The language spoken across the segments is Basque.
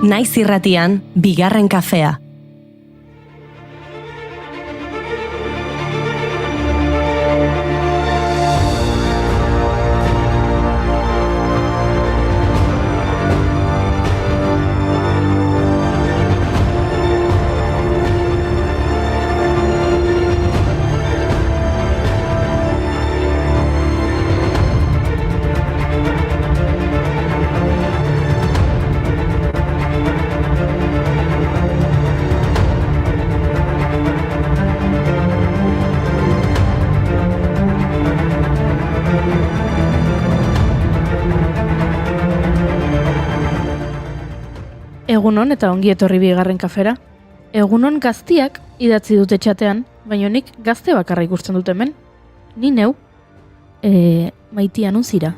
Naiz irratian, bigarren kafea. Egunon eta ongi etorri bigarren kafera. Egunon gaztiak idatzi dute txatean, baina nik gazte bakarra ikusten dut hemen. Ni neu, Maitia nun zira.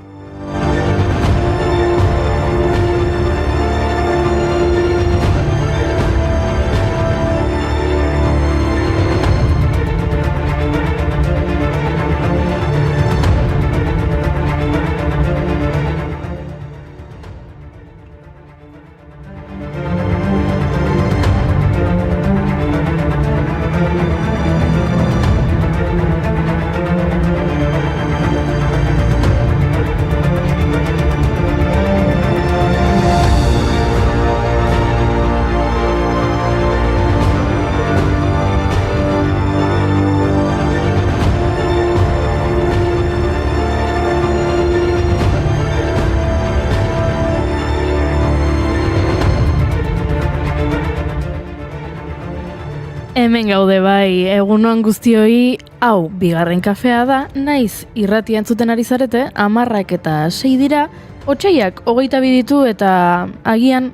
Hemen gaude bai, egunoan guztioi, hau bigarren kafea da, naiz irratia entzuten ari zarete, 10:06 dira, otsaiak 22 ditu eta agian,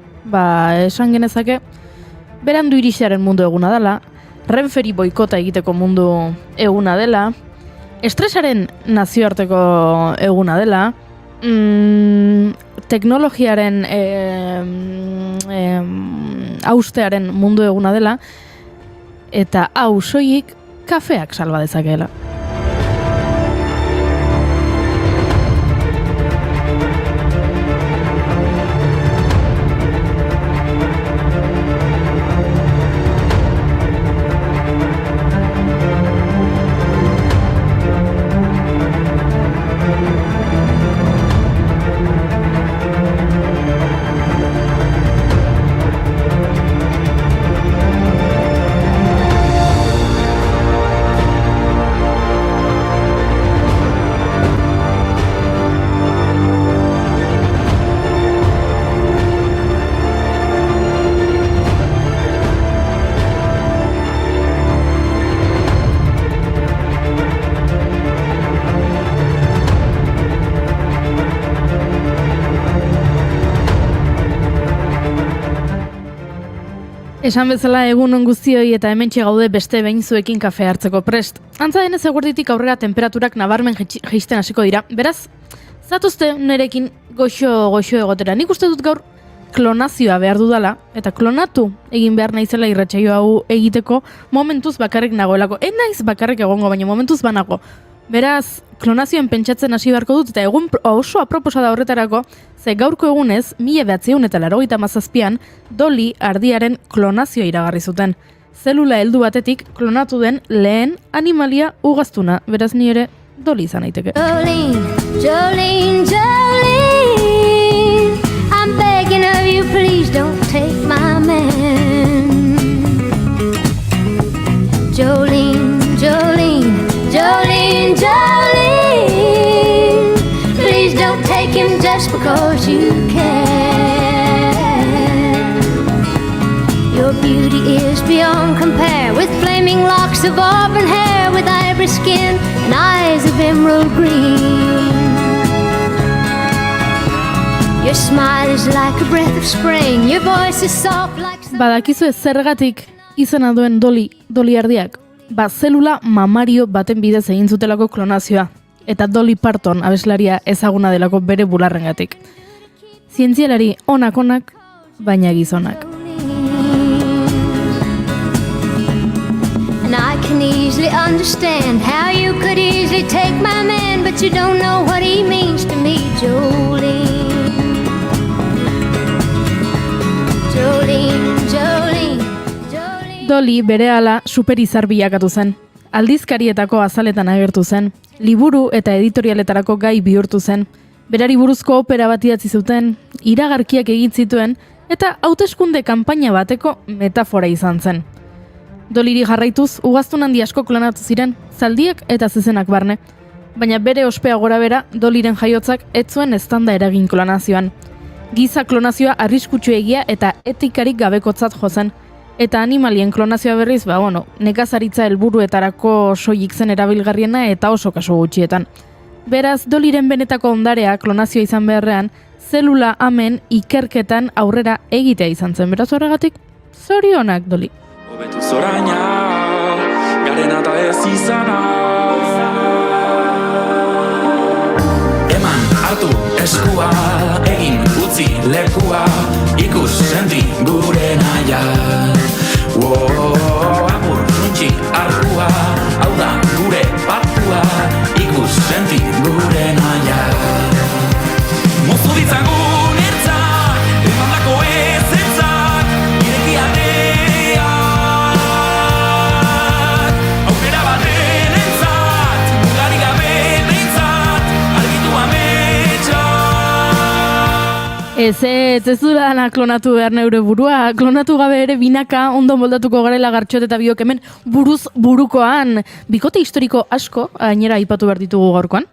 esan genezake, berandu irixaren mundu eguna dela, Renferi boikota egiteko mundu eguna dela, estresaren nazioarteko eguna dela, teknologiaren haustearen mundu eguna dela, eta hau soilik kafeak salba dezakeela. Esan bezala egunon guztioi eta hementxe gaude beste behin zuekin kafe hartzeko prest. Antza denez eguerditik aurrera temperaturak nabarmen jaisten hasiko dira. Beraz, zatuzte nerekin goxo egotera. Nik uste dut gaur klonazioa behar dudala eta klonatu egin behar naizela irratsaio hau egiteko momentuz bakarrik nagoelako. Naiz bakarrik egongo, baina momentuz banago. Beraz, klonazioan pentsatzen hasi beharko dut eta egun oso aproposa da horretarako, ze gaurko egunez, 1987an Dolly ardiaren klonazioa iragarri zuten. Zelula heldu batetik klonatu den lehen animalia ugaztuna, beraz ni ere Dolly izan naiteke. Jolene, Jolene, Jolene, I'm begging of you, please don't take my man. Jolene, Jolene, Jolene, Jolene, please don't take him just because you can. Your beauty is beyond compare, with flaming locks of auburn hair, with ivory skin and eyes of emerald green. Your smile is like a breath of spring, your voice is soft like... Badakizu zergatik izena duen Dolly ardiak? Zelula mamario baten bidez egin zutelako klonazioa, eta Dolly Parton abeslaria ezaguna delako bere bularrengatik. Zientzialari onak, baina gizonak. And I can easily understand how you could easily take my man, but you don't know what he means to me, Jolene. Dolly berehala superizar bilakatu zen. Aldizkarietako azaletan agertu zen. Liburu eta editorialetarako gai bihurtu zen. Berari buruzko opera bat idatzi zuten, iragarkiak egin zituen, eta hauteskunde kanpaina bateko metafora izan zen. Dollyri jarraituz, ugaztun handi asko klonatu ziren, zaldiak eta zezenak barne. Baina bere ospea gora bera, Dollyren jaiotzak ez zuen eztanda eragin klonazioan. Giza klonazioa arriskutsuegia eta etikarik gabekotzat jo zen. Eta animalien klonazioa berriz, nekazaritza helburuetarako soilik zen erabilgarriena eta oso kasu gutxietan. Beraz, Dollyren benetako ondarea klonazioa izan beharrean, zelula amen ikerketan aurrera egitea izan zen. Beraz horregatik, zorionak, Dolly. Hobetu zoraina, garena eta ez izana. Eman, hartu, eskua, egin, utzi, lekua, ikus, senti, gure naia. Apur, nuntxi, arkua, hau da, gure patua, ikus, senti, gure naia. Mozu ditzagun ertzak, emandako ezetzak, ireki ateak. Aukera baten entzat, mugarik gabe behintzat, argitu ametsa. Ez du dana klonatu behar neure burua, klonatu gabe ere binaka ondo moldatuko garela Gartxot eta biok hemen buruz burukoan. Bikote historiko asko, gainera aipatu behar ditugu gaurkoan.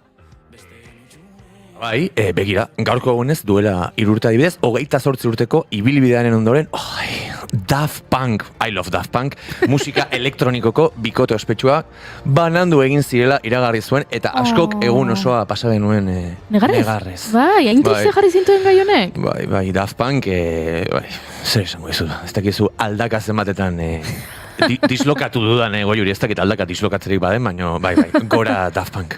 Bai, begira, gaurko egunez duela 3 urte adibidez, 28 urteko ibilbidearen ondoren, Daft Punk, I love Daft Punk, musika elektronikoko bikote ospetsua banandu egin zirela iragarri zuen, eta askok egun osoa pasa genuen negarrez. Bai, hain triste jarri zintuen gai honek. Bai, Daft Punk, zer esango dizu, ez dakizu aldaka zenbatetan dislokatu dudan goiuri, ez dakit aldaka dislokatzerik baden, baina bai, gora Daft Punk.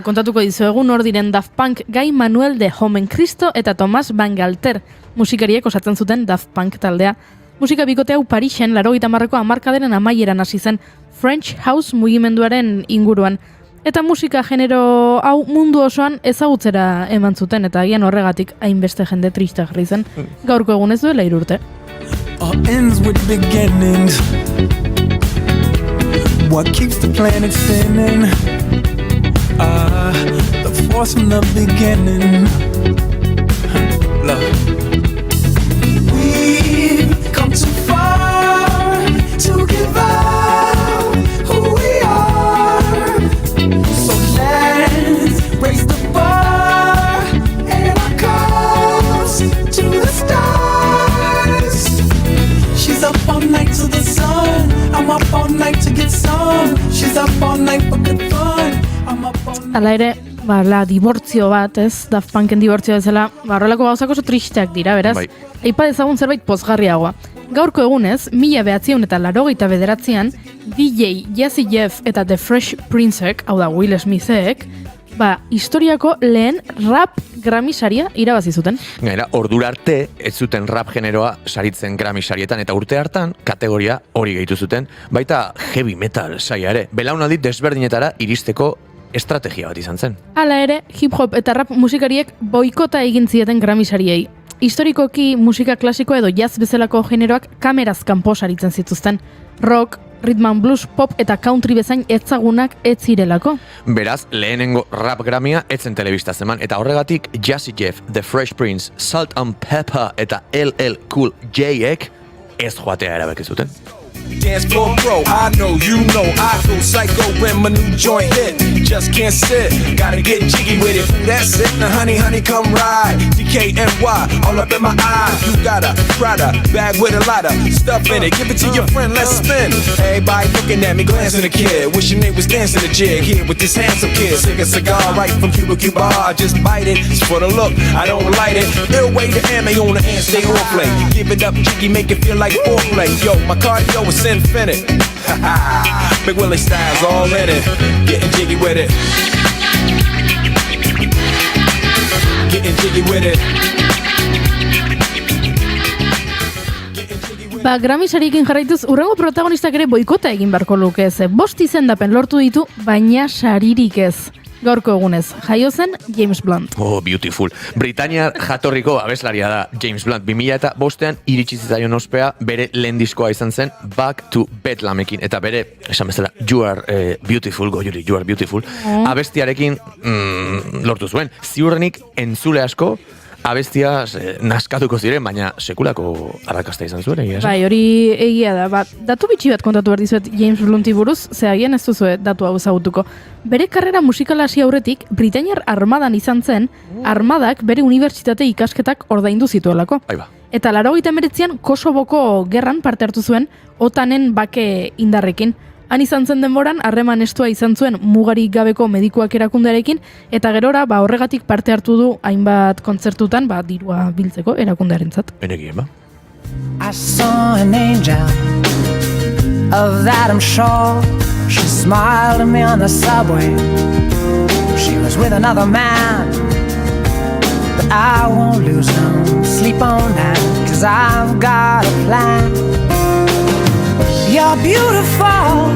Kontatuko dizuegu nor diren Daft Punk, Gai Manuel de Homencristo eta Tomas Van Galter, musikariek osatzen zuten Daft Punk taldea. Musika bikote hau Parisen 80ko hamarkadaren amaieran hasi zen French House mugimenduaren inguruan. Eta musika genero hau mundu osoan ezagutzera eman zuten, eta agian horregatik hainbeste jende triste jarri zen. Gaurko egun ez duela 3 urte. All ends with beginnings. What keeps the planet spinning? The force from the beginning. Love. We've come too far to give up who we are. So let's raise the bar and our cups to the stars. She's up all night to the sun. I'm up all night to get some. She's up all night for good fun. I'm up all night. Hala ere, dibortzio bat, ez? Daft Punken dibortzio bezala, horrelako gauzak oso tristeak dira, beraz? Bai. Aipa dezagun zerbait pozgarriagoa. Gaurko egunez, 1989an, DJ Jazzy Jeff eta The Fresh Princeek, hau da Will Smithek, historiako lehen rap Grammy saria irabazi zuten. Gainera, ordura arte ez zuten rap generoa saritzen Grammy sarietan, eta urte hartan kategoria hori gehitu zuten, baita heavy metal saia ere. Belaunaldi desberdinetara iristeko estrategia bat izan zen. Hala ere, hip-hop eta rap musikariek boikota egin zieten Grammy sariei. Historikoki musika klasiko edo jazz bezalako generoak kameraz kanpo saritzen zituzten. Rock, rhythm and blues, pop eta country bezain ezagunak ez zirelako. Beraz, lehenengo rap Grammya etzen telebista zeman, eta horregatik Jazzy Jeff, The Fresh Prince, Salt and Pepper eta LL Cool J-ek ez joatea erabaki zuten. Dance floor pro, I know, you know, I go psycho when my new joint hit. Just can't sit, gotta get jiggy with it. That's it, now honey, come ride. DKNY, all up in my eye. You got a Prada bag with a lot of stuff in it. Give it to your friend, let's spin. Everybody looking at me, glancing a kid. Wishing they was dancing a jig here with this handsome kid. Sick a cigar right from Cuba Cuba. Just bite it, it's for the look, I don't light it. Ill way to ammo on the hand, stay on play. Give it up, jiggy, make it feel like foreplay. Yo, my cardio is infinite. Big Willie style's all in it. Getting jiggy with it. Getting jiggy with it. Grammy sariekin jarraituz, urrengo protagonistak ere boikota egin beharko luke ez. 5 izendapen lortu ditu, baina saririk ez. Gaurko egunez, jaio zen James Blunt. Oh, beautiful. Britaniar jatorriko abeslaria da James Blunt. 2005an iritsi zitzaion ospea, bere lehen diskoa izan zen Back to Bethlamekin. Eta bere, esan bezala, You Are Beautiful, Goiuri, You Are Beautiful, abestiarekin lortu zuen. Ziurrenik entzule asko, abestia naskatuko ziren, baina sekulako arrakasta izan zuen, egia esan. Bai, hori egia da. Datu bitxi bat kontatu behar dizuet James Blunti buruz, ze agian ez duzu datu hau ezagutuko. Bere karrera musikala hasi aurretik, Britainiar armadan izan zen, armadak bere unibertsitate ikasketak ordaindu zituelako. Bai ba. Eta 89an Kosovoko gerran parte hartu zuen, OTANen bake indarrekin. Han izan zen denboran, harreman estua izan zuen mugarik gabeko medikuak erakundearekin, eta gerora, horregatik parte hartu du hainbat kontzertutan, dirua biltzeko erakundearentzat. Benekien, ba? I saw an angel, of that I'm sure. She smiled at me on the subway. She was with another man, but I won't lose no sleep on that, 'cause I've got a plan. You're beautiful,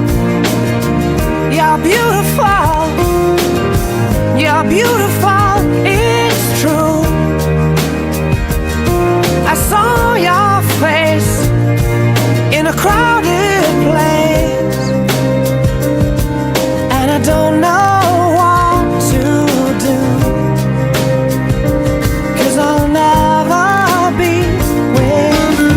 you're beautiful, you're beautiful, it's true. I saw your face in a crowded place, and I don't know what to do, 'cause I'll never be with you.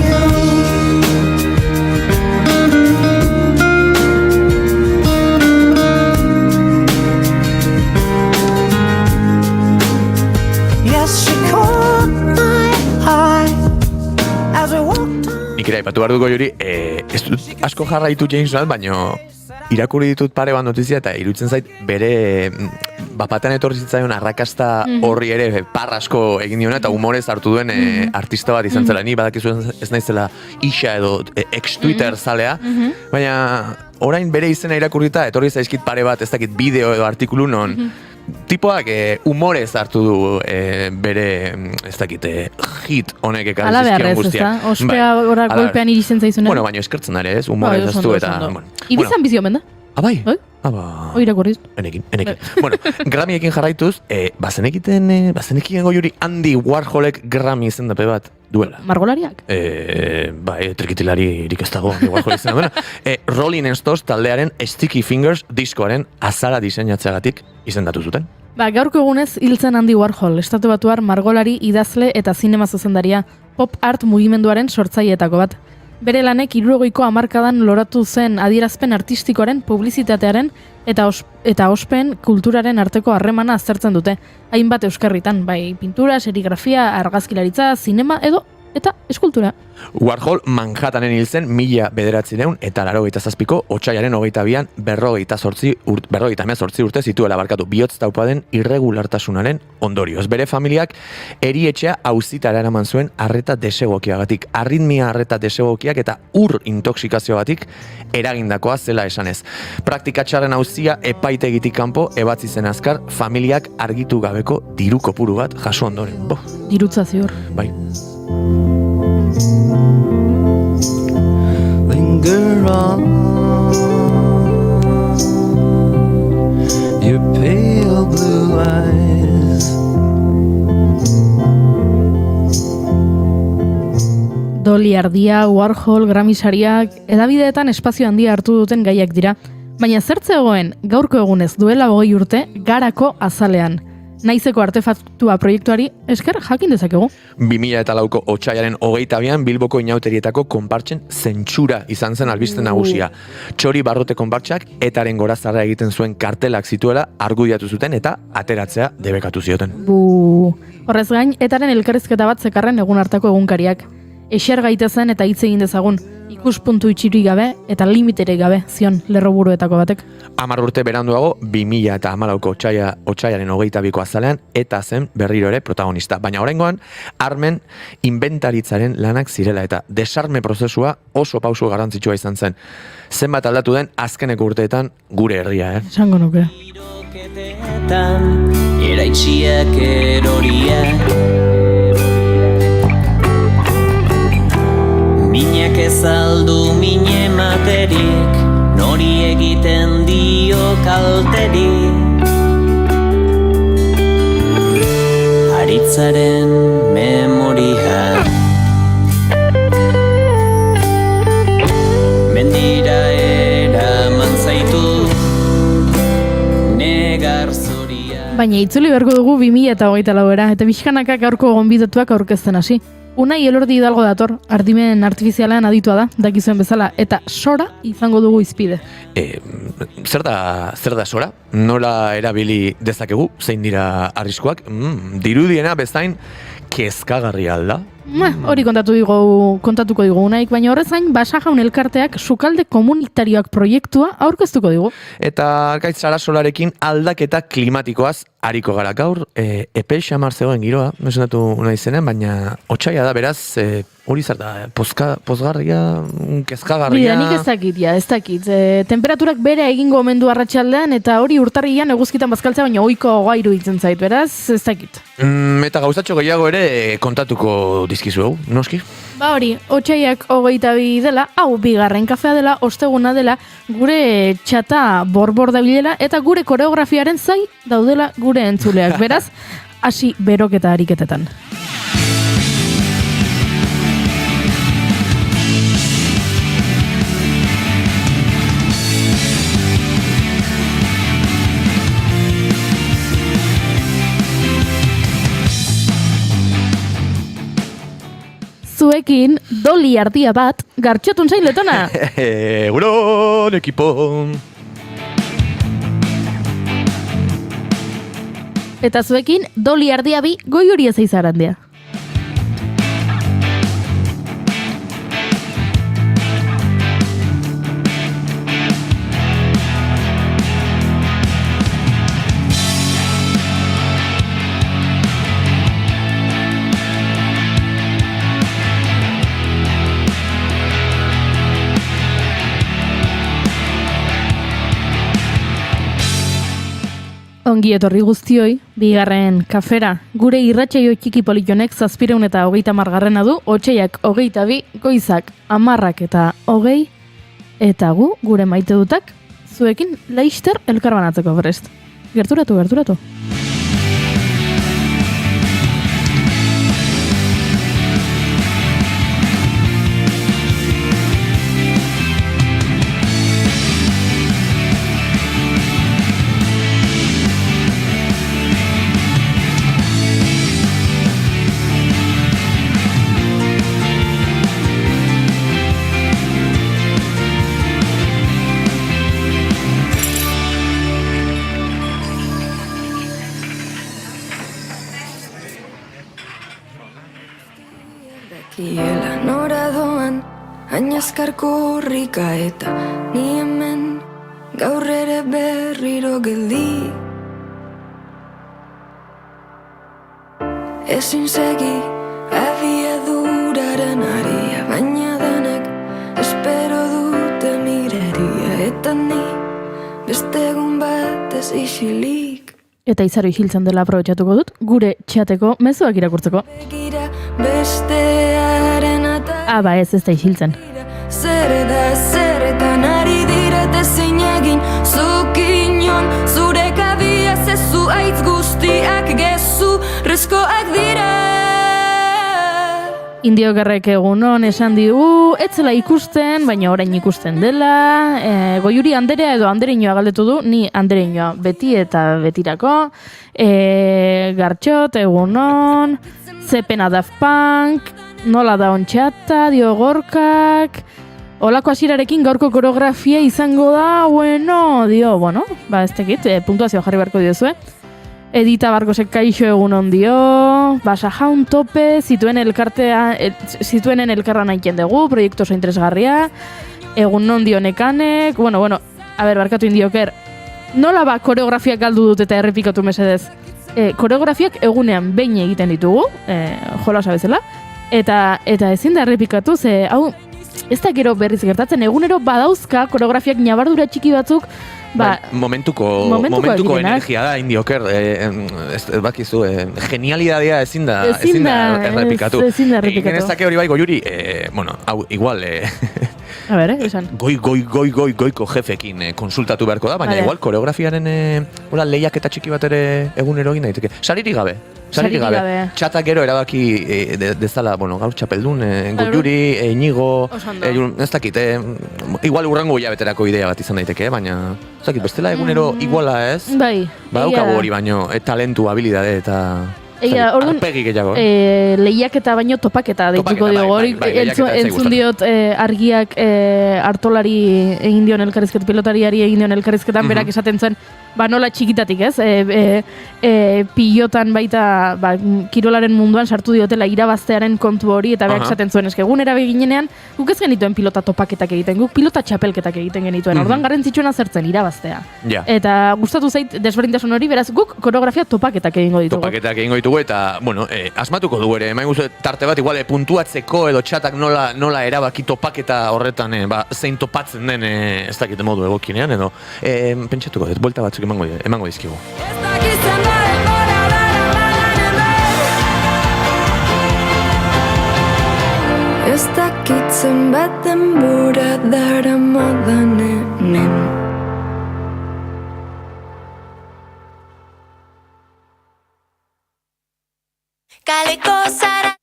Yes, she caught my eye as we walked on. Nik ere aipatu behar dugu juri, ez dut asko jarraitu James Blunt, baina irakurri ditut pare bat notizia eta iruditzen zait bere bapatean etorri zitzaion arrakasta horri ere parrasko egin diona eta humorez hartu duen artista bat izan zela. Ni badakizu ez naizela isa edo ex-Twitter zalea, baina orain bere izena irakurrita etorri zaizkit pare bat, ez dakit bideo edo artikulu non tipoak humorez hartu du bere, ez dakit, hit honek ekarri Ala behar zizkion ez, guztiak. ezta? Ospea horak golpean iritzen zaizunen. Bueno, baina eskertzen dara ez, humorez ez du eta... Ibizan bizio benda? Bai? Oi? Aba... Hoi irakurriz. Enekin. Bueno, Grammyekin jarraituz, bazenekien goiuri Andy Warholek Grammy izendape bat duela. Margolariak? Bai, trikitilari irik ez dago Andy Warhol izena duena. Rolling Stones taldearen Sticky Fingers diskoaren azara diseinatzeagatik izendatu zuten. Gaurko egunez hiltzen Andy Warhol, estatu batuar margolari, idazle eta zinema zuzendaria, pop art mugimenduaren sortzaileetako bat. Bere lanek 70ko hamarkadan loratu zen adierazpen artistikoaren, publizitatearen eta ospen kulturaren arteko harremana aztertzen dute. Hainbat euskarritan, bai pintura, serigrafia, argazkilaritza, zinema eta eskultura. Warhol Manhattanen hil zen 1987ko otsailaren 22an 58 urte zituela barkatu bihotz taupaden irregulartasunaren ondorioz. Bere familiak erietxea auzitara eraman zuen arreta desegokiagatik, arritmia arreta desegokiak eta ur intoxikazioagatik eragindakoa zela esanez. Praktika txarren auzia epaitegitik kanpo ebatzi zen azkar familiak argitu gabeko diru kopuru bat jaso ondoren. Dirutza ziur. Bai. Linger on, your pale blue eyes. Dolly Ardia, Warhol, Grammy sariak, edabideetan espazio handia hartu duten gaiak dira. Baina zertzegoen gaurko egunez duela 20 urte garako azalean. Naizeko artefaktua proiektuari esker jakin dezakegu. 2004ko otsailaren 22an Bilboko inauterietako konpartsen zentsura izan zen albiste nagusia. Txori Barrote konpartsak etaren gorazarra egiten zuen kartelak zituela argudiatu zuten eta ateratzea debekatu zioten. Horrez gain, etaren elkarrizketa bat zekarren egun hartako egunkariak. Eser gaitezen eta hitz egin dezagun, ikuspuntu itxirik gabe eta limitere gabe zion lerroburuetako batek. 10 urte beranduago, 2014ko otsailaren 22ko azalean eta zen berriro ere protagonista. Baina oraingoan, armen inventaritzaren lanak zirela eta desarme prozesua oso pausu garrantzitsua izan zen. Zenbat aldatu den azkeneko urteetan gure herria, Esango nuke. Iroketetan, eraitxiak eroriak. Minak ezaldu mine materik, nori egiten dio kalterik. bizitzaren memoria. Mendira eraman zaitu negar zoria. Baina itzuli beharko dugu 2024era, eta bizkanakak gaurko gonbidatuak aurkezten hasi. Unai Elordi Hidalgo dator, ardimen artifizialean aditua da, dakizuen bezala, eta sora izango dugu izpide. Zer da sora? Nola erabili dezakegu? Zein dira arriskuak? Dirudiena bezain kezkagarria alda? Hori kontatuko digu Unaik, baina horrez gain Basajaun elkarteak sukalde komunitarioak proiektua aurkeztuko digu. Eta Arkaitz Sarasolarekin aldaketa klimatikoaz ariko gara gaur, epel xamar zegoen giroa, mesonatu nahi zenen, baina otsaia da, beraz, hori zer da, pozgarria, kezkagarria... Nik ez dakit. Temperaturak bere egingo omendu arratsaldean eta hori urtarrian eguzkitan bazkaltzea, baina ohiko gairu itzen zait, beraz, ez dakit. Eta gauzatxo gehiago ere kontatuko dizkizu, noski? Ba hori, otsaiak 22 dela, hau bigarren kafea dela, osteguna dela, gure txata borbor dabilela eta gure koreografiaren zai daudela gure entzuleak. Beraz, hasi beroketa ariketetan. Zuekin doli ardia bat gartxotun zain letona. Egunon, ekipo! Eta zuekin doli ardia bi goi hori ezeizarandia. Ongi etorri guztioi, bigarren kafera. Gure irratsaio txiki politonek 730 du, otsaiak 22, goizak 10 eta 20, eta gu, gure maite dutak, zuekin laister elkarbanatzeko prest. Gerturatu. Kiela nora doan, añazkarko horrika eta ni hemen gaur ere berriro geldi. Ezin segi abiaduraren aria, baina denek espero dute mireria, eta ni beste egun batez isilik. Eta izaro isiltzen dela aprobetxatuko dut, gure txateko mezuak irakurtzeko. Begira bestearen ata Ba ez da isiltzen. zer eta nari direte zein egin zukinon zure kabia zezu aitz guztiak gezu rezkoak dira. Indiokerrek egunon esan digu, etzela ikusten, baina orain ikusten dela. Goiuri Anderea edo Andereñoa galdetu du, ni Andereñoa beti eta betirako. Gartxot, egunon, zepena Daft Punk, nola da ontxata, dio Gorkak. Olako hasirarekin gaurko koreografia izango da, ez tekit, puntuazio jarri beharko diozue. Edita Barkosek kaixo egunon dio, Basajaun tope, zituenen elkarra nahiten dugu, proiektu oso interesgarria, egunon dio Nekanek, barkatu indioker, nola koreografiak galdu dut eta errepikatu mesedez. Koreografiak egunean behin egiten ditugu, jolasa bezala, eta ezin da errepikatu, ze hau ez da gero berriz gertatzen, egunero badauzka koreografiak nabardura txiki batzuk, momentuko energia da, indioker, bakizu, genialidadea ezin da errepikatu. Genezake hori bai goiuri, hau, igual, a ber, esan. Goiko jefekin konsultatu beharko da, baina igual koreografiaren lehiak eta txiki bat ere egunero egin daiteke. Saririk gabe. Saririk gabe. Txatak gero erabaki dezala, gaur txapeldun, Goiuri, Inigo, ez dakit, igual urrengo hilabeterako idea bat izan daiteke, baina ez dakit, bestela egunero iguala ez? Bai. Badaukagu hori baino, talentu, habilidade eta... Arpegi gehiago. Lehiaketa baino topaketa deituko diogu hori. Entzun diot argiak hartolari egin dion elkarrizketan, pilotariari egin dion elkarrizketan, berak esaten zuen, nola txikitatik ez, pilotan baita kirolaren munduan sartu diotela irabaztearen kontu hori, eta berak esaten zuen, eske egunera beginenean, guk ez genituen pilota topaketak egiten, guk pilota txapelketak egiten genituen, orduan garrantzitsuena zertzen irabaztea. Eta gustatu zait desberdintasun hori, beraz guk koreografia topaketak egingo ditugu. Topaketak egingo ditugu, eta, asmatuko dugu ere, emain guzu tarte bat, igual, puntuatzeko edo txatak nola erabaki topaketa horretan, zein topatzen den, ez dakit modu egokinean, edo, pentsatuko dut, buelta batzuk emango dizkigu. Ez dakitzen bat denbora dara modan hemen. Kaleko zara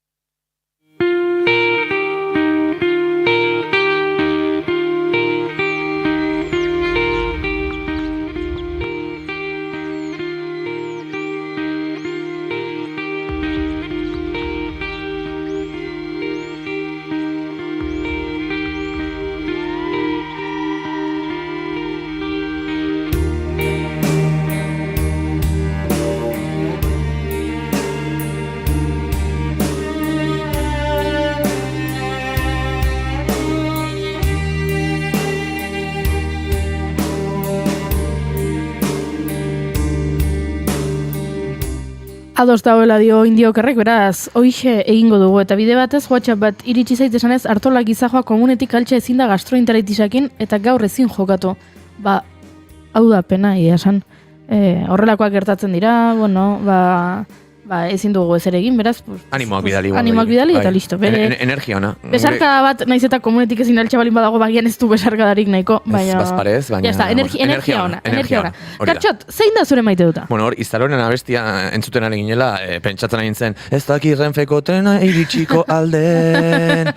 Ados dagoela dio indiokerrek, beraz, hoixe egingo dugu, eta bide batez, WhatsApp bat iritsi zait esanez, Artola gizajoa komunetik altxa ezin da gastroenteritisakin, eta gaur ezin jokatu. Hau da pena, esan. Horrelakoak gertatzen dira, ezin dugu ezer egin, beraz... Animoak bidali. Animoak bidali, eta listo. Energia ona. Besarka bat, naiz eta komunetik ezin altxa balin badago, bagian ez du besarkadarik nahiko, baina... Ez bazparez, baina... Jazta, energia ona. Kartxot, zein da zure maite duta? Hor, Iztaroren abestia entzuten ari ginela, pentsatzen ari zen, ez daki Renfeko trena iritsiko alden...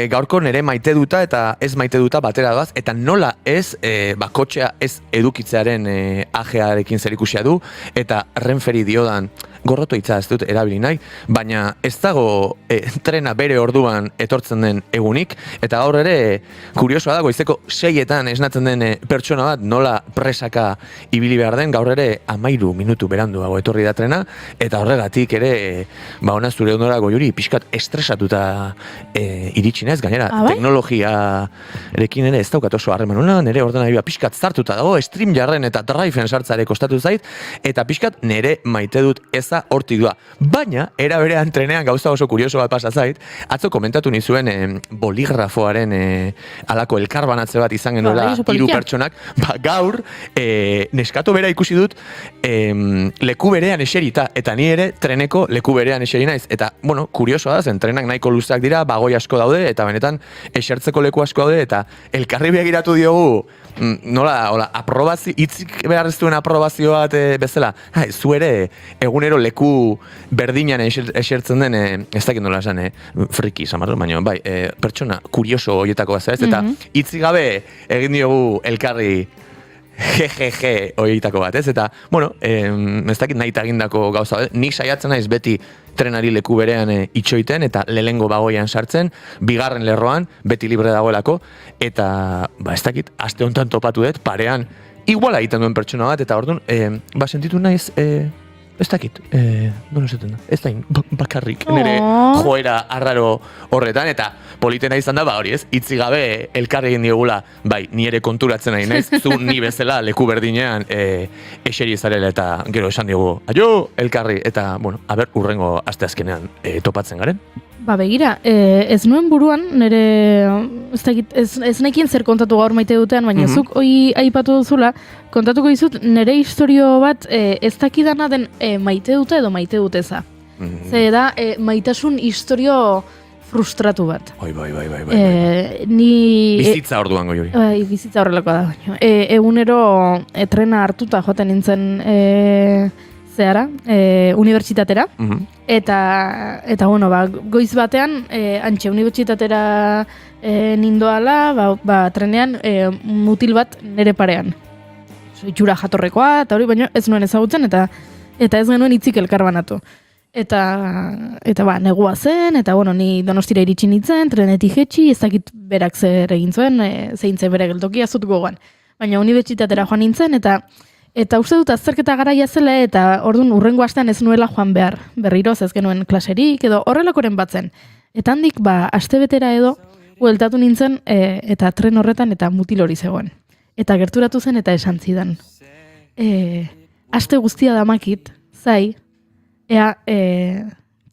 Gaurko nere maite duta eta ez maite duta batera doaz, eta nola ez, kotxea ez edukitzearen ajearekin zerikusia du, eta Renferi diodan, gorroto hitza ez dut erabili nahi, baina ez dago trena bere orduan etortzen den egunik, eta gaur ere kuriosoa dago, izteko 6etan esnatzen den pertsona bat nola presaka ibili behar den, gaur ere 13 minutu beranduago etorri da trena, eta horregatik ere, ona zure ondora Goiuri pixkat estresatuta iritsi naiz, gainera, teknologiarekin ere ez daukat oso harreman hona, nire ordenagailu pixkat zartuta dago, stream jarren eta driven sartzare kostatu zait, eta pixkat nire maite dut ez hortik doa. Baina, era berean trenean gauza oso kurioso bat pasa zait, atzo komentatu nizuen boligrafoaren alako elkarbanatze bat izan genuela 3 pertsonak, gaur neskato bera ikusi dut leku berean eserita, eta ni ere treneko leku berean eseri naiz. Eta, kuriosoa da zen, trenak nahiko luzeak dira, bagoi asko daude, eta benetan esertzeko leku asko daude, eta elkarri begiratu diogu, nola, aprobazio, hitzik behar ez duen aprobazio bat bezala, zu ere egunero leku berdinan esertzen den, ez dakit nola esan, friki, samarro, baina, pertsona kurioso horietako bat, eta hitzik gabe egin diogu elkarri jejeje horietako bat, ez? Eta, ez dakit nahi egindako gauza, nik saiatzen naiz beti trenari leku berean itxoiten, eta lehengo bagoian sartzen, bigarren lerroan, beti libre dagoelako, eta, ez dakit, aste honetan topatu dut, parean, iguala egiten duen pertsona bat, eta orduan, sentitu naiz, ez dakit, nola esaten da, ez da bakarrik nire joera arraro horretan, eta politena izan da, hori ez, hitzik gabe elkar egin diogula, ni ere konturatzen nahi naiz, zu ni bezala leku berdinean eseri zarela, eta gero esan diogu, aio, elkarri, eta, urrengo asteazkenean topatzen garen. Begira, ez nuen buruan, nire, ez nekien zer kontatu gaur maite dutean, baina zuk hoi aipatu duzula, kontatuko dizut, nire historio bat ez dakidana den maite dute edo maite duteza. Zer da, maitasun historio frustratu bat. Bai. Bizitza orduan Goiuri. Bizitza horrelakoa da. Egunero trena hartuta joaten nintzen zeara, unibertsitatera, eta bueno, goiz batean, antxe unibertsitatera nindoala, trenean mutil bat nere parean. Itxura jatorrekoa, eta hori, baina ez nuen ezagutzen, eta ez genuen hitzik elkarbanatu. Eta negua zen, eta bueno, ni Donostira iritsi nintzen, trenetik jetxi, ez dakit berak zer egin zuen, zein zen bere geltokia zut gogoan. Baina unibertsitatera joan nintzen, eta uste dut azterketa garaia zela, eta orduan urrengo astean ez nuela joan behar. Berriroz ez genuen klaserik, edo horrelakoren batzen. Eta handik, astebetera edo, hueltatu nintzen, eta tren horretan, eta mutil hori zegoen. Eta gerturatu zen, eta esan zidan. Aste guztia damakit, zai, ea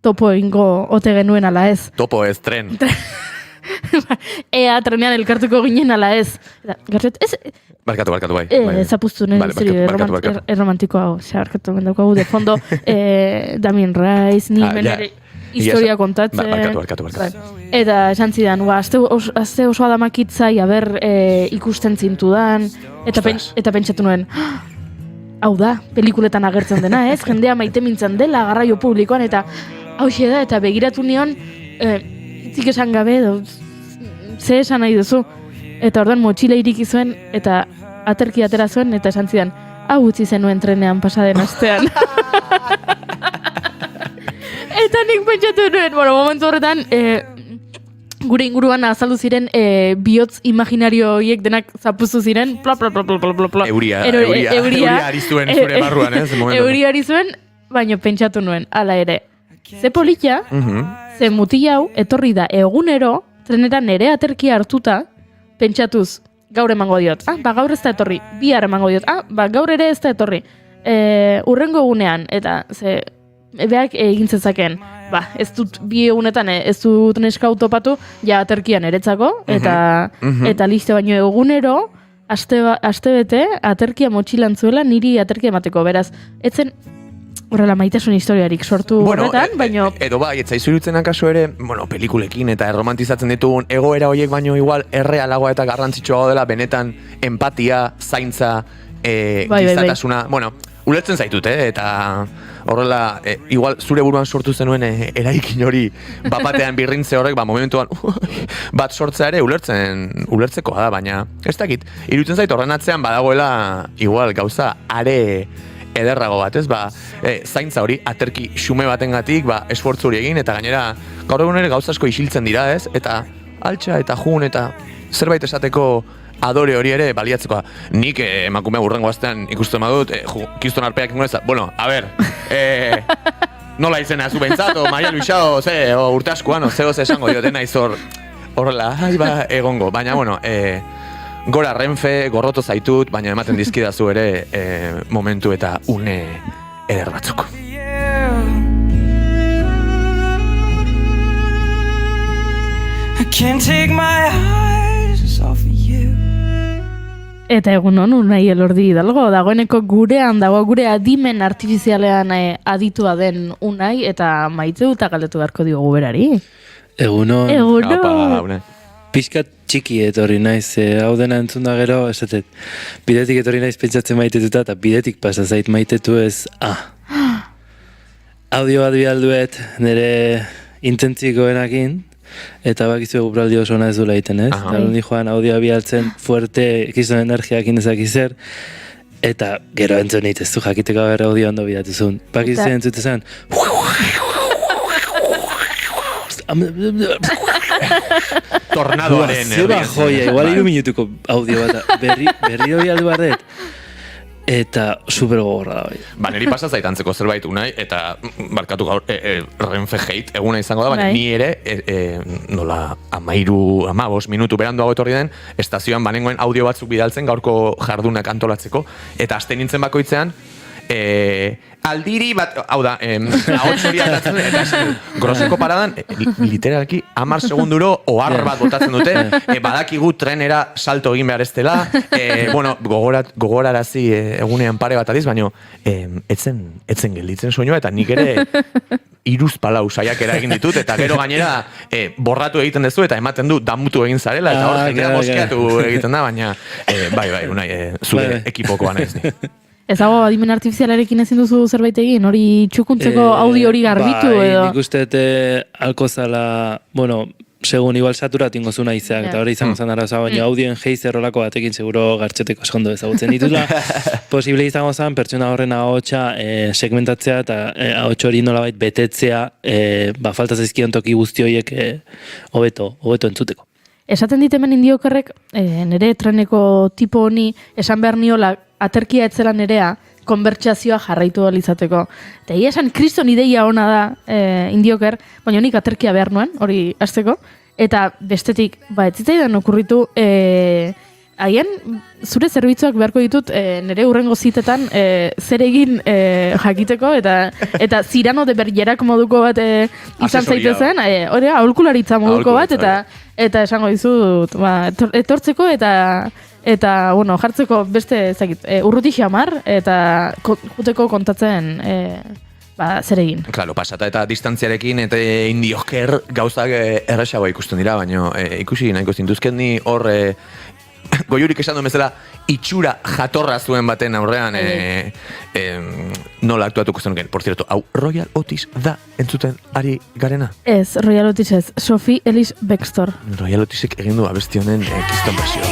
topo egingo ote genuen ala ez. Topo ez, tren. Ea trenean elkartuko ginen ala ez. Ez... Barkatu, bai. Zapuztu nire erromantiko hau. Barkatu mendaukagu de fondo. Damien Rice, ni menere historia kontatzen. Barkatu. Eta esan zidan, azte osoa damakitzai, ikusten zintudan. Eta pentsatu nuen, hau da, pelikuletan agertzen dena, ez? Jendea maite mintzen dela, garraio publikoan, eta hauxe da, eta begiratu nion, hitzik esan gabe, ze esan nahi duzu. Eta orduan motxila iriki zuen, eta aterki atera zuen, eta esan zidan, hau utzi zenuen trenean pasaden astean. Eta nik pentsatu nuen, momentu horretan, gure inguruan azaldu ziren bihotz imaginario horiek denak zapuztu ziren, pla. Euria ari zuen zure barruan, ez? Euria ari zuen, baina pentsatu nuen, hala ere. Ze politia, ze mutil hau, etorri da egunero, trenera nere aterkia hartuta, pentsatuz, gaur emango diot. Gaur ez da etorri, bihar emango diot. Gaur ere ez da etorri. Urrengo egunean, eta ze... Ebeak egin zezaken, ez dut bi egunetan, ez dut neska autopatu, ja aterkian eretzako, eta listo, baino egunero, aste bete, aterkia motxilan zuela, niri aterkia emateko, beraz, etzen horrela maitasun historiarik sortu horretan, baino... Edo etzaizu irutzen akaso ere, pelikulekin eta erromantizatzen ditugun egoera horiek baino igual errealagoa eta garrantzitsua dela, benetan empatia, zaintza, gizatasuna, ulertzen zaitut, eta horrela, igual zure buruan sortu zenuen eraikin hori bapatean birrintze horrek, momentuan bat sortzea ere ulertzekoa da, baina ez dakit, iruditzen zait horren atzean badagoela igual gauza are ederrago bat, ez? Zaintza hori, aterki xume batengatik, esfortzu hori egin, eta gainera gaur egun ere gauza asko isiltzen dira, ez? Eta altxa eta jun eta zerbait esateko adore hori ere baliatzekoa. Nik emakume urrengo astean ikusten badut, kiston arpeak ingo eza. Nola izena zu bentsat, o Maria Luisa, o urte askoan, o zegoz esango jo, dena izor horrela, egongo. Baina, gora Renfe, gorroto zaitut, baina ematen dizkidazu ere momentu eta une eder batzuk. I can't take my eyes off of you. Eta egun honu nahi Elordi Hidalgo, dagoeneko gurean dago, gure adimen artifizialean aditua den unai, eta maite dut galdetu beharko diogu berari. Egunon. Piskat txiki etorri naiz, hau dena entzun da gero, esatet, bidetik etorri naiz pentsatzen maitetuta, eta bidetik pasa zait maitetu ez, audio bat bialduet nire intentzikoenakin, eta bakizu eguraldi oso ona ez duela egiten, ez? Darundi joan audioa bialtzen fuerte kizun energiakin ezak izer, eta gero entzun ez du jakiteko berra audio ondo bidatu zuen. Bakizu entzute zen, tornadoaren zeba joia, igual 3 minutuko audio bat, berri hori aldu barret. Eta super gogorra da. Niri pasa zaitantzeko zerbait unai, eta barkatu gaur Renfe hate eguna izango da, baina ni ere nola 15 minutu beranduago etorri den, estazioan banengoen audio batzuk bidaltzen gaurko jardunak antolatzeko, eta aste nintzen bakoitzean, aldiri bat, hau da, ahots hori atatzen, eta groseko paradan, literalki, 10 segunduro ohar bat botatzen dute, badakigu trenera salto egin behar ez dela, gogorarazi egunean pare bat adiz, baina etzen gelditzen soinua, eta nik ere 3 palau saiakera egin ditut, eta gero gainera borratu egiten duzu, eta ematen du damutu egin zarela, eta hor jendea moskeatu egiten da, baina bai, unai, zure ekipokoan ez ni. Ez dago adimen artifizialarekin ezin duzu zerbait egin, hori txukuntzeko audio hori garbitu edo? Nik uste alkozala, bueno, segun igual saturatu ingozu nahizeak, eta hori izango zan arazoa, baina audioen geiz errolako batekin seguro gartxeteko eskondo ezagutzen dituzla. Posible izango zen, pertsona horren ahotsa segmentatzea eta ahots hori nolabait betetzea, falta zaizkion toki guzti horiek hobeto entzuteko. Esaten dit hemen indiokerrek, nire treneko tipo honi, esan behar niola, aterkia etzela nerea, konbertsazioa jarraitu izateko. Eta esan kriston ideia ona da indioker, baina nik aterkia behar nuen, hori hasteko. Eta bestetik, ez zitzaidan okurritu, haien zure zerbitzuak beharko ditut nire hurrengo zitetan zer egin jakiteko, eta Zirano de Bergerac moduko bat izan zaitezen, hori aholkularitza moduko bat, eta esango dizut, etortzeko eta bueno, jartzeko beste urruti xamar eta juteko kontatzen zer egin. Claro, pasata eta distantziarekin eta indioker gauzak erraxagoa ikusten dira, baina ikusi nahiko zintuzken ni hor Goiurik esan duen bezala itxura jatorra zuen baten aurrean nola aktuatuko zenuken. Por cierto, hau Royal Otis da entzuten ari garena? Ez, Royal Otis ez, Sophie Ellis Bextor. Royal Otisek egin du abesti honen kiston versioa.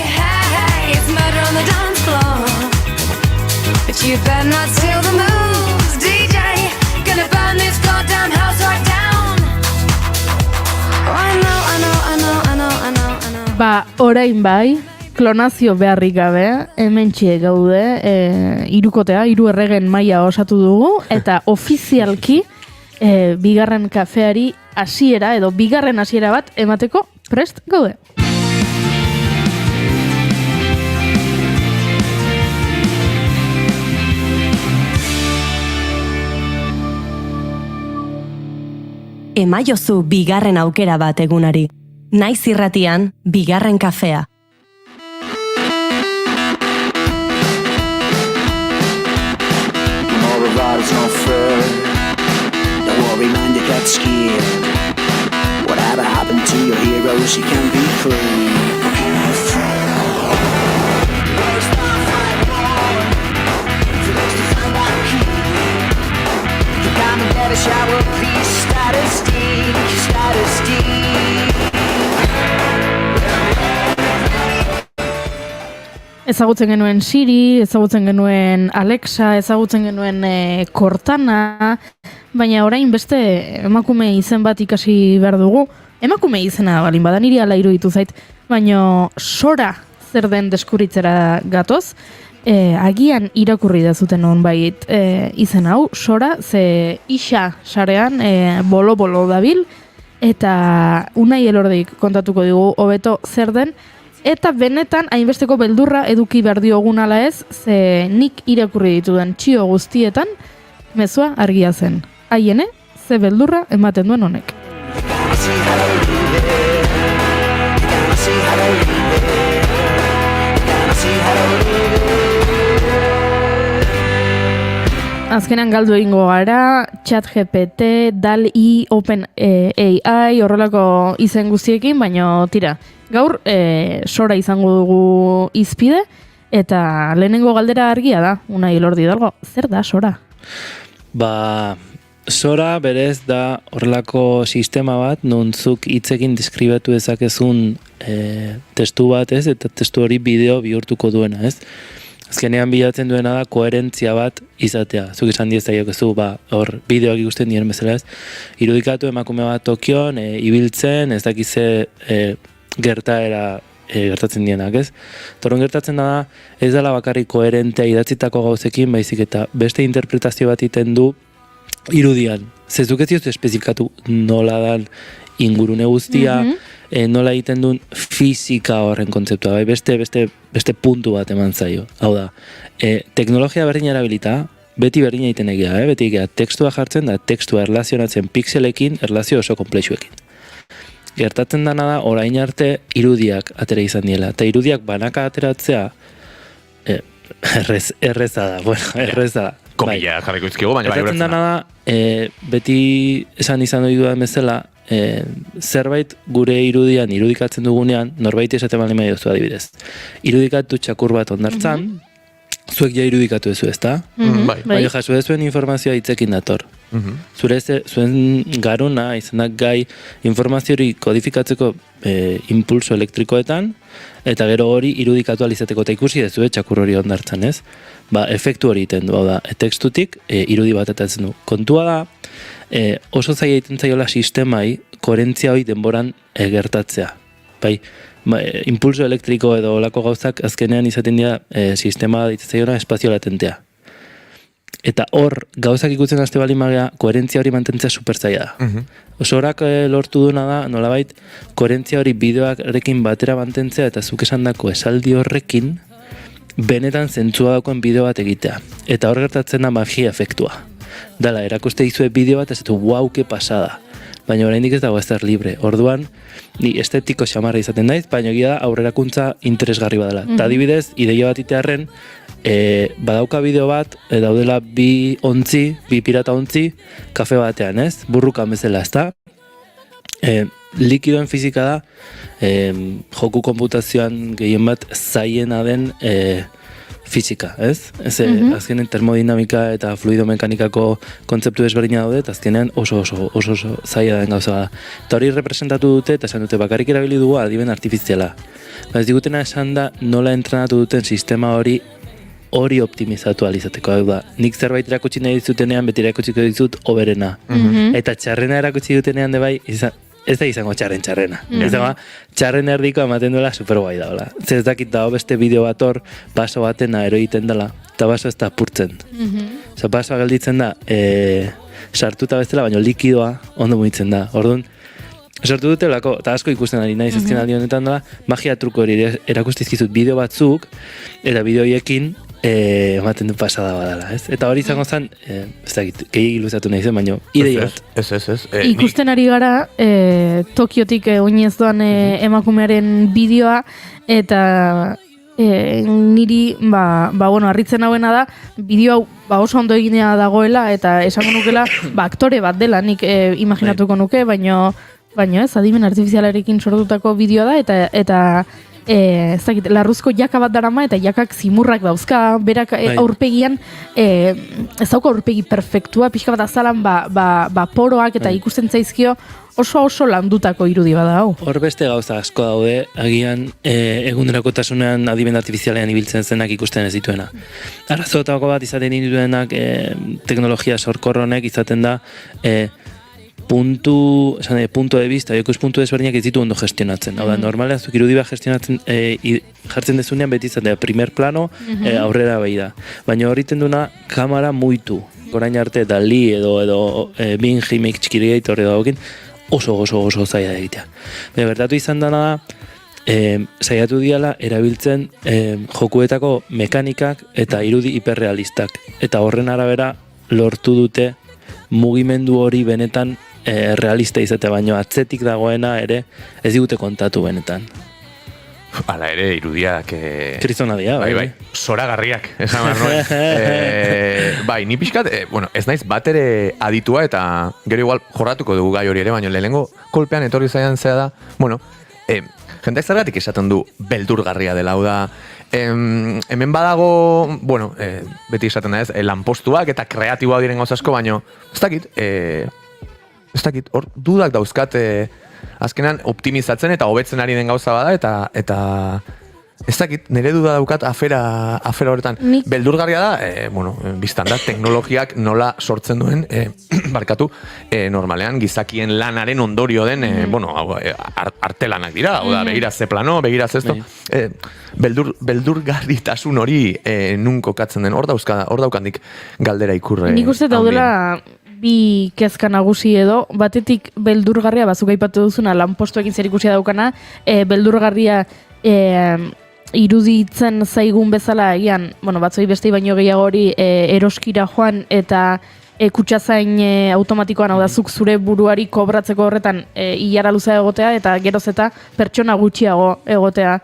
It's murder on the dance floor, but you better not steal the moves, DJ. Gonna burn this goddamn house right down. Oh, I know. Ba, orain bai, klonazio beharrik gabe, hementxe gaude, hiru erregen maila osatu dugu, eta ofizialki bigarren kafeari hasiera edo bigarren hasiera bat emateko prest gaude. Emaiozu bigarren aukera bat egunari. Naiz irratian, bigarren kafea. It's not fair. Don't worry, man, you get scared. Whatever happened to your heroes, you can be free. You come and get a shower, please. Status D. Ezagutzen genuen Siri, ezagutzen genuen Alexa, ezagutzen genuen Cortana, baina orain beste emakume izen bat ikasi behar dugu. Emakume izena balin bada niri ala iruditu zait, baina Sora zer den deskuritzera gatoz, agian irakurri dazuten honbait izen hau, Sora, ze isa sarean bolo-bolo dabil, eta Unai Elordik kontatuko digu hobeto zer den, eta benetan hainbesteko beldurra eduki behar diogun ala ez, ze nik irakurri ditudan txio guztietan, mezua argia zen. Haiene, ze beldurra ematen duen honek. Azkenan galdu egingo gara, ChatGPT, DALL-E, OpenAI, horrelako izen guztiekin, baina tira, gaur Sora izango dugu izpide, eta lehenengo galdera argia da, Unai Elordi dalgo, zer da Sora? Ba, Sora berez da horrelako sistema bat, nontzuk hitzekin deskribatu dezakezun testu bat, ez? Eta testu hori bideo bihurtuko duena, ez? Azkenean bilatzen duena da koherentzia bat izatea. Zuk esan dieztaiokezu, hor bideoak ikusten dien bezala, ez? Irudikatu emakume bat Tokion, ibiltzen, ez dakize gertaera gertatzen dienak, ez? Torren gertatzen da, ez dela bakarrik koherentea idatzitako gauzekin, baizik eta beste interpretazio bat iten du irudian. Zezuk ez diozu espezifikatu nola dan ingurune guztia, nola egiten duen fizika horren kontzeptua, bai? Beste puntu bat eman zaio. Hau da, teknologia berdina erabilita, beti berdina egiten egia, beti egia tekstua jartzen da, tekstua erlazionatzen pixelekin, erlazio oso komplexuekin. Gertatzen dana da, orain arte irudiak atera izan diela, eta irudiak banaka ateratzea, erreza da. Komila jarriko izkigu, baina bai gertatzen dana da, beti esan izan doi dudan bezala, zerbait gure irudian irudikatzen dugunean, norbait esaten bali maio zu adibidez. Irudikatu txakur bat ondartzan, zuek ja irudikatu ezu, ezta? Bai. Baina jaso zuen informazioa hitzekin dator. Zuen garuna izanak gai informazio hori kodifikatzeko impulso elektrikoetan, eta gero hori irudikatu alizateko, eta ikusi dezu, txakur hori ondartzen, ez? Efektu hori iten du, da, tekstutik irudi bat etatzen du. Kontua da, oso zaila egiten zaiola sistemai koherentzia hori denboran gertatzea. Bai, impulso elektriko edo olako gauzak azkenean izaten dira sistema ditzen zaiona espazio latentea. Eta hor, gauzak ikutzen haste bali magea, koherentzia hori mantentzea superzaila da. Oso horak lortu duena da, nolabait, koherentzia hori bideoarekin batera mantentzea eta zuk esan dako esaldi horrekin benetan zentzua dakoen bideo bat egitea. Eta hor gertatzen da magia efektua. Dala, erakuste dizue bideo bat, ez du, wow, que pasada. Baina oraindik ez dago ezer libre. Orduan, ni estetiko xamarra izaten naiz, baina egia da aurrerakuntza interesgarri badala. Eta adibidez, ideia bat itearren, badauka bideo bat, daudela bi pirata ontzi, kafe batean, ez? Burrukan bezala, ezta? Likidoen fizika da, joku konputazioan gehien bat zaiena den fizika, ez? Azkenen termodinamika eta fluidomekanikako kontzeptu desberdina daude, eta azkenean oso zaila den gauza da. Eta hori representatu dute, eta esan dute bakarrik erabili dugu adimen artifiziala. Ez digutena esan da nola entrenatu duten sistema hori optimizatu alizateko. Hau da, nik zerbait erakutsi nahi dizutenean, beti erakutsiko dizut oberena. Eta txarrena erakutsi dutenean de bai, ez da izango txarrena. Ez da, txarren erdiko ematen duela superguai daola. Ez dakit dago beste bideo bat hor, baso batena eroiten dela, eta baso ez da apurtzen. Osa, basoa gelditzen da, sartuta bestela, baina likidoa ondo mugitzen da. Orduan, sortu dute lako, eta asko ikusten ari naiz ezken aldi honetan dela, magia truko hori erakustizkizut bideo batzuk, eta bideoiekin ematen du pasada badala, ez? Eta hori izango zen, ez dakit, gehiagik iluzatu nahi zen, baina ideia bat. Ez. Ikusten ari gara, Tokiotik oinez doan emakumearen bideoa, eta niri, harritzen hauena da, bideo hau oso ondo eginea dagoela, eta esango nukela, aktore bat dela, nik imaginatuko nuke, baina ez, adimen artifizialarekin sortutako bideoa da, eta ez dakit, larruzko jaka bat darama, eta jakak zimurrak dauzka, berak aurpegian, ez dauka aurpegi perfektua, pixka bat azalan, poroak, eta ikusten zaizkio, oso landutako irudi bada hau. Hor beste gauza asko daude, agian egunerakotasunean adimen artifizialean ibiltzen zenak ikusten ez dituena. Arazoetako bat izaten dituenak teknologia sorkorronek izaten da puntu de vista, ikuspuntu desberdinak ez ditu ondo gestionatzen. Hau da, normalean zuk irudi bat gestionatzen jartzen dezunean beti izatea primer plano aurrera behi da. Baina horriten duna kamera muitu. Orain arte Dali edo Bing Make Creator edo haukin oso zaila egitea. Baina bertatu izan dena da, saiatu diala erabiltzen jokuetako mekanikak eta irudi hiperrealistak. Eta horren arabera lortu dute mugimendu hori benetan realista izate, baino atzetik dagoena ere ez digute kontatu benetan. Hala ere, irudiak... Krizona dira, bai. Zoragarriak, esan behar nuen. Bai, ni pixkat, ez naiz bat ere aditua eta gero igual jorratuko dugu gai hori ere, baina lehenengo kolpean etorri zaidan zea da, jendeak zergatik esaten du beldurgarria dela, hau da, hemen badago, beti esaten da ez, lanpostuak eta kreatiboa diren gauz asko, baina ez dakit, hor dudak dauzkat azkenan optimizatzen eta hobetzen ari den gauza bada, eta ez dakit, nire duda daukat afera horretan. Beldurgarria da, biztan da, teknologiak nola sortzen duen, normalean gizakien lanaren ondorio den, artelanak dira, hau da, begira ze plano, begira zesto, beldurgarritasun hori nun kokatzen den, hor daukandik galdera ikurre. Nik uste daudela bi kezka nagusi edo, batetik beldurgarria, bazuk aipatu duzuna, lanpostuekin zer ikusia daukana, beldurgarria iruditzen zaigun bezala egian, batzoi bestei baino gehiago hori eroskira joan eta kutxazain automatikoan, hau da, zuk zure buruari kobratzeko horretan ilara luzea egotea eta geroz eta pertsona gutxiago egotea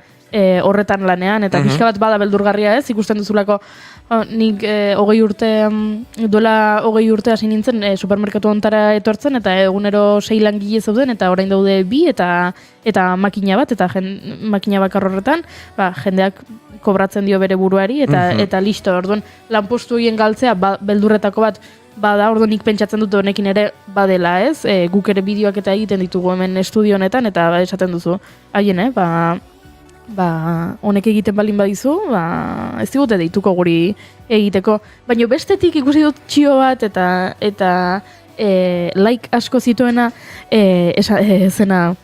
horretan lanean, eta pixka bat bada beldurgarria ez, ikusten duzulako Nik duela 20 urte hasi nintzen supermerkatu ontara etortzen, eta egunero 6 langile zeuden, eta orain daude 2 eta makina bat, eta makina bakar horretan, jendeak kobratzen dio bere buruari, eta listo, orduan lanpostu horien galtzea, beldurretako bat, bada, orduan nik pentsatzen dut honekin ere badela, ez? Guk ere bideoak eta egiten ditugu hemen estudio honetan, eta esaten duzu, haien, honek egiten balin badizu, ez digute deituko guri egiteko. Baina bestetik ikusi dut txio bat, eta like asko zituena, zena,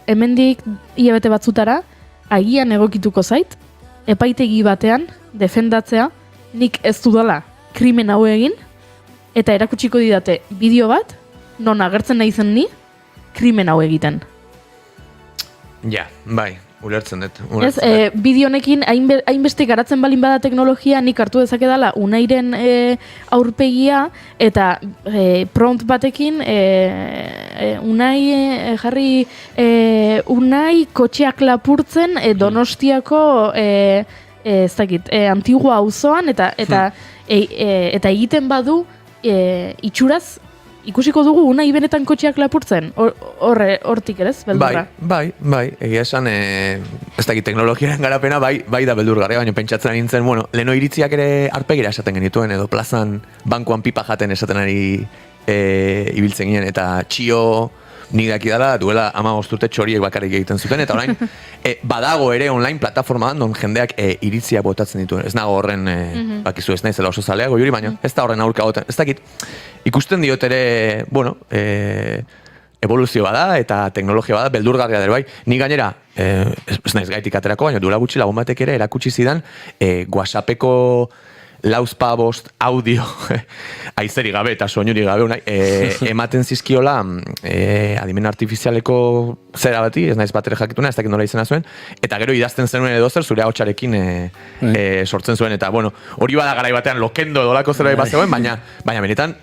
hemendik hilabete batzutara, agian egokituko zait, epaitegi batean, defendatzea, nik ez dudala krimen hau egin, eta erakutsiko didate bideo bat, non agertzen nahi zen ni, krimen hau egiten. Ja, bai, ulertzen dut. Bideo honekin hainbeste garatzen balin bada teknologia, nik hartu dezakedala Unairen aurpegia, eta prompt batekin Unai kotxeak lapurtzen Donostiako ez dakit, Antigua auzoan, eta egiten badu itxuraz ikusiko dugu Unai benetan kotxeak lapurtzen, hortik ere ez, beldurra? Bai, egia esan, ez dakit, teknologiaren garapena bai da beldurgarria, baina pentsatzen ari nintzen, leheno iritziak ere arpegira esaten genituen, edo plazan bankuan pipa jaten esaten ari ibiltzen ginen, eta txio nik daki dala, duela 15 urte txoriek bakarrik egiten zuten, eta orain badago ere online plataforma non jendeak iritziak botatzen dituen. Ez nago horren, bakizu ez naizela oso zalea goiuri, baina ez da horren aurka goten. Ez dakit, ikusten diot ere, evoluzio bada eta teknologia bada, beldurgarria dira bai. Ni gainera, ez naiz gaitik aterako, baina duela gutxi lagun batek ere erakutsi zidan WhatsAppeko lauzpabost audio aizeri gabe eta soinuri gabe ematen zizkiola adimen artifizialeko zera bati, ez naiz batere jakituna, ez dakit nola izena zuen, eta gero idazten zenuen edo zer zure ahotsarekin sortzen zuen, eta hori bada garai batean lokendo edolako zera bat zegoen, baina benetan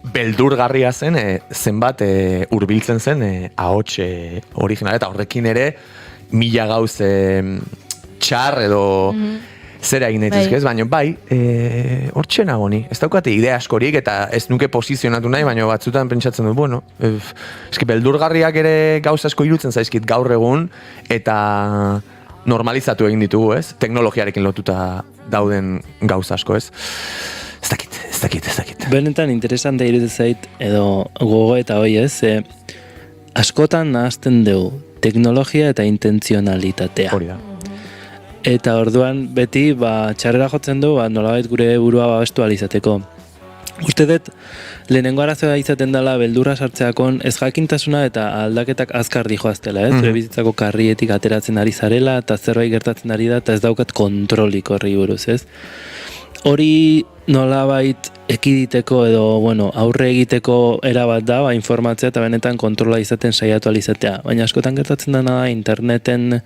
beldurgarria zen zenbat hurbiltzen zen ahots original, eta horrekin ere mila gauz txar edo zera egin daitezke ez, baina bai, hortxe nago ni. Ez daukate idea askorik eta ez nuke posizionatu nahi, baina batzutan pentsatzen dut, eski beldurgarriak ere gauza asko irutzen zaizkit gaur egun eta normalizatu egin ditugu, ez? Teknologiarekin lotuta dauden gauza asko, ez? Ez dakit. Benetan interesante iruditzen zait edo gogo eta hoi, ez? Askotan nahazten dugu teknologia eta intentzionalitatea. Hori da. Eta orduan beti txarrera jotzen du nolabait gure burua babestu alizateko. Uste dut, lehenengo arazoa izaten dela beldurra sartzeakon ez jakintasuna eta aldaketak azkar dijoaztela, ez? Zure bizitzako karrietik ateratzen ari zarela eta zerbait gertatzen ari da eta ez daukat kontrolik horri buruz, ez? Hori nolabait ekiditeko edo, aurre egiteko erabat da, informatzea eta benetan kontrola izaten saiatu alizatea. Baina askotan gertatzen dena da, interneten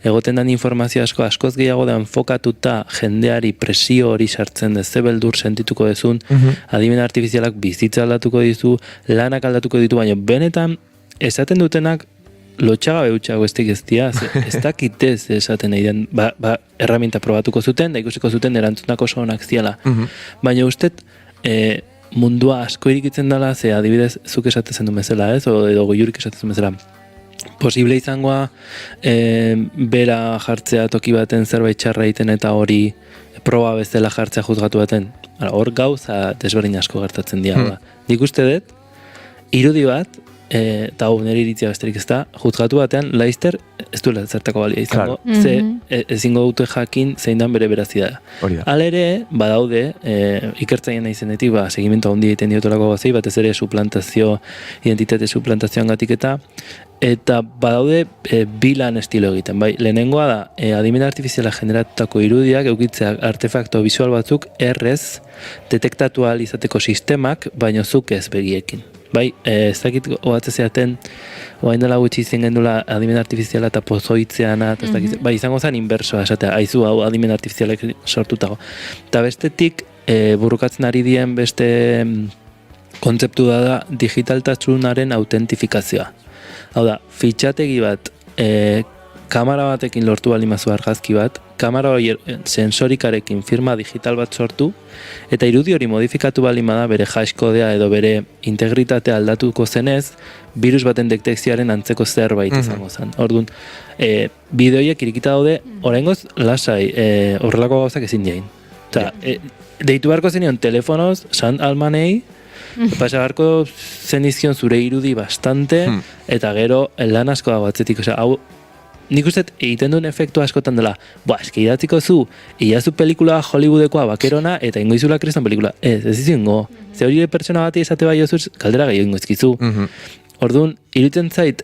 egoten den informazio askoz gehiago da enfokatuta jendeari presio hori sartzen dez, ze beldur sentituko dezun, adimen artifizialak bizitza aldatuko dizu, lanak aldatuko ditu, baina benetan esaten dutenak lotxagabe utxago ez dira, ez dakitez esaten nahi den, erramienta probatuko zuten, da ikusiko zuten erantzunako oso onak ziala. Baina ustet, mundua asko irikitzen dela, ze adibidez zuk esatezen du bezala, ez? Edo goiurik esatezen bezala. Posible izangoa bera jartzea toki baten zerbait txarra egiten eta hori proba bezala jartzea juzgatu baten. Hor gauza desberdin asko gertatzen dira. Nik uste dut, irudi bat, eta hau nire iritzia besterik ez da, juzgatu batean, laizter ez duela zertako balia izango, ze ezingo dute jakin zein dan bere berazidea. Halere, badaude, ikertzaien nahi zenetik, segimento handi egiten diotolako gozei, batez ere identitate suplantazioan gatik eta badaude bilan estilo egiten. Lehenengoa da, adimen artifiziala generatutako irudiak eukitzea artefakto visual batzuk errez detektatu ahal izateko sistemak, baino zuk ez begiekin. Ez dakit ohatze zeaten, oain dela gutxi izan gendula adimen artifiziala eta pozoitzeana, izango zen inbersoa, esatea, haizu hau adimen artifizialek sortutago. Eta bestetik, burrukatzen ari dien beste kontzeptu da digitaltasunaren autentifikazioa. Hau da, fitxategi bat kamera batekin lortu balimazu argazki bat, kamera hori sensorikarekin firma digital bat sortu, eta irudi hori modifikatu balimada bere hashkodea edo bere integritatea aldatuko zenez, virus baten detekzioaren antzeko zerbait izango zen. Orduan, bideoiek irikita daude, oraingoz lasai, horrelako gauzak ezin jain. Eta, deitu beharko zenion telefonoz, Sant Almanei, pasa beharko zenizkion zure irudi bastante, eta gero lan asko dago atzetik, hau, nik uste egiten duen efektu askotan dela, eske idatziko zu, iazu pelikula Hollywoodekoa bakerona, eta ingo izula kriston pelikula. Ez izingo. Ze hori pertsona bati esate bai osuz, kaldera gehiago ingo izkizu. Orduan, iruditzen zait,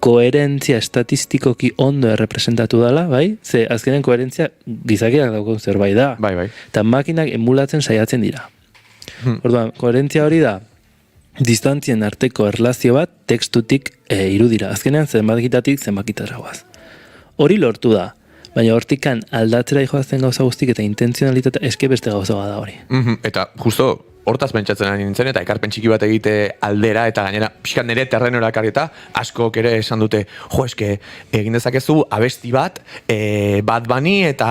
koherentzia estatistikoki ondo errepresentatu dela, bai? Ze azkenen koherentzia gizakiak daukon zerbait da. Bai. Eta makinak emulatzen saiatzen dira. Orduan, koherentzia hori da, distantzien arteko erlazio bat tekstutik irudira. Azkenean zenbakitatik zenbakitara guaz. Hori lortu da, baina hortikan aldatzera joazen gauza guztik eta intenzionalitatea eske beste gauza da hori. Eta justo hortaz pentsatzen ari nintzen eta ekarpen txiki bat egite aldera eta gainera pixkat nire terrenora ekarrieta askok ere esan dute, eske egin dezakezu abesti bat, Bad Bunny eta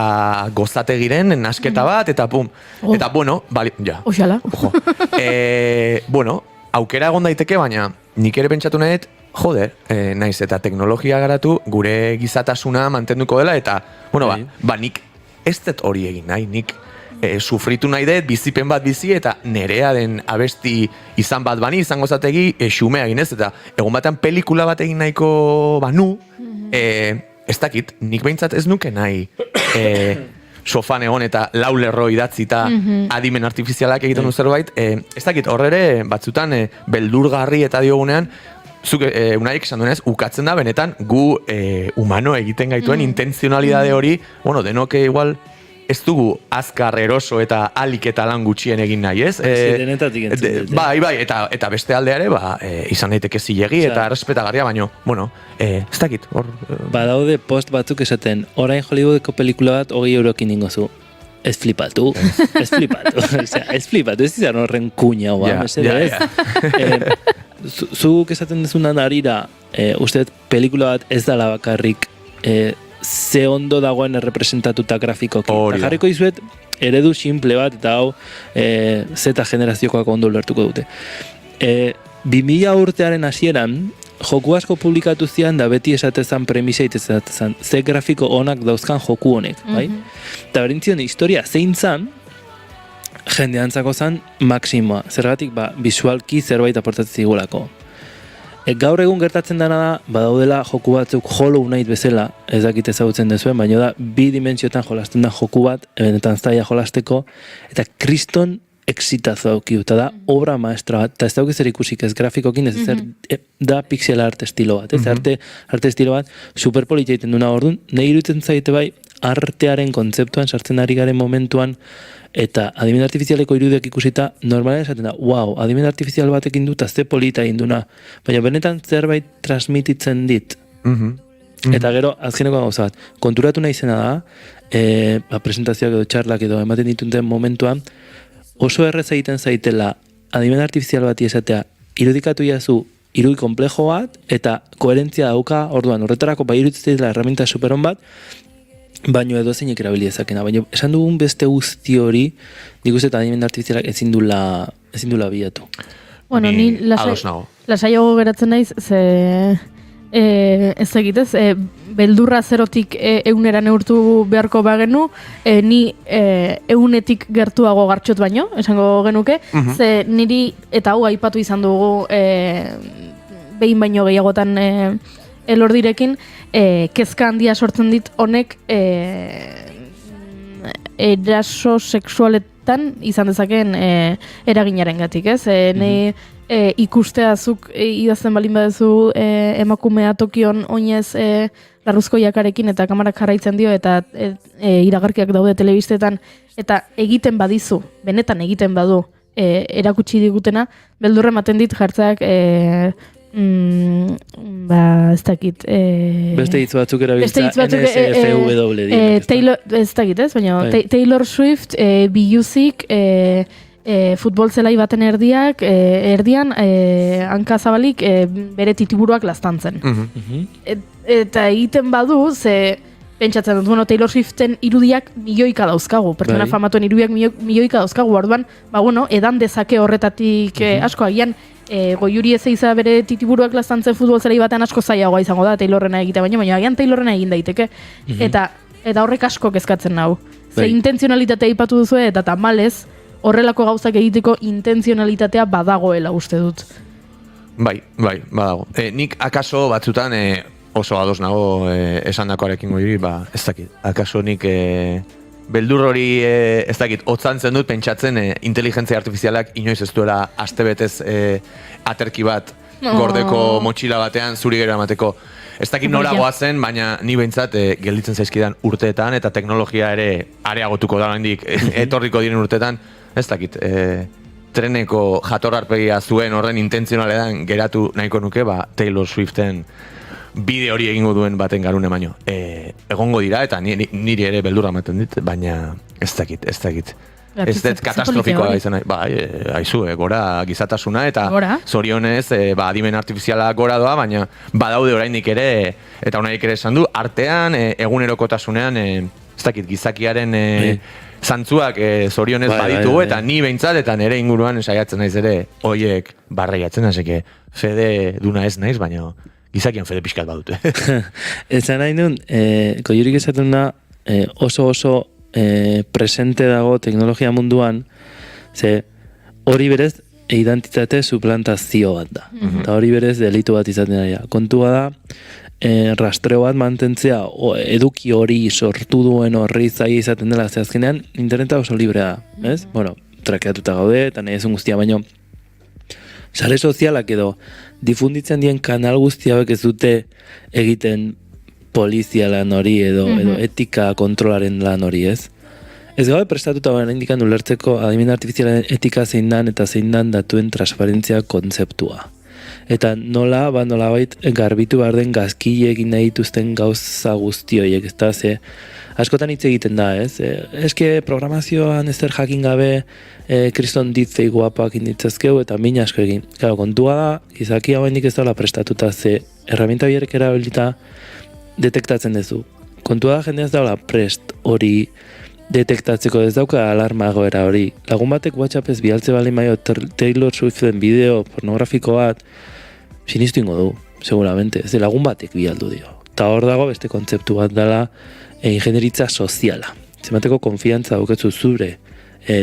gozategiren nasketa bat eta pum. Eta bueno, Oxala. Bueno, aukera egon daiteke, baina nik ere pentsatu nahet, naiz eta teknologia garatu gure gizatasuna mantenduko dela eta, bueno, nik ez dut hori egin nahi, nik sufritu nahi dut, bizipen bat bizi eta nerea den abesti izan Bad Bunny, izango zategi xume egin ez, eta egun batean pelikula bat egin nahiko banu, ez dakit, nik behintzat ez nuke nahi sofan egon eta lau lerro idatzita adimen artifizialak egiten du zerbait, ez dakit, horre batzutan beldurgarri eta diogunean, zuk unaiek esan duenez, ukatzen da benetan gu humano egiten gaituen intenzionalidade hori, bueno, denoke igual ez dugu azkar eroso eta alik eta lan gutxien egin nahi, ez? Denetatik entzun dute. Bai, eta beste aldeare, izan daiteke zilegi eta errespetagarria, baino, bueno, ez dakit, hor... Badaude post batzuk esaten, orain Hollywoodeko pelikula bat 20 eurokin ingozu. Ez flipatu. Ez flipatu, ez izan horren kuña, zuk esaten dezunan arira, uste pelikula bat ez dala bakarrik ze ondo dagoen errepresentatuta grafikoki. Jarriko izuet, eredu simple bat, eta hau zeta generaziokoak ondo ulertuko dute. 2000 urtearen hasieran, joku asko publikatu zian da beti esatezan premisa itezatezan, ze grafiko onak dauzkan joku honek, bai? Eta berintzion, historia zein zan, jendeantzako zan maksimoa. Zergatik, visualki zerbait aportatzen zigulako. Gaur egun gertatzen dena da, badaudela joku batzuk Hollow Knight bezala, ez dakit ezagutzen dezuen, baina da, bi dimentsiotan jolasten da joku bat, benetan zaila jolasteko, eta kriston exitazo daukiu, eta da obra maestra bat, eta ez dauk ezer ikusik ez grafikokin, ez ezer, da pixel art estilo bat, ez arte estilo bat, superpolitia egiten duna orduan, nahi iruditzen zaite bai, artearen kontzeptuan sartzen ari garen momentuan, eta adimen artifizialeko irudiak ikusita, normalen esaten da, adimen artifizial batekin dut, ze polita egin duna, baina benetan zerbait transmititzen dit. Eta gero, azkeneko gauza bat, konturatu nahi zena da, presentazioak edo txarlak edo ematen dituten momentuan, oso errez egiten zaitela adimen artifizial bati esatea, irudikatu jazu irudi komplejo bat, eta koherentzia dauka, orduan, horretarako iruditzen dela herramienta superon bat, baino edo zeinek erabili ezakena. Baina esan dugun beste guzti hori, nik uste eta adimen artifizialak ezin dula bilatu. Bueno, ni lasaiago geratzen naiz, ze ez egitez, beldurra zerotik eunera neurtu beharko bagenu, ni eunetik gertuago gartxot baino, esango genuke, ze niri, eta hau aipatu izan dugu, behin baino gehiagotan elordirekin, kezka handia sortzen dit honek eraso sexualetan izan dezakeen eraginaren gatik, ez? Ikusteazuk idazten balin badezu emakumea Tokion oinez larruzko jakarekin eta kamarak jarraitzen dio eta iragarkiak daude telebistetan eta egiten badizu, benetan egiten badu erakutsi digutena, beldurre ematen dit jartzeak ez dakit beste hitz batzuk erabiltza NSFW Taylor, ez dakit ez, baina Taylor Swift, Music, futbol zelai baten erdian hanka zabalik bere titiburuak laztantzen. Eta egiten badu, ze pentsatzen dut, bueno, Taylor Swiften irudiak milioika dauzkagu, pertsona famatuen irudiak milioika dauzkagu, orduan, edan dezake horretatik asko, agian Goiuri ez eiza bere titiburuak laztantzen futbol zelai batean asko zailagoa izango da Taylorrena egite, baina agian Taylorrena egin daiteke. Eta horrek asko kezkatzen nau. Ze intentzionalitatea aipatu duzu eta tamalez horrelako gauzak egiteko intentzionalitatea badagoela uste dut. Bai, badago. Nik akaso batzutan oso ados nago esandakoarekin Goiuri, ez dakit. Akaso nik beldur hori ez dakit, otzantzen dut pentsatzen inteligentzia artifizialak inoiz ez duela astebetez aterki bat gordeko motxila batean zuri gero emateko. Ez dakit nola goazen, baina ni behintzat gelditzen zaizkidan urteetan eta teknologia ere areagotuko da oraindik etorriko diren urteetan, ez dakit, treneko jatorrarpegia zuen horren intentzionalean geratu nahiko nuke, Taylor Swiften bide hori egingo duen baten garune baino. Egongo dira eta niri ere beldurra ematen dit, baina ez dakit. Ez dut katastrofikoa izan nahi. Aizu, gora gizatasuna eta zorionez adimen artifiziala gora doa, baina badaude oraindik ere, eta oraindik ere esan du, artean, egunerokotasunean, ez dakit, gizakiaren zantzuak zorionez baditugu, eta ni behintzat, eta nire inguruan saiatzen naiz ere, hoiek barreiatzen, haseke fede duna ez naiz, baina gizakian fede pixkat badute. Ezan nahi duen, Goiurik esaten da, oso presente dago teknologia munduan, ze hori berez identitate suplantazio bat da. Eta hori berez delitu bat izaten da. Kontua da, rastreo bat mantentzea, eduki hori sortu duen horri zaila izaten dela, ze azkenean interneta oso librea da, ez? Bueno, trakeatuta gaude, eta nahi ezun guztia, baino sare sozialak edo difunditzen dien kanal guztiak ez dute egiten polizia lan hori edo etika kontrolaren lan hori, ez? Ez gaude prestatuta baina indikan ulertzeko adimen artifizialen etika zein dan eta zein dan datuen transparentzia kontzeptua. Eta nola bait garbitu behar den gazkile egin nahi dituzten gauza guzti horiek, ez da, ze askotan hitz egiten da, ez? Eske programazioan ezer jakin gabe kriston ditzei guapak inditzazkeu eta min asko egin. Claro, kontua da, izaki hau ez dela prestatuta, ze herramienta biarek erabilita detektatzen duzu. Kontua da, jendea ez daula prest hori detektatzeko, ez dauka alarma egoera hori. Lagun batek WhatsAppez bialtze bali maio Taylor Swiften bideo pornografiko bat, sinistu ingo du, seguramente. Ez lagun batek bialdu dio. Eta hor dago beste kontzeptu bat dela ingenieritza soziala. Zemateko konfiantza dauketzu zure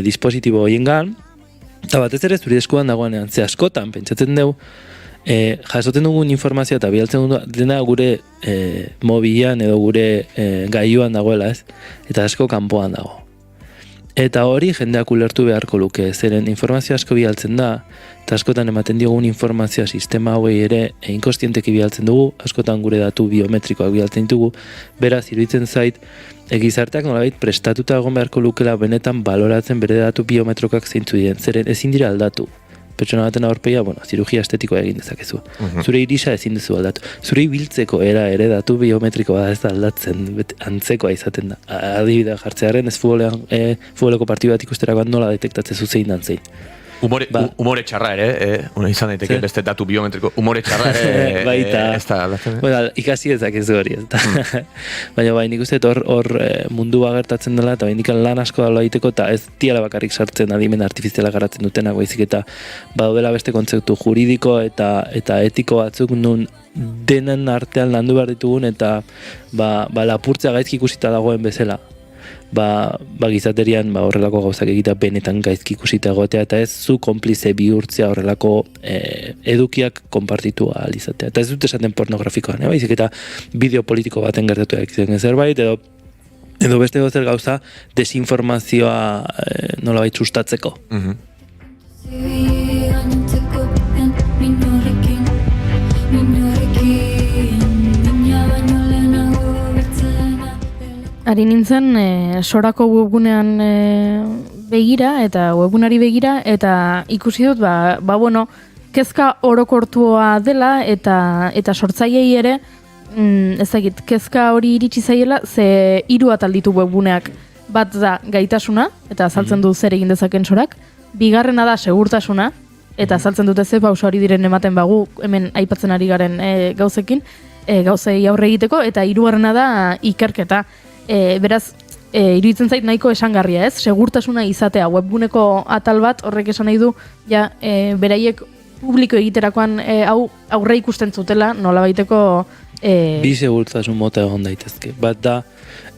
dispositibo horiengan, eta batez ere zure eskuan dagoenean, ze askotan, pentsatzen dugu, jasoten dugun informazioa eta bialtzen dugu dena gure mobilan edo gure gailuan dagoela, ez? Eta asko kanpoan dago. Eta hori jendeak ulertu beharko luke, zeren informazio asko bialtzen da, eta askotan ematen diogun informazioa sistema hauei ere inkostienteki bialtzen dugu, askotan gure datu biometrikoak bialtzen ditugu, beraz iruditzen zait, gizarteak nolabait prestatuta egon beharko lukela benetan baloratzen bere datu biometrikoak zeintzu diren, zeren ezin dira aldatu. Pertsona baten aurpegia, zirugia estetikoa egin dezakezu. Zure irisa ezin duzu aldatu. Zure ibiltzeko ere datu biometrikoa ez da aldatzen, antzekoa izaten da. Adibidea jartzearen ez futboleko partidu bat ikusterakoan nola detektatzen zuzein dan zein. Umore txarra ere, izan daiteke beste datu biometriko, umore txarra ere ez da aldatzen. Ikasi ezakezu hori, baina nik uste hor mundu gertatzen dela, eta indikan lan asko dala egiteko, eta ez diala bakarrik sartzen adimen artifiziala garatzen dutenak, baizik eta badaudela beste kontzeptu juridiko eta etiko batzuk nun denen artean landu behar ditugun, eta lapurtzea gaizki ikusita dagoen bezala. Gizaterian horrelako gauzak egitea benetan gaizki ikusita egotea, eta ez zu konplize bihurtzea horrelako edukiak konpartitu ahal izatea. Eta ez dut esaten pornografikoan, baizik eta bideo politiko baten gertatu egiten zerbait, edo beste gozer gauza desinformazioa nolabait sustatzeko. Ari nintzen, sorako webgunean begira, eta webgunari begira, eta ikusi dut, kezka orokortua dela, eta sortzaileei ere, ezagit, kezka hori iritsi zaiela, ze 3 atal ditu webguneak. Bat da gaitasuna, eta azaltzen du zer egin dezaken sorak, Bigarrena da segurtasuna, eta azaltzen dute ze pauso hori diren ematen bagu, hemen aipatzen ari garen gauzekin, gauzei aurre egiteko, eta hirugarrena da ikerketa. Beraz, iruditzen zait nahiko esangarria, ez? Segurtasuna izatea, webguneko atal bat horrek esan nahi du, ja, beraiek publiko egiterakoan hau aurre ikusten zutela, nolabaiteko... Bi segurtasun mota egon daitezke. Bat da,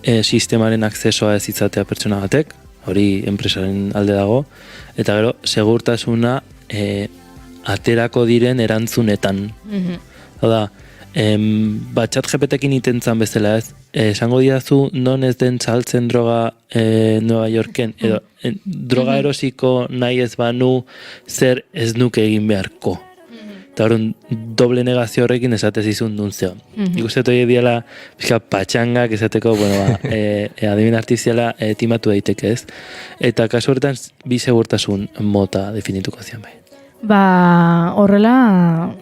sistemaren akzesoa ez izatea pertsona batek, hori enpresaren alde dago, eta gero, segurtasuna aterako diren erantzunetan. Hau da, chat GPT-ekin intentzan bezala ez, esango didazu non ez den saltzen droga Nueva Yorken, edo droga erosiko nahi ez banu zer ez nuke egin beharko. Eta horren doble negazio horrekin esatez izun duntzeo. Ikustet hori diala patxangak esateko, adimen artiziala timatu daiteke ez. Eta kasu horretan bi segurtasun mota definituko zian bai. Horrela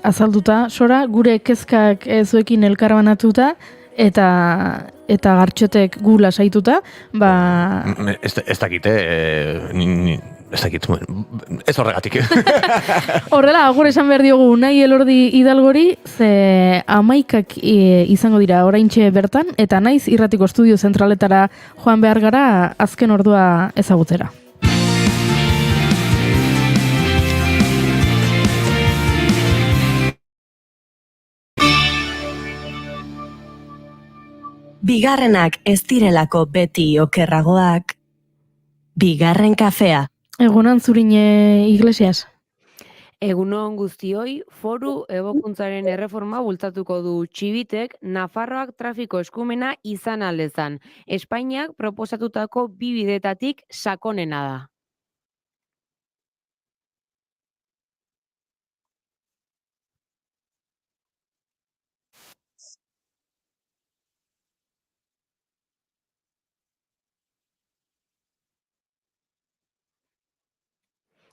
azalduta, Sora, gure kezkak zuekin elkarbanatuta, eta gartxotek gu lasaituta, Ez dakite, ez dakit, ez horregatik. Horrela, agur esan behar diogu nahi Elordi Hidalgori, ze 11 izango dira oraintxe bertan, eta naiz irratiko estudio zentraletara joan behar gara azken ordua ezagutzera. Bigarrenak ez direlako beti okerragoak, bigarren kafea. Egunon Zurine Iglesias. Egunon guztioi, foru egokuntzaren erreforma bultzatuko du Txibitek, Nafarroak trafiko eskumena izan aldezan. Espainiak proposatutako bi bidetatik sakonena da.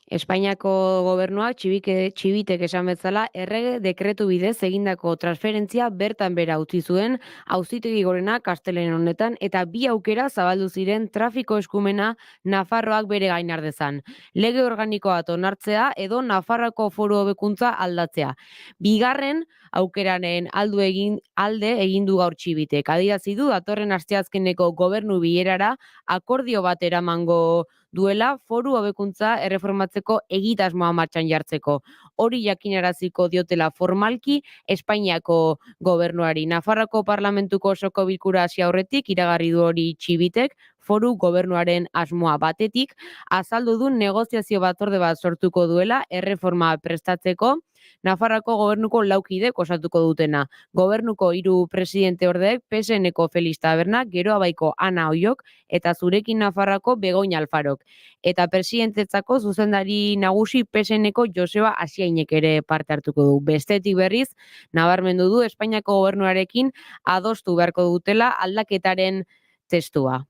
Espainiako gobernuak Txibitek esan bezala errege dekretu bidez egindako transferentzia bertan bera utzi zuen Auzitegi Gorenak astelehen honetan eta bi aukera zabaldu ziren trafiko eskumena Nafarroak bere gain dezan. Lege organikoa onartzea edo Nafarroako foru hobekuntza aldatzea. Bigarren aukeraren alde egin du gaur Txibitek. Adierazi du datorren asteazkeneko gobernu bilerara akordio bat eramango duela foru hobekuntza erreformatzeko egitasmoa martxan jartzeko. Hori jakinaraziko diotela formalki Espainiako gobernuari. Nafarroako parlamentuko osoko bilkura hasi aurretik iragarri du hori Txibitek, foru gobernuaren asmoa batetik, azaldu du negoziazio batzorde bat sortuko duela erreforma prestatzeko, Nafarroako gobernuko laukidek osatuko dutena. Gobernuko 3 presidente ordeek PSN-eko Felix Tabernak, Geroabaiko Ana Oiok eta Zurekin Nafarroako Begoña Alfarok. Eta presidentetzako zuzendari nagusi PSN-eko Joseba Asiainek ere parte hartuko du. Bestetik berriz, nabarmendu du Espainiako gobernuarekin adostu beharko dutela aldaketaren testua.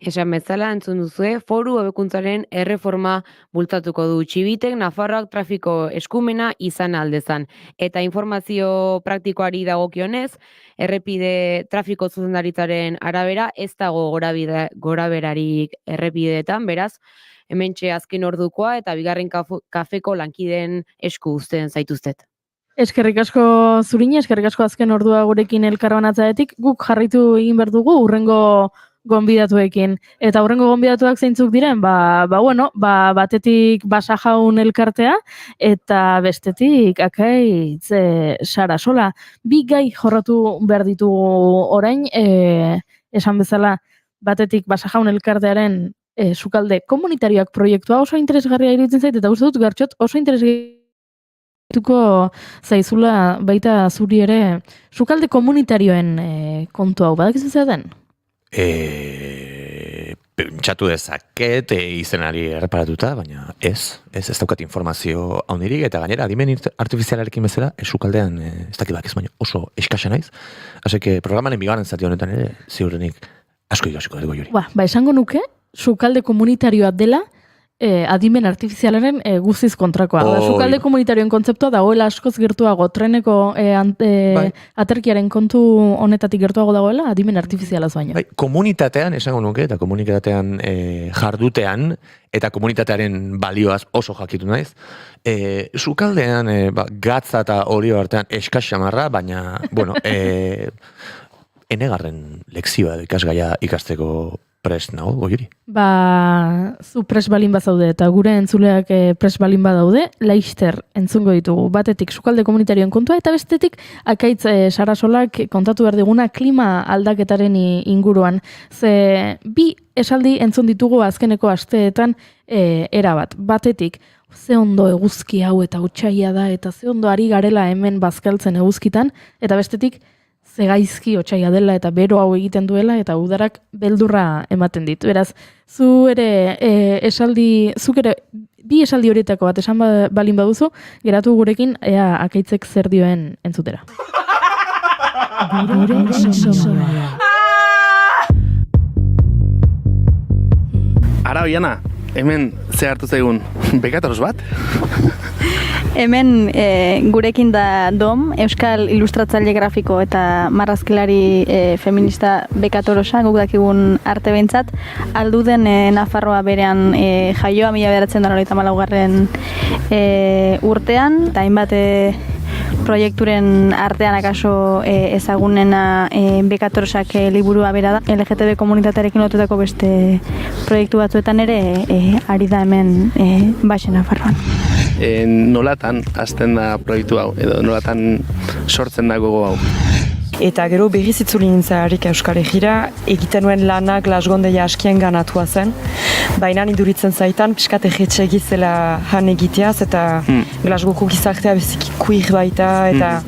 Esan bezala entzun duzue, foru hobekuntzaren erreforma bultzatuko du Txibitek, Nafarroak trafiko eskumena izan aldezan. Eta informazio praktikoari dagokionez, errepide trafiko zuzendaritzaren arabera, ez dago goraberarik errepideetan, beraz, hementxe azken ordukoa eta bigarren kafeko lankideen esku uzten zaituztet. Eskerrik asko Zurine, eskerrik asko azken ordua gurekin elkarbanatzaetik, guk jarraitu egin behar dugu urrengo gonbidatuekin. Eta aurrengo gonbidatuak zeintzuk diren? Batetik Basajaun elkartea eta bestetik Akaitz Sarasola. Bi gai jorratu behar ditugu orain, esan bezala batetik Basajaun elkartearen sukalde komunitarioak proiektua oso interesgarria iruditzen zait, eta uste dut Gartxot oso interesgarrituko zaizula baita zuri ere sukalde komunitarioen kontu hau. Badakizu zer den? pentsatu dezaket izenari erreparatuta, baina ez daukat informazio handirik, eta gainera, adimen artifizialarekin bezala, sukaldean, ez dakit ez baina oso eskasa naiz, aseke programanen bigarren zati honetan ere, ziurrenik asko ikasiko dugu jori. Ba, esango nuke, sukalde komunitarioa dela, adimen artifizialaren guztiz kontrakoa. Sukalde komunitarioen kontzeptua dagoela askoz gertuago, treneko aterkiaren kontu honetatik gertuago dagoela, adimen artifizialaz baino. Bai, komunitatean, esango nuke, eta komunitatean jardutean, eta komunitatearen balioaz oso jakitu naiz, sukaldean gatza eta olio artean eskas xamarra, baina, bueno, enegarren lekzioa ikasgaia ikasteko prest nago, goiuri? Ba, zu prest balin bazaude, eta gure entzuleak prest balin badaude, laister entzungo ditugu. Batetik sukalde komunitarioen kontua, eta bestetik akaitz Sarasolak kontatu behar diguna klima aldaketaren inguruan. Ze bi esaldi entzun ditugu azkeneko asteetan erabat. Batetik, ze ondo eguzki hau eta otsaia da, eta ze ondo ari garela hemen bazkaltzen eguzkitan, eta bestetik, ze gaizki otsaia dela eta bero hau egiten duela eta udarak beldurra ematen dit. Beraz, zuk ere bi esaldi horietako bat esan balin baduzu, geratu gurekin ea akaitzek zer dioen entzutera. Ara, Oiana, hemen ze hartu zaigun, bekatoros bat? Hemen gurekin da Dom, Euskal Ilustratzaile Grafiko eta marrazkilari feminista bekatorosa, guk dakigun arte behintzat, alduden Nafarroa berean jaioa 1994 urtean, eta hainbat proiekturen artean akaso ezagunena bekatorosak liburua bera da. LGTB komunitatearekin lotutako beste proiektu batzuetan ere ari da hemen Baxe Nafarroan. Nolatan hasten da proiektu hau, edo nolatan sortzen da gogo hau? Eta gero berriz itzuli nintzarik Euskal Herrira, egiten nuen lanak Lasgondeia askien ganatua zen. Baina iduritzen zaitan, piskat egetxe zela han egiteaz, eta Glasgoko gizartea beziki queer baita, eta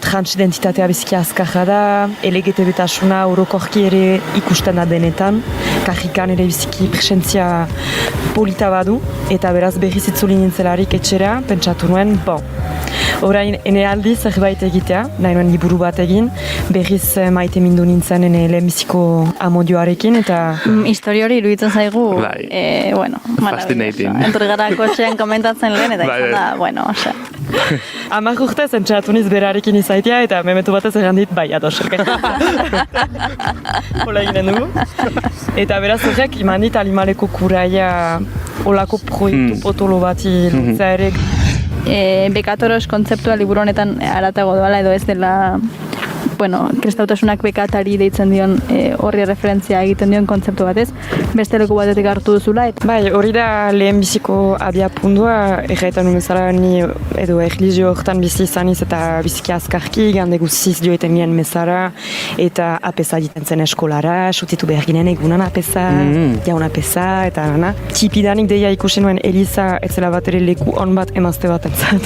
transidentitatea beziki azkarra da, LGTB-tasuna orokorki ere ikusten da denetan, kajikan ere biziki presentzia polita badu, eta beraz berriz itzuli nintzelarik etxera, pentsatu nuen, orain, ene aldi zerbait egitea, nahi nuen liburu bat egin, berriz maite mindu nintzen ene lehenbiziko amodioarekin, eta... Historia hori iruditzen zaigu, fascinating. Entorri gara kotxean komentatzen lehen, eta izan da, osea. 10 urtez entzatu niz berarekin izaitea, eta memetu batez errandit, bai, ados, hola eginen dugu. Eta beraz horrek, iman dit Alimaleko kuraia olako proiektu potolo bati lutzea ere. Bekatoros kontzeptua liburu honetan aratago doala edo ez dela, kristautasunak bekatari deitzen dion horri referentzia egiten dion kontzeptu batez, beste leku batetik hartu duzula. Bai, hori da lehenbiziko abiapundua, erraitan umezala ni edo erlijio horretan bizi izaniz eta biziki azkarki, gande guziz joeten nien mezara, eta apesa egiten zen eskolara, sutitu behar ginen egunan apesa, jaun apesa, eta nana. Tipidanik deia ikusi nuen Eliza, etzela bat ere leku on bat emazte bat entzat.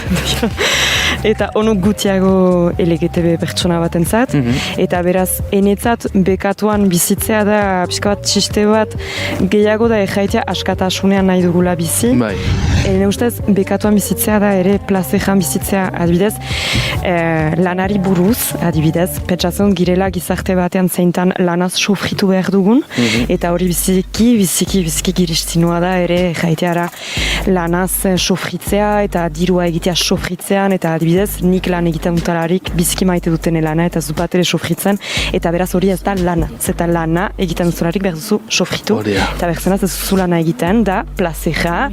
Eta onuk gutiago LGTB pertsona bat entzat. Eta beraz, enetzat bekatuan bizitzea da, pixka bat txiste bat, gehiago da erraitea askatasunean nahi dugula bizi. Ene ustez, bekatuan bizitzea da ere plazejan bizitzea, adibidez, lanari buruz, adibidez, pentsatzen girela gizarte batean zeintan lanaz sofritu behar dugun, eta hori biziki giristinua da ere erraiteara lanaz sofritzea eta dirua egitea sofritzean, eta adibidez, nik lan egiten dutalarik biziki maite duten lana eta bat ere sofritzen, eta beraz hori ez da lana. Zeta lana egiten duzularik behar duzu sofritu, eta behar ez duzu lana egiten, da plazera.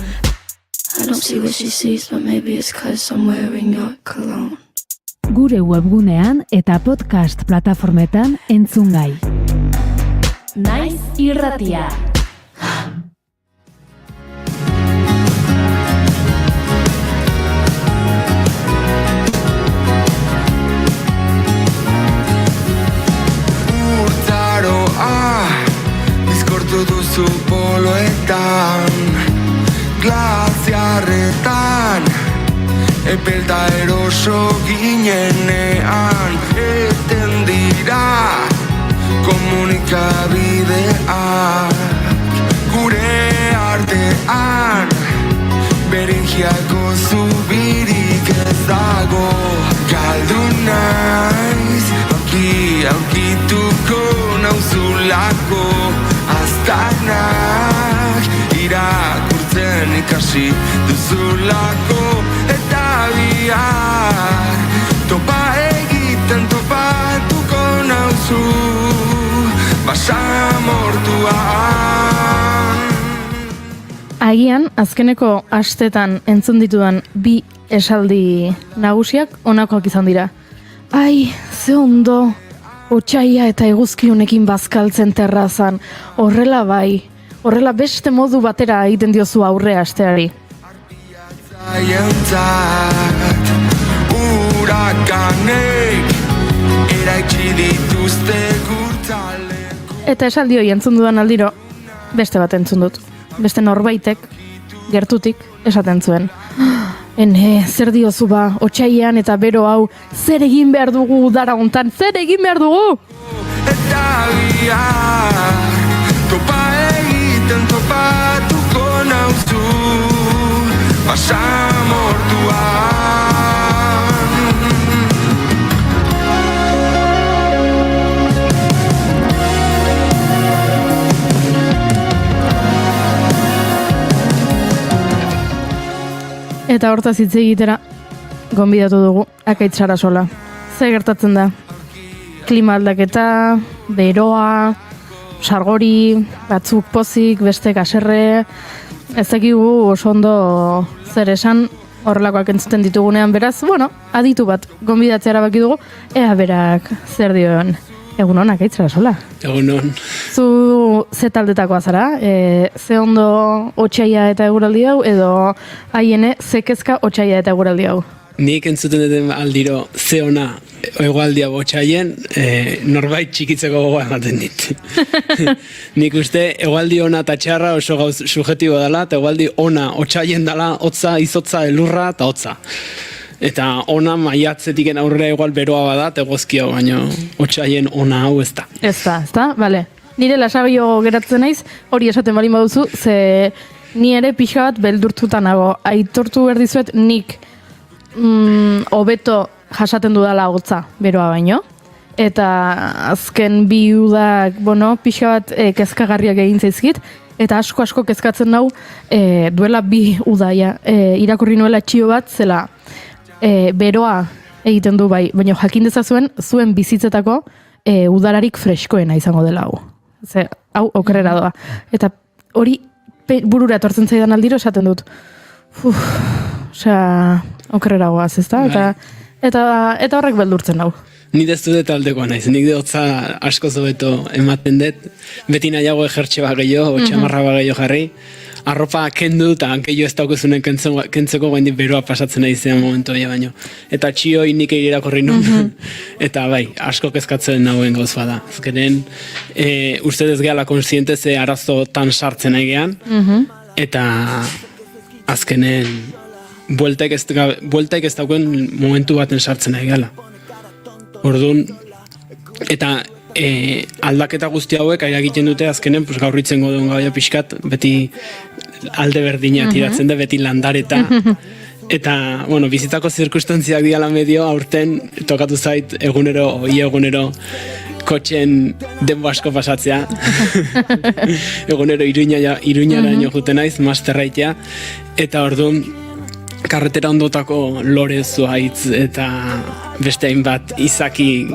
I don't see what she sees, but maybe it's 'cause I'm wearing your cologne. Gure webgunean eta podcast plataformetan entzungai. Naiz irratia. Bizkortu duzu poloetan, glaziarretan, epelta eroso ginenean, eten dira komunikabideak. gure artean berenjiako zubirik ez dago. Galdu naiz, aurkituko nauzulako, aztarnak irakurtzen ikasi duzulako, eta bihar topa egiten topatuko nauzu basamortuan. Agian, azkeneko astetan entzun ditudan bi esaldi nagusiak honakoak izan dira. Ai, ze ondo, otsaia eta eguzki honekin bazkaltzen terrazan, horrela bai, horrela beste modu batera egiten diozu aurre asteari. Zaientzat, urakanek eraitsi dituzte gurtzaleko. Eta esaldi hori entzun dudan aldiro, beste bat entzun dut. Beste norbaitek, gertutik, esaten zuen. Ene, zer diozu ba, otsailean eta bero hau, zer egin behar dugu udara hontan, zer egin behar dugu? Eta bihar, topa egiten topatuko nauzu basamortuan. Eta hortaz hitz egitera, gonbidatu dugu, Akaitz Sarasola. Ze gertatzen da? Klima aldaketa, beroa, sargori, batzuk pozik, beste haserre, ez dakigu oso ondo zer esan horrelakoak entzuten ditugunean, beraz, bueno, aditu bat gonbidatzea erabaki dugu, ea berak zer dioen. Egunon, Akaitz Sarasola. Egunon. Zu ze taldetakoa zara? Ze ondo otsaia eta eguraldi hau, edo haiene ze kezka otsaia eta eguraldi hau? Nik entzuten duten aldiro ze ona egualdia botxaien, norbait txikitzeko gogoa ematen dit. Nik uste egualdi ona eta txarra oso gauz subjetibo dela, eta egualdi ona otsaien dela, hotza, izotza, elurra eta hotza. Eta ona maiatzetik aurrera igual beroa bada, eta egozkia baino otsaien ona hau ez da. Ez da, bale. Nire lasabio geratzen naiz, hori esaten balin baduzu, ze ni ere pixka bat beldurtuta nago. Aitortu behar dizuet nik hobeto jasaten dudala hotza beroa baino. Eta azken bi udak, pixka bat kezkagarriak egin zaizkit, eta asko kezkatzen nau duela bi udaia. Irakurri nuela txio bat, zela beroa egiten du bai, baina jakin dezazuen zuen bizitzetako udararik freskoena izango dela hau. Ze, hau okerrera doa. Eta hori burura etortzen zaidan aldiro esaten dut. Okerrera goaz, ezta? Eta horrek beldurtzen hau. Ni ez dut taldekoa naiz, nik hotza asko zobeto ematen dut, beti nahiago ejertxe bat gehiago, txamarra bat gehiago jarri, arropa kendu eta gehiago ez daukazunen kentzeko gaindik beroa pasatzen nahi zean momentu baino. Eta txioi nik irakorri nun, eta bai, asko kezkatzen nagoen gauz bada. Azkenen, uste ez gehala konsiente ze arazo tan sartzen nahi gehan, eta azkenen, bueltaik ez daukuen momentu baten sartzen nahi gehala. Orduan, eta aldaketa guzti hauek eragiten dute azkenen gaurritzen godun gaia pixkat, beti alde berdina tiratzen da, beti landareta. Eta, bizitzako zirkustantziak diala medio, aurten tokatu zait egunero kotxen denbo asko pasatzea. Egunero iruñara juten naiz, masterraitea. Eta orduan, karretera ondotako lore zuhaitz eta beste hainbat izaki,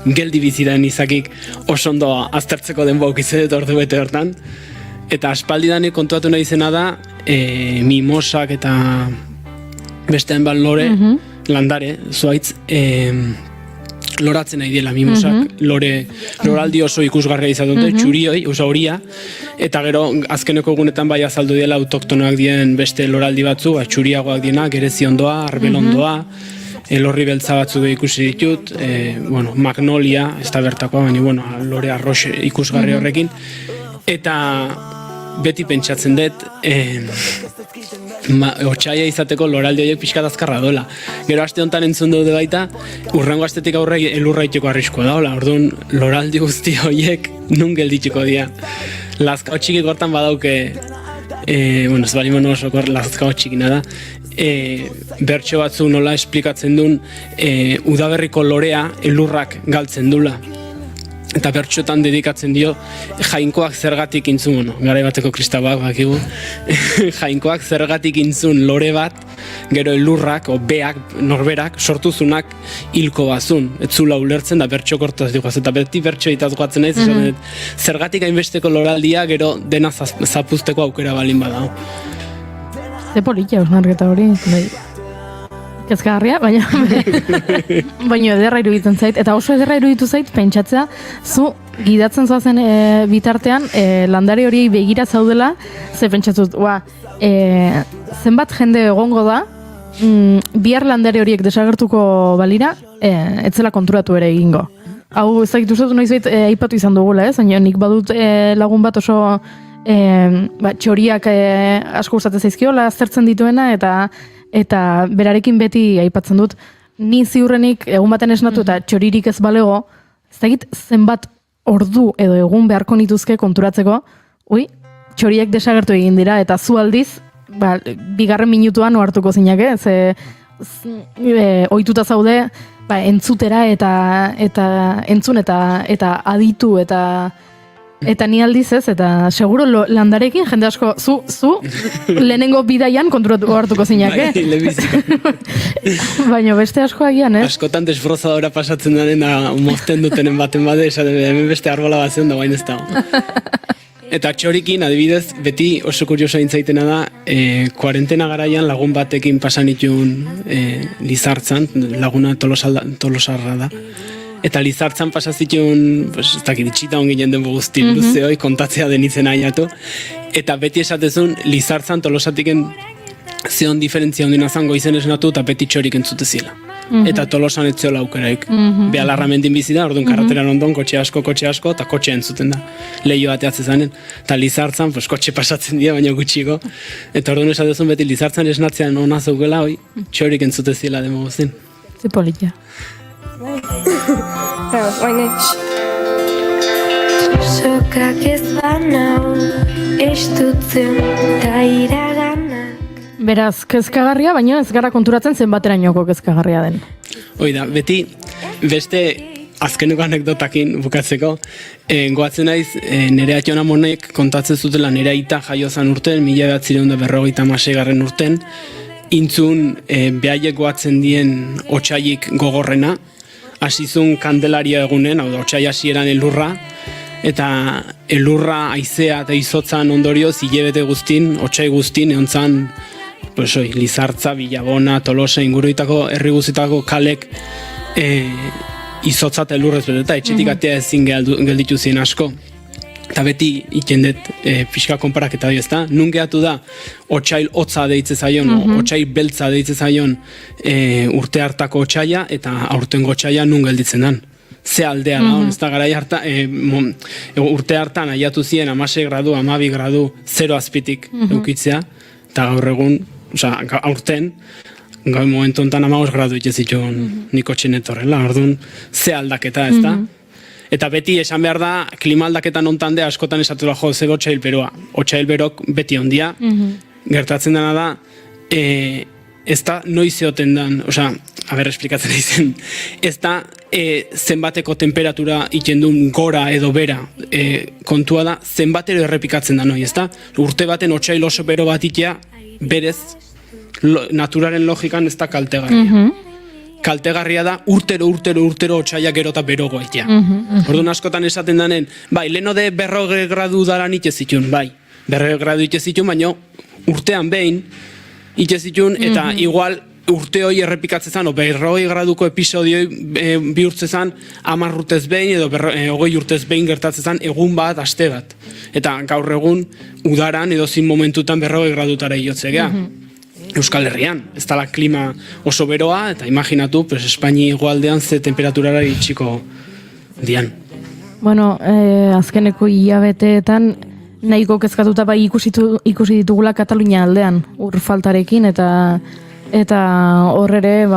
geldi biziren izakik oso ondo aztertzeko denbo aukitzen dut ordu bete hortan. Eta aspaldidanik kontuatu nahi zena da, mimosak eta beste hainbat lore, landare, zuhaitz, loratzen nahi dela mimosak, loraldi oso ikusgarria izan dute, txurioi, oso horia, eta gero azkeneko egunetan bai azaldu dela autoktonoak dien beste loraldi batzu, txuriagoak dienak, gerezi ondoa, arbel ondoa, elorri beltza batzuk ikusi ditut, magnolia, ez da bertakoa, baina lore arrox ikusgarri horrekin, eta beti pentsatzen dut, otsaia izateko loraldi horiek pixkat azkarra dola. Gero aste honetan entzun daude baita, urrengo astetik aurre elurra iteko arriskoa daola. Orduan, loraldi guzti horiek nun gelditxeko dira. lazkao txiki gortan badauke, bueno, ez balimo oso lazkao txikina da, bertso batzu nola esplikatzen duen udaberriko lorea elurrak galtzen dula. Eta bertxotan dedikatzen dio jainkoak zergatik intzun, bueno, garai bateko kristauak bakigu, jainkoak zergatik intzun lore bat, gero elurrak, o beak, norberak, sortuzunak hilko bazun. Ez zula ulertzen da bertxo kortaz diguaz, eta beti bertxo itaz goatzen naiz, zergatik hainbesteko loraldia, gero dena zapuzteko aukera balin badao. Ze politia osnarketa hori, kezkagarria, baina ederra iruditzen zait, eta oso ederra iruditu zait, pentsatzea, zu gidatzen zoazen bitartean, landare hori begira zaudela, ze pentsatzut, zenbat jende egongo da, bihar landare horiek desagertuko balira, etzela konturatu ere egingo. Hau, ez dakit ustatu noizbait aipatu izan dugula, baina nik badut lagun bat oso txoriak asko gustatzen zaizkiola, aztertzen dituena, eta berarekin beti aipatzen dut, ni ziurrenik egun baten esnatu eta txoririk ez balego, ez dakit zenbat ordu edo egun beharko nituzke konturatzeko, txoriek desagertu egin dira, eta zu aldiz, bigarren minutuan ohartuko zinake, ohituta zaude, entzutera eta entzun eta aditu eta ni aldiz ez, eta seguro landarekin jende asko, zu lehenengo bidaian konturatu hartuko zinake. Baina beste asko agian, ez? Askotan desbrozadora pasatzen dena mozten dutenen baten bade, hemen beste arbola bat zen da bain ez dago. Eta txorikin, adibidez, beti oso kurioso intzaitena da, kuarentena garaian lagun batekin pasan itun Lizartzan, laguna Tolosarra da. Eta Lizartzan pasazitun, ez dakit, itxita onginen den guzti luze hoi, kontatzea denitzen aiatu. Eta beti esatezun, Lizartzan Tolosatiken zeon diferentzia ondina zango izen esnatu eta beti txorik entzute zila. Eta Tolosan ez zeola aukeraik. Bealarra mendin bizi da, orduan karreteran ondon, kotxe asko, eta kotxe entzuten da. Lehio bateatze zanen. Eta Lizartzan, kotxe pasatzen dira, baina gutxiko. Eta orduan esatezun beti Lizartzan esnatzean ona zaukela, txorik entzute zila demo guztin. Zipolitia. Sokak ez banau, estutzen da iraganak. Beraz, kezkagarria, baina ez gara konturatzen zenbaterainoko kezkagarria den. Da, beti, beste azkeneko anekdotakin bukatzeko, goatzen naiz, nire ationa monek kontatzen zutela nire aita jaiozan urten, 1956 urten, intzun behaiek goatzen dien otsaik gogorrena, hasizun Kandelaria egunen, hau da, otsai hasieran elurra, eta elurra haizea eta izotzan ondorioz, hilebete guztin, otsai guztin, eontzan, Lizartza, Bilabona, Tolosa, inguruitako, herri guztitako kalek izotza eta elurrez beteta, etxetik atea ezin gelditu zien asko. Eta beti ikendet pixka konparaketa hori ezta. Nun gehatu da, otsail hotza deitze zaion, otsail beltza deitze zaion urte hartako otsaila, eta aurtengo otsaila nun gelditzen dan. Ze aldea da, ez da garai urte hartan aiatu zien 16 gradu, 12 gradu, 0 azpitik eukitzea, eta gaur egun, aurten, gaur momentu enten 15 gradu itxezitun niko txenetorrela, orduan, ze aldaketa ez da. Eta beti esan behar da, klima aldaketan ontan de askotan esatela ze otsail beroa. Otsail berok beti ondia, gertatzen dena da, ez da noiz eoten dan, esplikatzen izan, ez da zenbateko temperatura ikendun gora edo bera kontua da, zenbatero errepikatzen da noi, ez da? Urte baten otsail oso bero bat itea, berez, naturaren logikan ez da kaltegarria. Kaltegarria da, urtero otsaila gero eta berogo itea. Orduan askotan esaten danen, leheno de 40 gradu daran itezitun, 40 gradu itezitun, baina urtean behin itezitun, eta igual urte hori errepikatzen, 40 graduko episodioi bihurtzezan 10 urtez behin, edo 20 urtez behin gertatzezan egun bat, aste bat. Eta gaur egun, udaran edo zin momentutan 40 gradutara iotzegea. Euskal Herrian, ez dala klima oso beroa, eta imaginatu, Espaini igualdean ze temperaturara itxiko dian. Bueno, azkeneko hilabeteetan nahiko kezkatuta ikusi ditugula Katalunia aldean, ur faltarekin, eta Eta hor ere,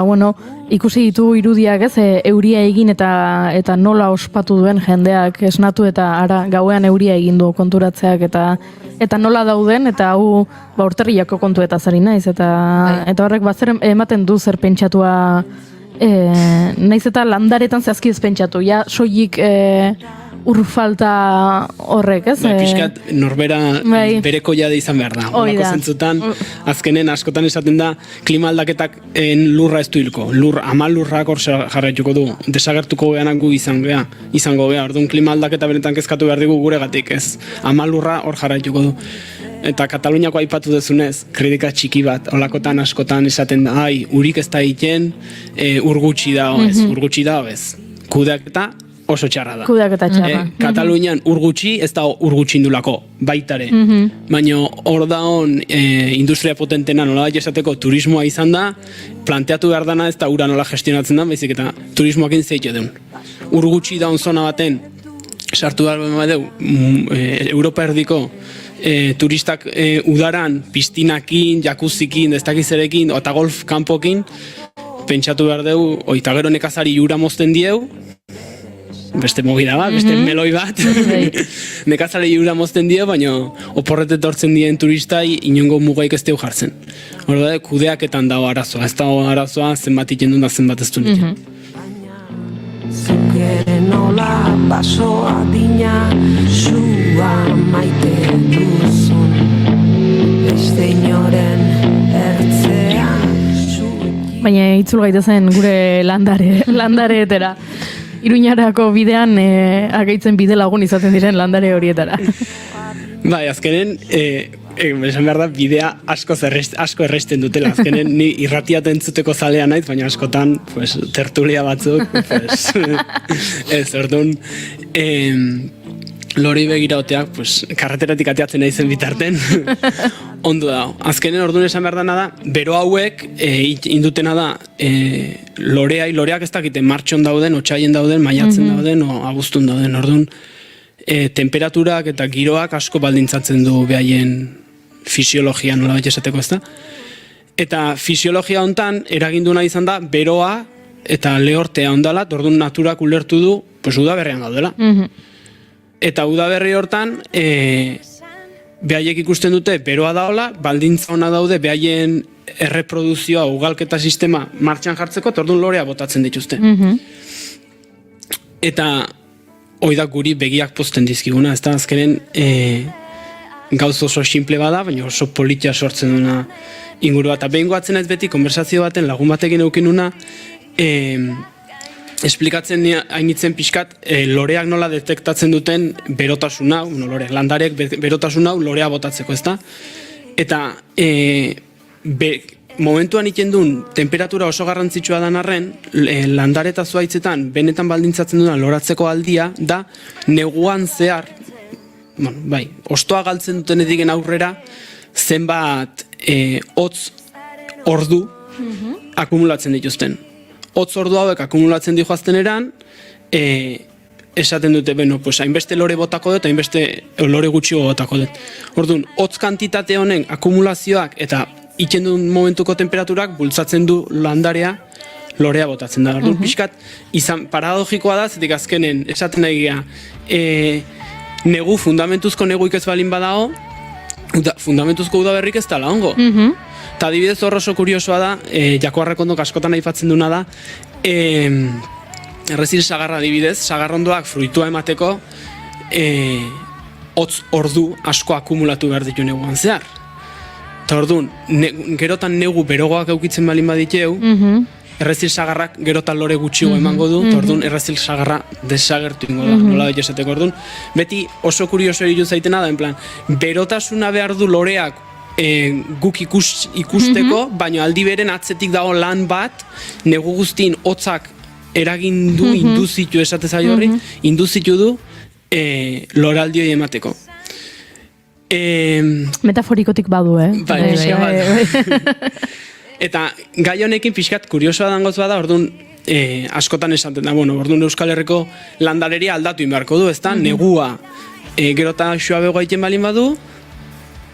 ikusi ditu irudiak, ez, euria egin eta nola ospatu duen jendeak esnatu eta ara gauean euria egin du konturatzeak eta nola dauden, eta hau urterriako kontuetaz ari naiz, eta horrek zer ematen du zer pentsatua, naiz eta landaretan zehazki ez pentsatu, ja soilik urfalta horrek, ez? Piskat norbera bereko jade izan behar da. Olako zentzutan, azkenen askotan esaten da, klima aldaketak lurra ez du hilko. Ama lurrak hor jarraituko du. Desagertuko geanak gu izango gea. Orduan klima aldaketa benetan kezkatu behar digu guregatik, ez? Ama lurra hor jarraituko du. Eta Kataluniako aipatu dezunez, kritika txiki bat, olakotan askotan esaten da, urik ez da egiten, urgutxi da ez, kudeaketa oso txarra da. Kudeaketa txarra. Katalunian urgutxi ez da urgutxindulako, baitare. Baina hor da industria potentena nola esateko turismoa izan da, planteatu behar dana ez da ura nola gestionatzen da, baizik eta turismoakin zeite duen. Urgutxi daun zona baten, sartu behar badeu, Europa erdiko turistak udaran, pistinakin, jakuzikin, destakizerekin, eta golf kanpokin, pentsatu behar dugu, eta gero nekazari jura mozten dieu, beste mogida bat, beste meloi bat, nekazari jura mozten dio, baina oporretet hortzen dien turistai inongo mugaik ez deu jartzen. Horda, kudeaketan dago arazoa, ez dago arazoa zenbat ikendun da zenbat ez du nitu. Zukere nola basoa dina, sua maite duzun, beste inoren ertzean. Baina itzul gaitezen gure landareetera. Iruñarako bidean agaitzen bide lagun izaten diren landare horietara. Bai, azkenen, esan behar da, bidea asko erresten dutela. Azkenen, ni irratiat entzuteko zalea naiz, baina askotan, tertulia batzuk, ez, orduan, lori begiraoteak, karreteratik ateatzen naizen bitarten, ondo da. Azkenen orduan esan behar dana da, bero hauek indutena da, loreak ez dakite martxon dauden, otxaien dauden, maiatzen dauden, o abuztun dauden. Orduan, temperaturak eta giroak asko baldintzatzen du behaien fisiologia nola bat esateko ez da. Eta fisiologia hontan eraginduna izan da, beroa eta lehortea ondala, orduan naturak ulertu du, udaberrian gaudela. Eta udaberri hortan, behaiek ikusten dute beroa daola, baldintza ona daude behaien erreproduzioa, ugalketa sistema martxan jartzeko, orduan lorea botatzen dituzte. Eta oidak guri begiak pozten dizkiguna, ez da azkenen gauz oso simple bada, baina oso politia sortzen duna ingurua. Eta behin goatzen ez beti, konversazio baten lagun batekin eukinuna, esplikatzen hainitzen pixkat loreak nola detektatzen duten berotasun hau, landarek berotasun hau lorea botatzeko, ezta? Eta momentuan ikendun temperatura oso garrantzitsua dan arren, landare eta zuaitzetan benetan baldintzatzen duen loratzeko aldia da neguan zehar, ostoa galtzen duten edigen aurrera zenbat hotz ordu akumulatzen dituzten. Hotz ordu hauek akumulatzen dihoazten eran, esaten dute, hainbeste lore botako dut, hainbeste lore gutxigo botako dut. Orduan, hotz kantitate honen akumulazioak eta ikendun momentuko temperaturak bultzatzen du landarea lorea botatzen da. Orduan, pixkat, paradogikoa da, zetik azkenen, esaten nahi gea, fundamentuzko neguik ez balin badago, fundamentuzko udaberrik ez dala ongo. Eta adibidez hor oso kuriosoa da, Jakoarrekondok askotan aipatzen duna da, errezil sagarra adibidez, sagarrondoak fruitua emateko hotz ordu asko akumulatu behar ditu neguan zehar. Eta orduan, gerotan negu berogoak eukitzen balin baditeu, errezil sagarrak gerotan lore gutxigo emango du, eta orduan errezil sagarra desagertu ingo da, nola da esateko. Orduan, beti oso kurioso egin zaitena da, en plan, berotasuna behar du loreak guk ikusteko, baina aldi beren atzetik dago lan bat, negu guztien hotzak eragin du, induzitu esatez ari horri, induzitu du loraldioi emateko. Metaforikotik badu, Eta gai honekin pixkat kuriosoa dangoz bada, orduan askotan esaten da, orduan Euskal Herriko landaleria aldatu inbarko du, ezta? Negua gerota suabego egiten balin badu,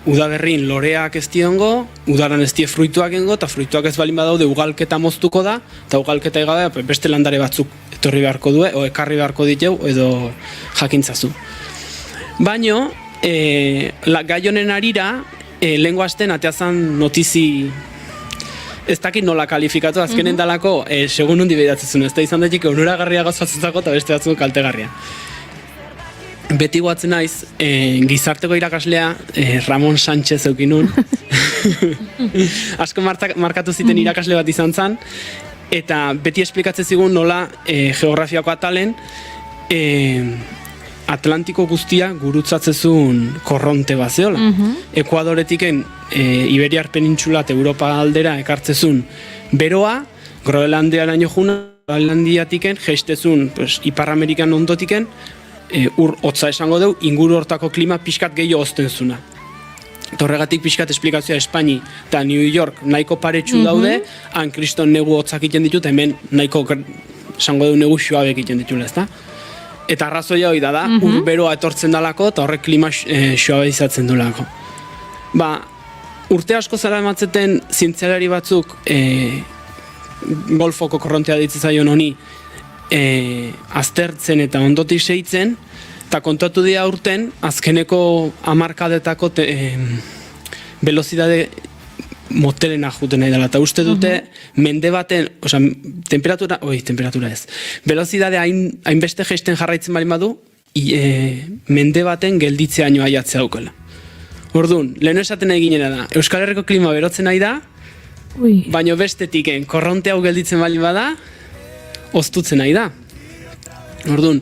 udaberrin loreak ez diongo, udaran ez die fruituak engo, eta fruituak ez balin badaude ugalketa moztuko da, eta ugalketa egabe beste landare batzuk etorri beharko du, o ekarri beharko ditu, edo jakintzazu. Baino, gai honen arira, lehengo asten ateazan notizi, ez dakit nola kalifikatu, azkenen dalako, segun hundi behidatzen zuen, ez da izan datik onuragarria gauzatzeko eta beste batzuk kaltegarria. Beti guatzen naiz, gizarteko irakaslea Ramon Sánchez eukinun. Asko markatu ziten irakasle bat izan zen, eta beti esplikatzen zigun nola geografiako atalen Atlantiko guztia gurutzatzezun korronte bat zeola. Ekuadoretiken Iberiar penintxula eta Europa aldera ekartzezun beroa, Groenlandiaraino juna, Groenlandiatiken jeistezun Ipar Amerikan ondotiken, ur hotza esango deu, inguru hortako klima pixkat gehiago ozten zuna. Horregatik pixkat esplikazioa Espaini eta New York nahiko paretsu daude, han kriston negu hotzak egiten ditut, hemen nahiko esango deu negu suabek egiten ditula, ezta? Eta arrazoia hori da, ur beroa etortzen dalako eta horrek klima suabe izatzen dulako. Urte asko zara ematzeten zientzialari batzuk golfoko korrontea ditzen zaion honi aztertzen eta ondotik segitzen, eta kontatu dira urten, azkeneko hamarkadetako velozidade motelena juten nahi dela, eta uste dute mende baten, osea, temperatura ez, velozidade hainbeste geisten jarraitzen bali badu, mende baten gelditzeaino aiatzea daukela. Orduan, lehen esaten nahi ginena da, Euskal Herriko klima berotzen nahi da, baina bestetiken korronte hau gelditzen bali bada, oztutzen nahi da. Orduan,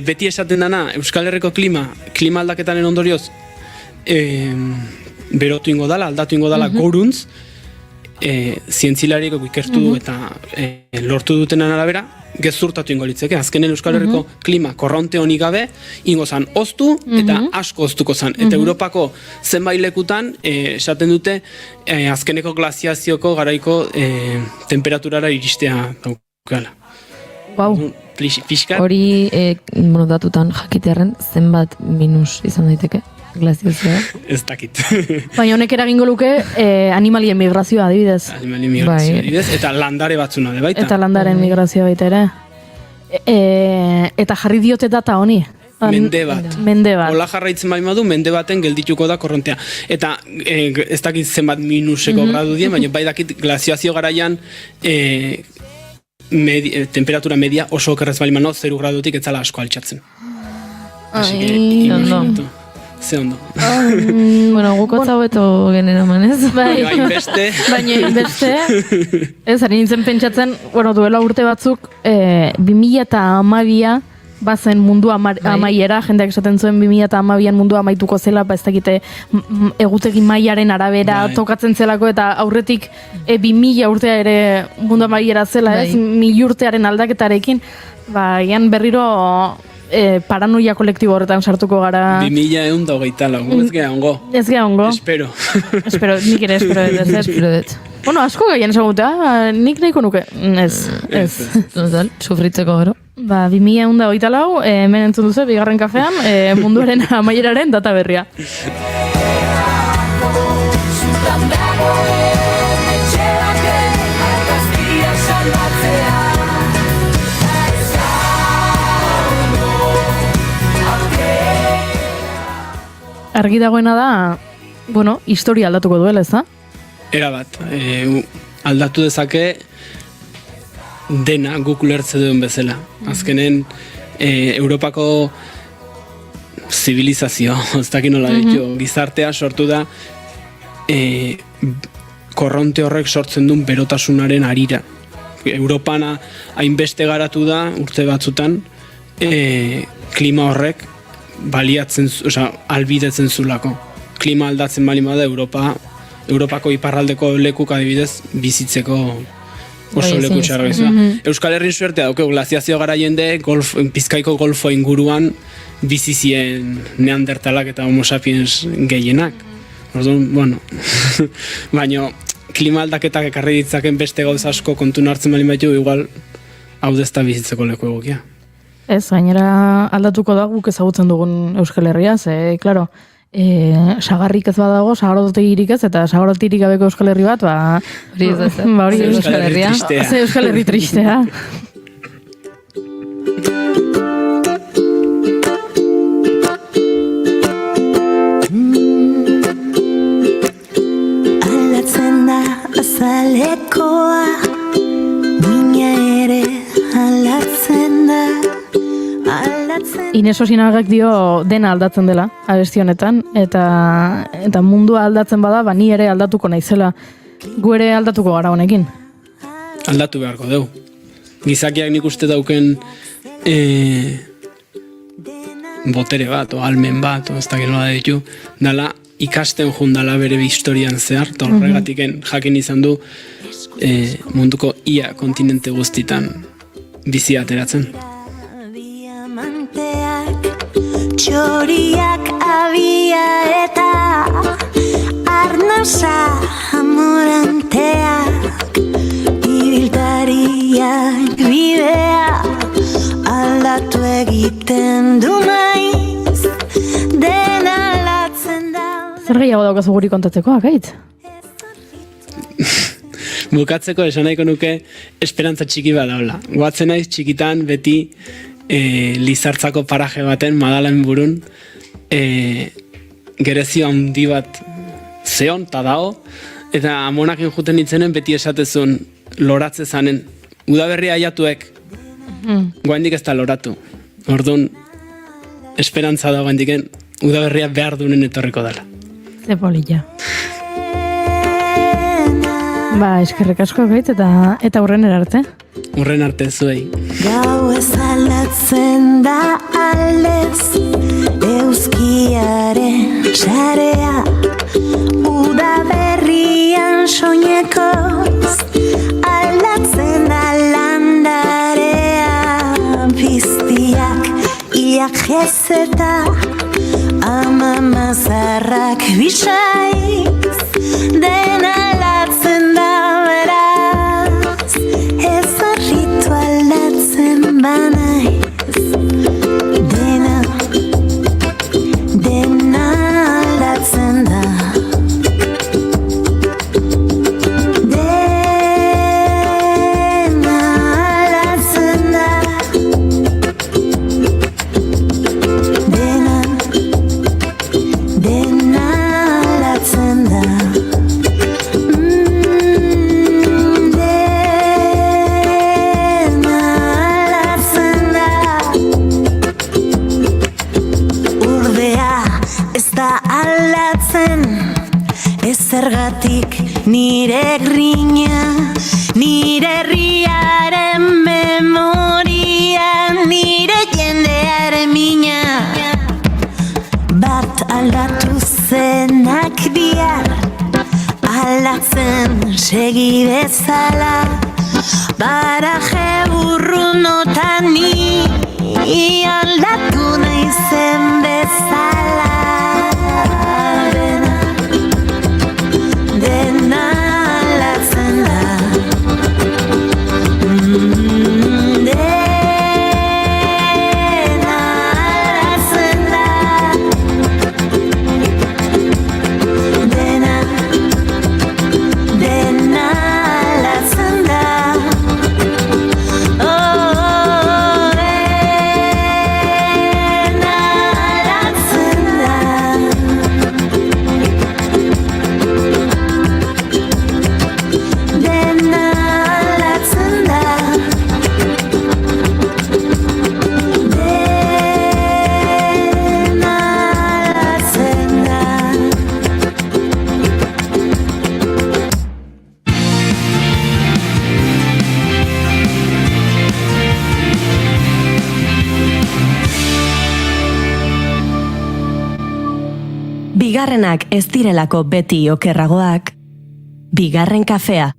beti esaten dana, Euskal Herriko klima aldaketaren ondorioz, berotu ingo dala, aldatu ingo dala goruntz, zientzilariko ikertu du eta lortu dutenen arabera, gezurtatu ingo litzeke. Azkenen Euskal Herriko klima korronte honi gabe, ingo zan oztu eta asko oztuko zan. Eta Europako zenbait lekutan, esaten dute, azkeneko glaziazioko garaiko temperaturara iristea daukala. Hori datutan jakitearen zenbat minus izan daiteke glaziazioa? Ez dakit. Baina honek eragingo luke animalien migrazioa adibidez. Animalien migrazioa adibidez, eta landare batzuna de baita. Eta landaren migrazioa baita ere. Eta jarri diote data honi. Mende bat. Ola jarraitzen bai madu, mende baten geldituko da korrontea. Eta ez dakit zenbat minuseko gradu dien, baina bai dakit glaziazio garaian temperatura media oso okerrez bali mano, 0 gradutik etzala asko altxatzen. Ze ondo. Bueno, gukotza hobeto genera manez. Baina inbeste. Ez, ari nintzen pentsatzen, duela urte batzuk, 2012 bazen mundu amaiera, jendeak esaten zuen 2012an mundu amaituko zela, ez dakite egutegi mailaren arabera tokatzen zelako, eta aurretik 2000 urtea ere mundu amaiera zela, ez? 1000 urtearen aldaketarekin, ian berriro paranoia kolektibo horretan sartuko gara. 2124 lau, ez gea ongo. Ez gea ongo. Espero, nik ere espero dut. Bueno, asko gaian esagutea, nik nahiko nuke. Ez. Sufritzeko gero. 2024 hemen entzun duzu, bigarren kafean, munduaren amaieraren data berria. Argi dagoena da, historia aldatuko duela, ez da? Era bat, aldatu dezake dena guk ulertze duen bezala. Azkenen, Europako zibilizazio, ez dakit nola ditu, gizartea sortu da korronte horrek sortzen duen berotasunaren arira. Europana hainbeste garatu da urte batzutan, klima horrek baliatzen, albidetzen zulako. Klima aldatzen balin bada Europako iparraldeko lekuk adibidez bizitzeko oso leku txarra izan. Euskal Herrin suertea dauke, glaziazio gara jende Bizkaiko golfo inguruan bizizien neandertalak eta homo sapiens gehienak. Orduan, baina klima aldaketak ekarri ditzaken beste gauz asko kontun hartzen balin baitu, igual hau dezta bizitzeko leku egokia. Ez, gainera aldatuko da guk ezagutzen dugun Euskal Herria, klaro, sagarrik ez badago, sagardotegirik ez, eta sagardotirik gabeko Euskal Herri bat, hori ez ez. Hori Euskal Herria. Ze Euskal Herri tristea. Aldatzen da azalekoa, mina ere aldatzen da. Ines Osinagak dio dena aldatzen dela, abesti honetan, eta mundua aldatzen bada, ni ere aldatuko naizela. Gu ere aldatuko gara honekin. Aldatu beharko dugu. Gizakiak nik uste dauken botere bat, o almen bat, o ez dakit nola ditu, dala ikasten jundala bere historian zehar, eta horregatiken jakin izan du munduko ia kontinente guztitan bizi ateratzen. Txoriak abia eta arnasa amoranteak, ibiltariak bidea aldatu egiten du naiz, dena aldatzen da. Zer gehiago daukazu guri kontatzeko, Akaitz? Bukatzeko esan nahiko nuke esperantza txiki bat daula. Goatzen naiz txikitan beti Lizartzako paraje baten, Madalen burun, gerezio handi bat zeon, eta dao, eta amonakin juten nitzenen beti esatezun loratze zanen. Udaberria aiatuek, guaindik ez da loratu. Orduan, esperantza da guaindiken, udaberria behar dunen etorriko dela. Ze polilla. Eskerrik asko Akaitz, eta hurren erarte. Hurren arte zuei. Gau ez aldatzen da aldez, euskiaren sarea, udaberrian soinekoz, aldatzen da landarea, piztiak iak jezeta, ama mazarrak bisaiz, dena aldatzen da beraz, ez arritu aldatzen banaiz, dena aldatzen da. Zergatik nire grina, nire herriaren memoria, nire jendearen mina. Bat aldatu zenak bihar, aldatzen segi bezala, baraje urrunotan ni aldatu naizen bezala. Dena aldatzen da. Dena aldatzen da. Dena aldatzen da. Oh, dena aldatzen da. Bigarrenak ez direlako beti okerragoak, bigarren kafea.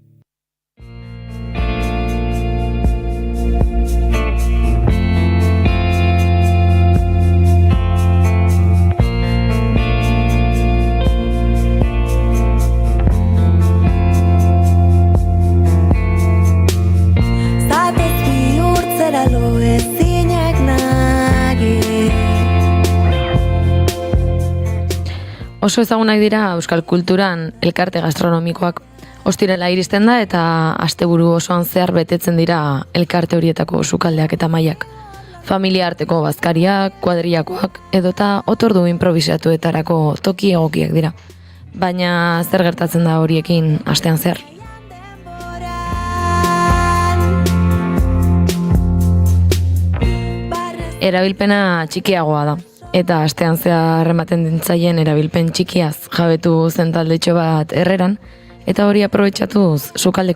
Zatez bihurtzera lo ezinak nagi. oso ezagunak dira euskal kulturan elkarte gastronomikoak. Ostirala iristen da eta asteburu osoan zehar betetzen dira elkarte horietako sukaldeak eta mailak. Familia arteko bazkariak, kuadrillakoak edota otordu improvisatuetarako toki egokiak dira. Baina zer gertatzen da horiekin astean zehar? Erabilpena txikiagoa da. Eta astean zehar ematen dintzaien erabilpen txikiaz jabetu zen taldetxo bat Herreran, eta hori aprobetxatuz sukalde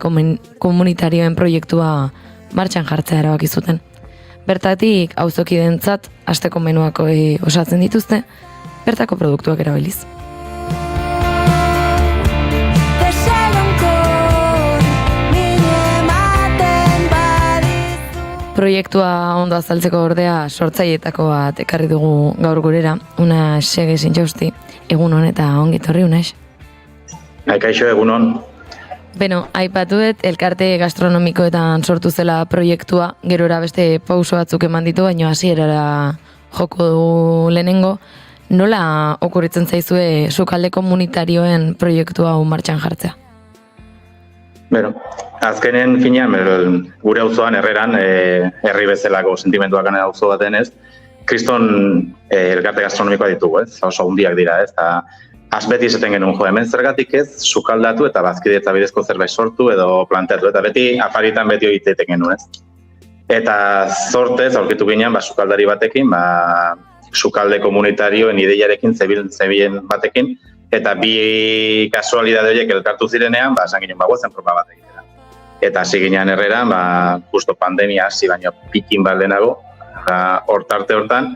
komunitarioen proiektua martxan jartzea erabaki zuten. Bertatik auzokidentzat asteko menuak osatzen dituzte, bertako produktuak erabiliz. Proiektua ondo azaltzeko ordea sortzailetako bat ekarri dugu gaur gurera, una sege zintxausti, egun hon eta ongitorri Unax. Kaixo, egun hon. Beno, aipatuet elkarte gastronomikoetan sortu zela proiektua, gerora beste pauso batzuk eman ditu, baina hasierara joko du lehenengo. Nola okurritzen zaizue sukalde komunitarioen proiektua hau martxan jartzea? Beno, azkenen finean, gure auzoan Herreran, herri bezalako sentimenduak gana auzo baten ez, kriston elkarte gastronomikoa ditugu, ez? Oso hundiak dira, ez? Beti esaten genuen hemen zergatik ez, sukaldatu eta bazkidetza bidezko zerbait sortu edo planteatu, eta beti afaritan beti hori iteten genuen, ez? Eta zortez, aurkitu ginean, sukaldari batekin, sukalde komunitarioen ideiarekin, zebilen batekin, eta bi kasualidade horiek elkartu zirenean, esan ginen goazen proba bat egitera. Eta hasi ginean Herreran, justo pandemia hasi baino pikin baldenago, hortarte hortan,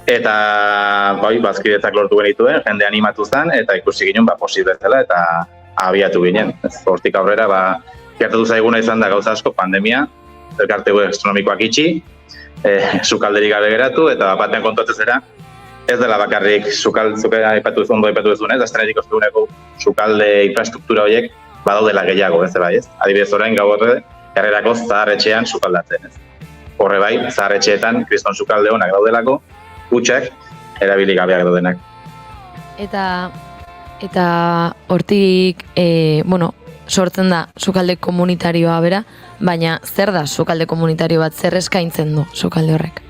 eta bazkidetzak lortu genituen, jende animatu zen, eta ikusi ginen posible zela, eta abiatu ginen. Hortik aurrera, gertatu zaiguna izan da gauza asko pandemia, elkarte gastronomikoak itxi, sukalderik gabe geratu, eta batean kontuatzen zera, ez dela bakarrik zuke aipatu duzun, ez? Aztenetik osteguneko sukalde infrastruktura horiek badaudela gehiago, ez bai, ez? Adibidez orain gaur Herrerako zahar-etxean sukaldatzen, ez? Horre bai, zahar-etxeetan kriston sukalde honak daudelako, hutsak erabili gabeak daudenak. Eta hortik, sortzen da sukalde komunitarioa bera, baina zer da sukalde komunitario bat, zer eskaintzen du sukalde horrek?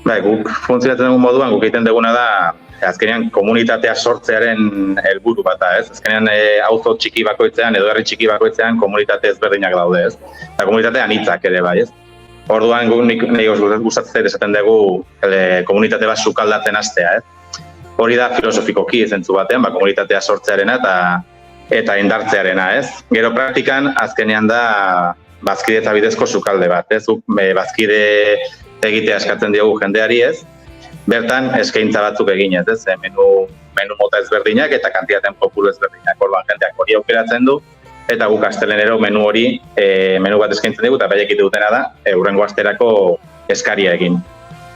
Guk funtzionatzen dugun moduan, guk egiten duguna da, azkenean komunitatea sortzearen helburu bat da, ez? Azkenean auzo txiki bakoitzean edo herri txiki bakoitzean komunitate ezberdinak daude, ez? Eta komunitate anitzak ere bai, ez? Orduan guk nahi gustatzen esaten dugu komunitate bat sukaldatzen hastea, ez? Hori da filosofikoki zentzu batean, komunitatea sortzearena eta indartzearena, ez? Gero praktikan azkenean da bazkidetza bidezko sukalde bat, ez? Bazkide egitea eskatzen diogu jendeari, ez? Bertan eskaintza batzuk eginez, ez? Menu mota ezberdinak eta kantidaten kopuru ezberdinak. Orduan jendeak hori aukeratzen du eta guk astelenero menu hori menu bat eskaintzen dugu eta baiek dutena da hurrengo asterako eskaria egin.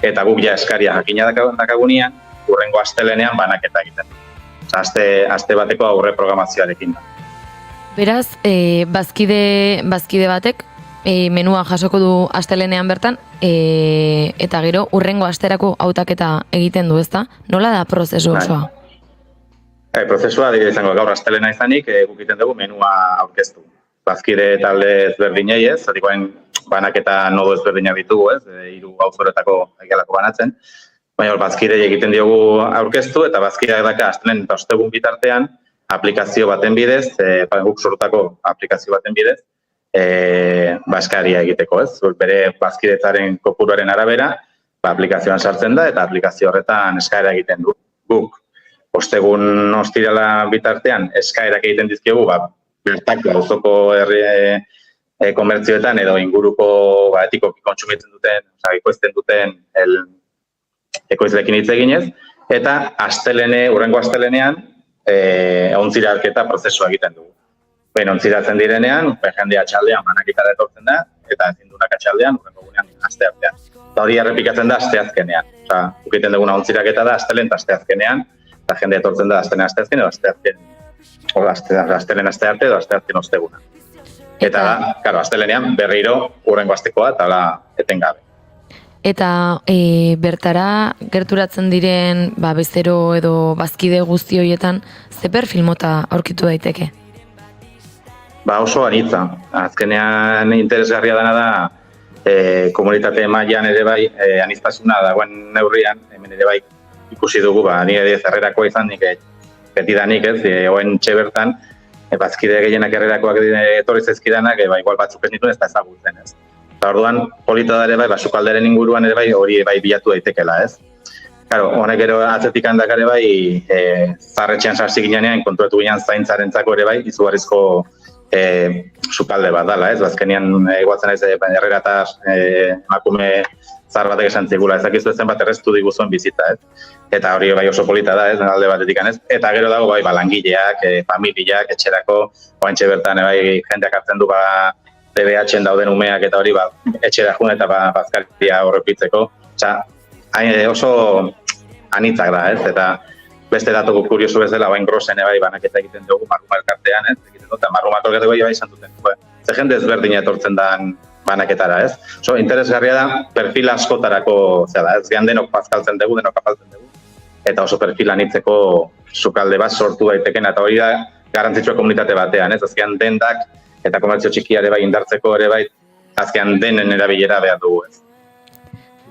Eta guk ja eskaria jakina dakagunean hurrengo astelenean banaketa egiten du. Aste bateko aurre programazioarekin da. Beraz, bazkide batek menua jasoko du astelenean bertan, eta gero hurrengo asterako hautaketa egiten du, ezta? Nola da prozesu osoa? Prozesua izango gaur astelena izanik, guk egiten dugu menua aurkeztu. Bazkide talde ezberdinei, ez? Zatikoen banaketa nodo ezberdinak ditugu, ez? 3 auzoretako egialako banatzen. Baina bazkide egiten diogu aurkeztu eta bazkideak daka astelen eta ostegun bitartean aplikazio baten bidez, guk sortutako aplikazio baten bidez, eskaria egiteko, ez? Bere bazkidetzaren kopuruaren arabera, aplikazioan sartzen da eta aplikazio horretan eskaera egiten du. Guk, ostegun ostirala bitartean eskaerak egiten dizkiogu, bertako auzoko herri komertzioetan edo inguruko etikoki kontsumitzen duten, ekoizten duten ekoizlekin hitz eginez, eta hurrengo astelenean ontzirarketa prozesua egiten dugu. Ontziratzen direnean, jendea atxaldean banaketara etortzen da, eta ezindunak atxaldean, hurrengo gunean asteartean. Eta hori errepikatzen da asteazkenean. Ukiten duguna ontziraketa da astelen eta asteazkenean, eta jendea etortzen da astelen asteazken edo astelen astearte edo asteazken osteguna. Eta da, astelenean berriro hurrengo astekoa eta etengabe. Eta bertara gerturatzen diren bezero edo bazkide guzti horietan ze perfil mota aurkitu daiteke? Oso anitza. Azkenean interesgarria dena da komunitate mailan ere bai aniztasuna dagoen neurrian, hemen ere bai ikusi dugu, nire herrerakoa izan nik betidanik ez, oen txe bertan, bazkide gehienak herrerakoak etorri zaizkidanak, igual batzuk ez nituen ez da ezagutzen ez. Eta orduan, polita da ere bai, sukalderen inguruan ere bai, hori bai bilatu daitekela ez. Claro, honek ero atzetik handak ere bai, zarretxean sartzi ginean, konturatu ginean zaintzarentzako ere bai, izugarrizko sukalde bat dala, ez? Bazkenean eguatzen ez herrera eta emakume zahar batek esan zigula, ezakizu ezen bat erreztu diguzuen bizita, ez? Eta hori bai oso polita da, ez? Alde batetik ez? Eta gero dago bai langileak, familiak, etxerako, oantxe bertan bai jendeak hartzen du TBH-en dauden umeak eta hori etxera jun eta bazkaria horrepitzeko. Oso anitzak da, ez? Eta beste datuko kurioso bezala, bain grosen bai banaketa egiten dugu marruma elkartean, ez? Eta marruma elkartean bai izan duten. Ze jende ezberdina etortzen dan banaketara, ez? Interesgarria da, perfil askotarako, ez gehan denok bazkaltzen dugu, denok apaltzen dugu. Eta oso perfil anitzeko sukalde bat sortu daiteken, eta hori da garrantzitsua komunitate batean, ez? Azkean dendak eta komertzio txikia ere bai indartzeko ere bai, azkean denen erabilera behar dugu, ez?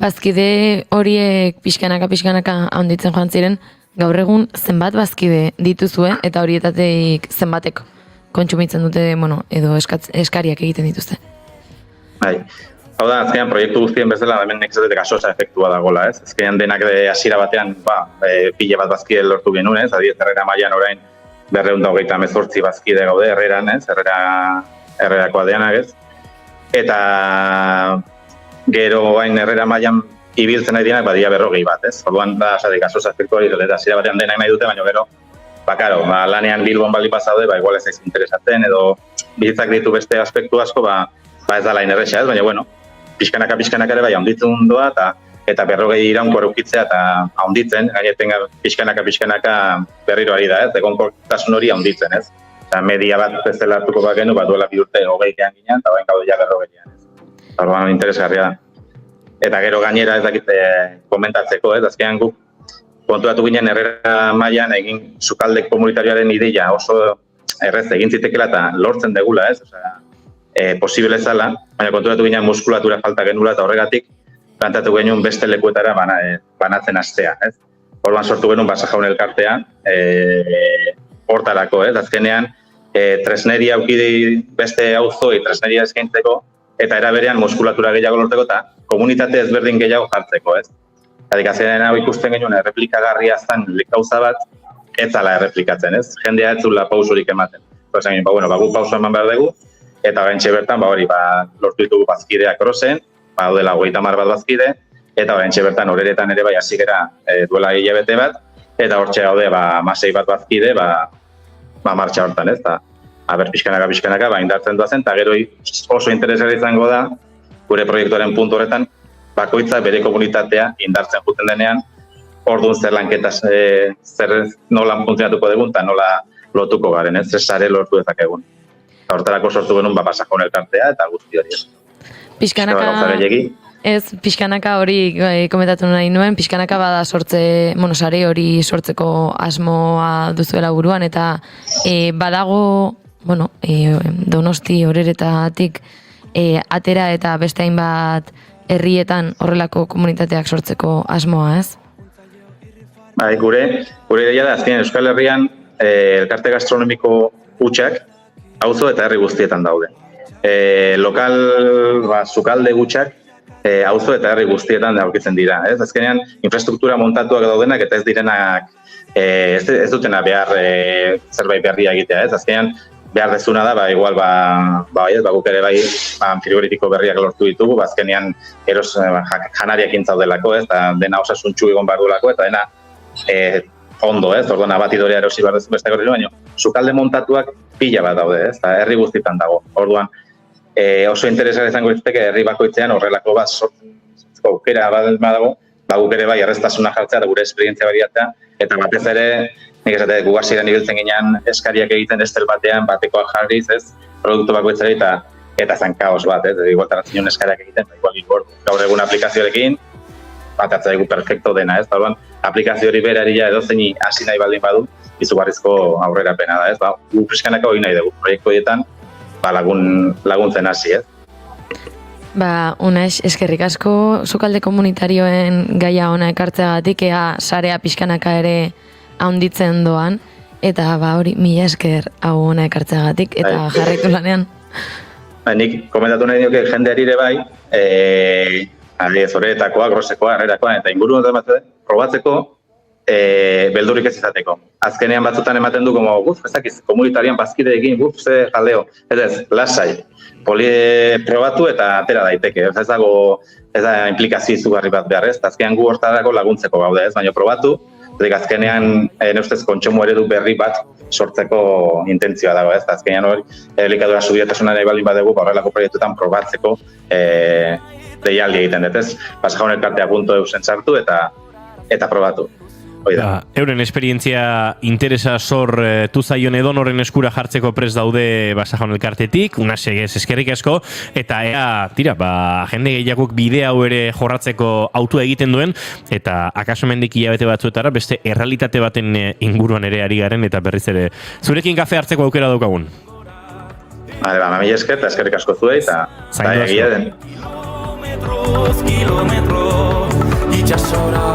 Bazkide horiek pixkanaka handitzen joan ziren, gaur egun zenbat bazkide dituzue eta horietatik zenbatek kontsumitzen dute, edo eskariak egiten dituzte. Bai. Hau da, azkenean proiektu guztien bezala, hemen nek zatetek gasosa efektua dagoela, ez? Azkenean denak hasiera batean, pile bat bazkide lortu genuen, ez? Adiez, herrera mailan orain 228 bazkide gaude herreran, ez? Herrerako aldeanak, ez? Eta gero hain herrera mailan ibiltzen nahi dienak, badia 40 bat, ez? Orduan da, gasosa efektua hori, eta hasiera batean denak nahi dute, baina gero, lanean Bilbon baldin bazaude, igual ez interesatzen, edo bizitzak ditu beste aspektu asko, ez da lain erresa, ez? Baina, pixkanaka ere bai, haunditzen doa, eta 40 iraunko erukitzea, eta haunditzen, gaineten pixkanaka berriro ari da, ez? Egonkortasun hori haunditzen, ez? Eta media bat bezala hartuko bagenu, duela 2 urte 20 ginen, eta bain gaude ja 40 ez? Orduan, interesgarria da. Eta gero gainera ez dakit komentatzeko, ez? Azkenean guk konturatu ginen herrera mailan egin sukalde komunitarioaren ideia oso errez egin zitekela eta lortzen degula, ez? Posible zala, baina konturatu ginen muskulatura falta genula eta horregatik plantatu genuen beste lekuetara banatzen hastea, ez? Orduan sortu genuen Basajaun elkartea, hortarako, ez? Azkenean, tresneria aukidi beste auzoi tresneria eskaintzeko eta era berean muskulatura gehiago lortzeko eta komunitate ezberdin gehiago jartzeko, ez? Azkenean hau ikusten genuen erreplikagarria zen gauza bat, ez zala erreplikatzen, ez? Jendea ez zula pausurik ematen. Guk pausu eman behar dugu, eta gaintxe bertan, lortu ditugu bazkideak rosen, daudela 30 bat bazkide, eta gaintxe bertan horeretan ere bai hasi gera duela hilabete bat, eta hortxe gaude 6 bat bazkide, martxa hortan, ez? Pixkanaka, indartzen duazen, eta gero oso interesgarri izango da, gure proiektuaren puntu horretan, bakoitza bere komunitatea indartzen juten denean, orduan zer lanketa nola funtzionatuko dugun, eta nola lotuko garen, ez? Sare lortu dezakegun. Hortarako sortu genuen Basajaun elkartea eta guzti hori. Pixkanaka hori komentatu nahi nuen, pixkanaka bada sare hori sortzeko asmoa duzuela buruan, eta badago, Donosti horretatik atera eta beste hainbat herrietan horrelako komunitateak sortzeko asmoa, ez? Gure ideia da, azkenean Euskal Herrian elkarte gastronomiko hutsak auzo eta herri guztietan daude. Lokal, sukalde gutxak, auzo eta herri guztietan aurkitzen dira. Azkenean, infrastruktura montatuak daudenak eta ez direnak, ez dutena behar zerbait berria egitea. Azkenean, behar dezuna da, igual, guk ere bai, frigoritiko berriak lortu ditugu, azkenean, janariak intzaudelako, eta dena osasuntxu egon behar duelako, eta dena ondo, orduan abatidorea erosi behar dezu beste gorri, baina sukalde montatuak pila bat daude, eta herri guztietan dago. Orduan, oso interesgarri izango ditzake herri bakoitzean horrelako bat sortzeko aukera badago, guk ere bai erreztasuna jartzea da gure esperientzia bariatzea, eta batez ere, nik esate, gugasiran ibiltzen ginean eskariak egiten estel batean, batekoa jarriz, produktu bakoitzari, eta eta zan kaos bat, igualtan zinon eskarak egiten, igual ordu. Gaur egun aplikazioarekin, bat atzaigu perfecto dena, ez? Orduan, aplikazio hori berari edo zeini hasi nahi baldin badu, izugarrizko aurrerapena da, ez? Ba, gu freskanaka hori nahi dugu, proiektu horietan, laguntzen hasi, ez? Ba, Unaix, eskerrik asko, sukalde komunitarioen gaia ona ekartzeagatik, ea sarea pixkanaka ere haunditzen doan, eta ba hori, mila esker hau ona ekartzeagatik, eta jarraitu lanean. Nik komentatu nahi dioke jendeari ere bai, Zoretakoa, Grosekoa, Herrerakoa, eta inguru probatzeko, beldurik ez izateko. Azkenean batzutan ematen du, komunitarian bazkide egin, ze jaldeo. Ez, lasai. Probatu eta atera daiteke. Ez da implikazio izugarri bat behar ez, azkenean gu hortarako laguntzeko gaude ez, baina probatu, azkenean neustez kontsumo eredu berri bat sortzeko intentzioa dago ez, azkenean hori elikadura subiratasunaren nahi baldin badegu, horrelako proiektuetan probatzeko deialdi egiten dut ez, pasajaunelkartea.eu sartu eta probatu. Euren esperientzia interesa sortu zaion edonoren eskura jartzeko prest daude Basajaun elkartetik, Unasegez eskerrik asko, eta jende gehiagok bidea hau ere jorratzeko autua egiten duen, eta akaso mendik hilabete batzuetara beste errealitate baten inguruan ere ari garen, eta berriz ere zurekin kafe hartzeko aukera daukagun. Mila esker, eta eskerrik asko zuei, eta egia den. Kilometro, itxasora.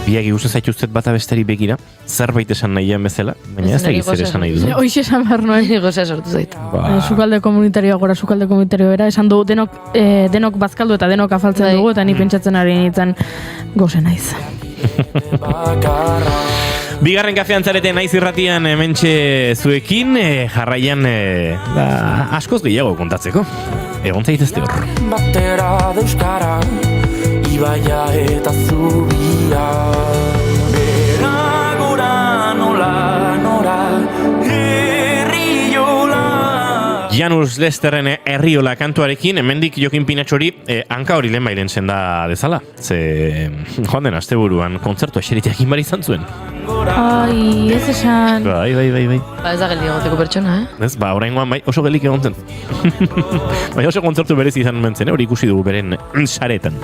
Biagi uste zaituztet bata besteri begira, zerbait esan nahian bezala, baina ez da zer esan nahi du. Hoxe esan behar noen. Goza sortu zait. Sukalde komunitarioa gora, sukalde komunitarioa era, esan du denok bazkaldu eta denok afaltzen dugu, eta ni pentsatzen ari nintzen goze naiz. Bigarren kafean zarete naiz irratian hementxe zuekin, jarraian askoz gehiago kontatzeko. Egon zaitezte hor. Batera deuskara, ibaia eta zubia. Bera gora nora, herriola. Janus Lesterren herriola kantuarekin, hemendik Jokin Pinatxori hanka hori lehen bailen senda dezala. Ze joan den asteburuan kontzertu eseriteak inbari izan zuen. Ai, ez esan. Bai. Ba, ez da geldi egoteko pertsona, Ez, oraingoan bai, oso gelik egon zen. Bai, oso kontzertu berezi izan mentzen, hori ikusi dugu beren saretan.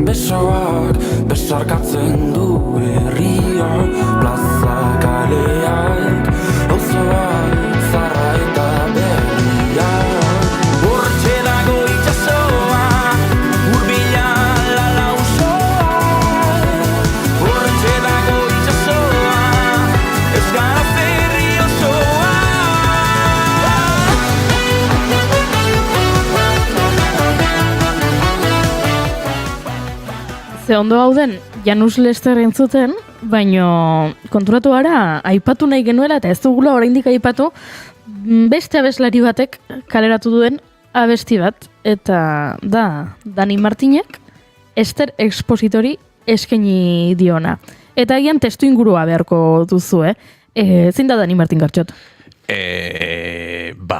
Besoak besarkatzen du herria, plaza kaleak, auzoak zarra eta berria. Hortxe dago itxasoa, hurbila lausoa. Hortxe dago itxasoa, euskara ferri osoa. Ze ondo gauden Janus Lester entzuten, baino konturatu gara aipatu nahi genuela eta ez dugula oraindik aipatu beste abeslari batek kaleratu duen abesti bat, eta da Dani Martinek Ester Expositori eskaini diona. Eta egian testu ingurua beharko duzu, zein da Dani Martin Gartxot?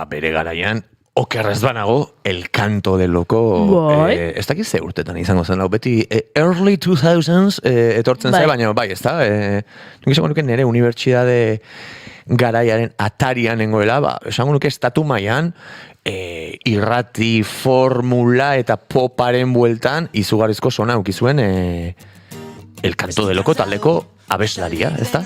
Bere garaian, okerrez banago, El Canto del Loco, ez dakit ze urtetan izango zen, beti early 2000s etortzen zai, baina bai, ez da, nik esango nuke nire unibertsitate garaiaren atarian nengoela, esango nuke estatu mailan, irrati, formula eta poparen bueltan izugarrizko sona ukizuen El Canto del Loco taldeko abeslaria, ¿ez da?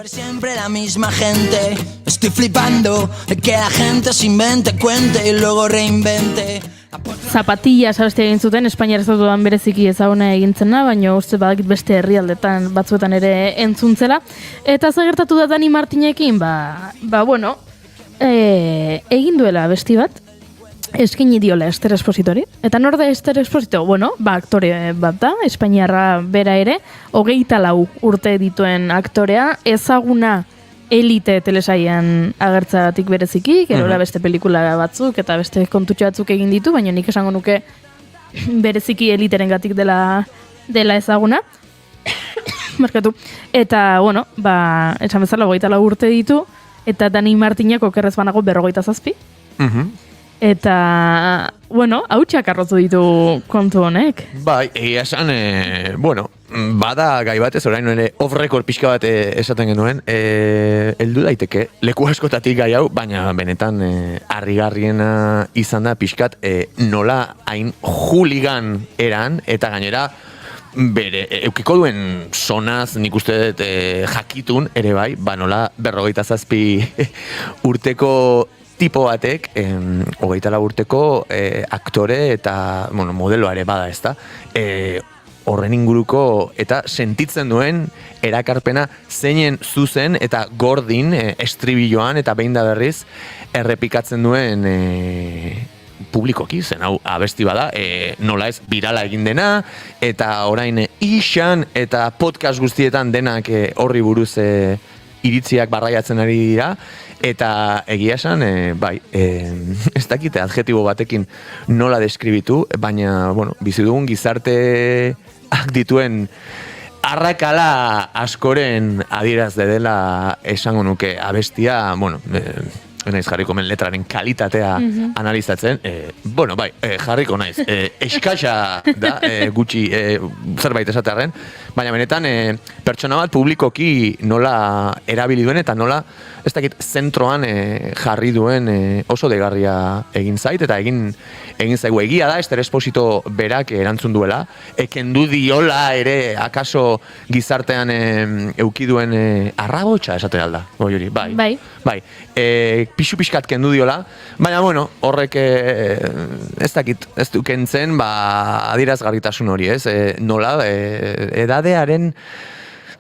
Siempre la misma gente. Estoy flipando de que la gente se invente, cuente y luego reinvente. Zapatillas abestia egin zuten, Espainiar estatuan bereziki ezaguna egintzena, baina uste badakit beste herrialdetan batzuetan ere entzuntzela. Eta zagertatu da Dani Martinekin, egin duela abesti bat. eskaini diola Ester Expositori. Eta nor da Ester Exposito? Bueno, aktore bat da, espainiarra bera ere, 24 urte dituen aktorea, ezaguna Elite telesaian agertzagatik bereziki, gerora beste pelikula batzuk eta beste kontutxo batzuk egin ditu, baina nik esango nuke bereziki Eliterengatik dela ezaguna. Markatu. Eta, bueno, esan bezala 24 urte ditu, eta Dani Martinek okerrez banago 47. Eta, bueno, hautsak arrotu ditu kontu honek. Bai, egia esan, bueno, bada gai batez, orain ere off-record pixka bat esaten genuen, heldu daiteke, leku askotatik gai hau, baina benetan harrigarriena izan da pixkat nola hain hooligan eran, eta gainera, bere, eukiko duen sonaz, nik uste dut jakitun ere bai, nola 47 urteko tipo batek, 24 urteko aktore eta modeloa ere bada, ezta? Horren inguruko eta sentitzen duen erakarpena zeinen zuzen eta gordin estribilloan eta behin da berriz errepikatzen duen publikoki, zen hau abesti bada, nola ez birala egin dena, eta orain isan eta podcast guztietan denak horri buruz iritziak barraiatzen ari dira, eta egia esan, bai, ez dakite adjetibo batekin nola deskribitu, baina, bueno, bizi dugun gizarteak dituen arrakala askoren adierazle dela esango nuke abestia, bueno, naiz jarriko men letraren kalitatea analizatzen, bueno, bai, jarriko naiz, eskaxa da, gutxi zerbait esatearren, baina benetan pertsona bat publikoki nola erabili duen eta nola, ez dakit, zentroan jarri duen oso degarria egin zait, eta egin zaigu egia da, Ester Exposito berak erantzun duela, kendu diola ere akaso gizartean euki duen arrabotsa esate alda, hori, bai, pixu pixkat kendu diola, baina, bueno, horrek ez dakit, ez du kentzen, adierazgarritasun hori, ez? Nola, edadearen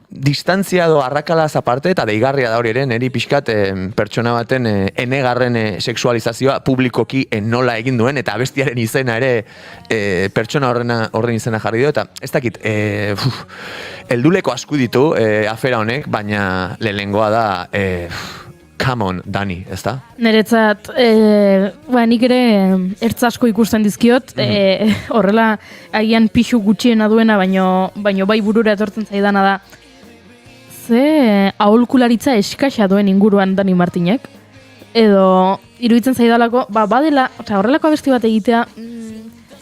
distantzia do arrakalaz aparte, eta deigarria da hori ere, neri pixkat pertsona baten enegarren sexualizazioa publikoki nola egin duen, eta abestiaren izena ere pertsona horren izena jarri dio, eta ez dakit, helduleko asku ditu afera honek, baina lehenengoa da, come on, Dani, ez da? Niretzat, nik ere ertz asko ikusten dizkiot, horrela agian pixu gutxiena duena, baino bai burura etortzen zaidana da, ze aholkularitza eskaxa duen inguruan Dani Martinek, edo iruditzen zaidalako, badela, horrelako abesti bat egitea,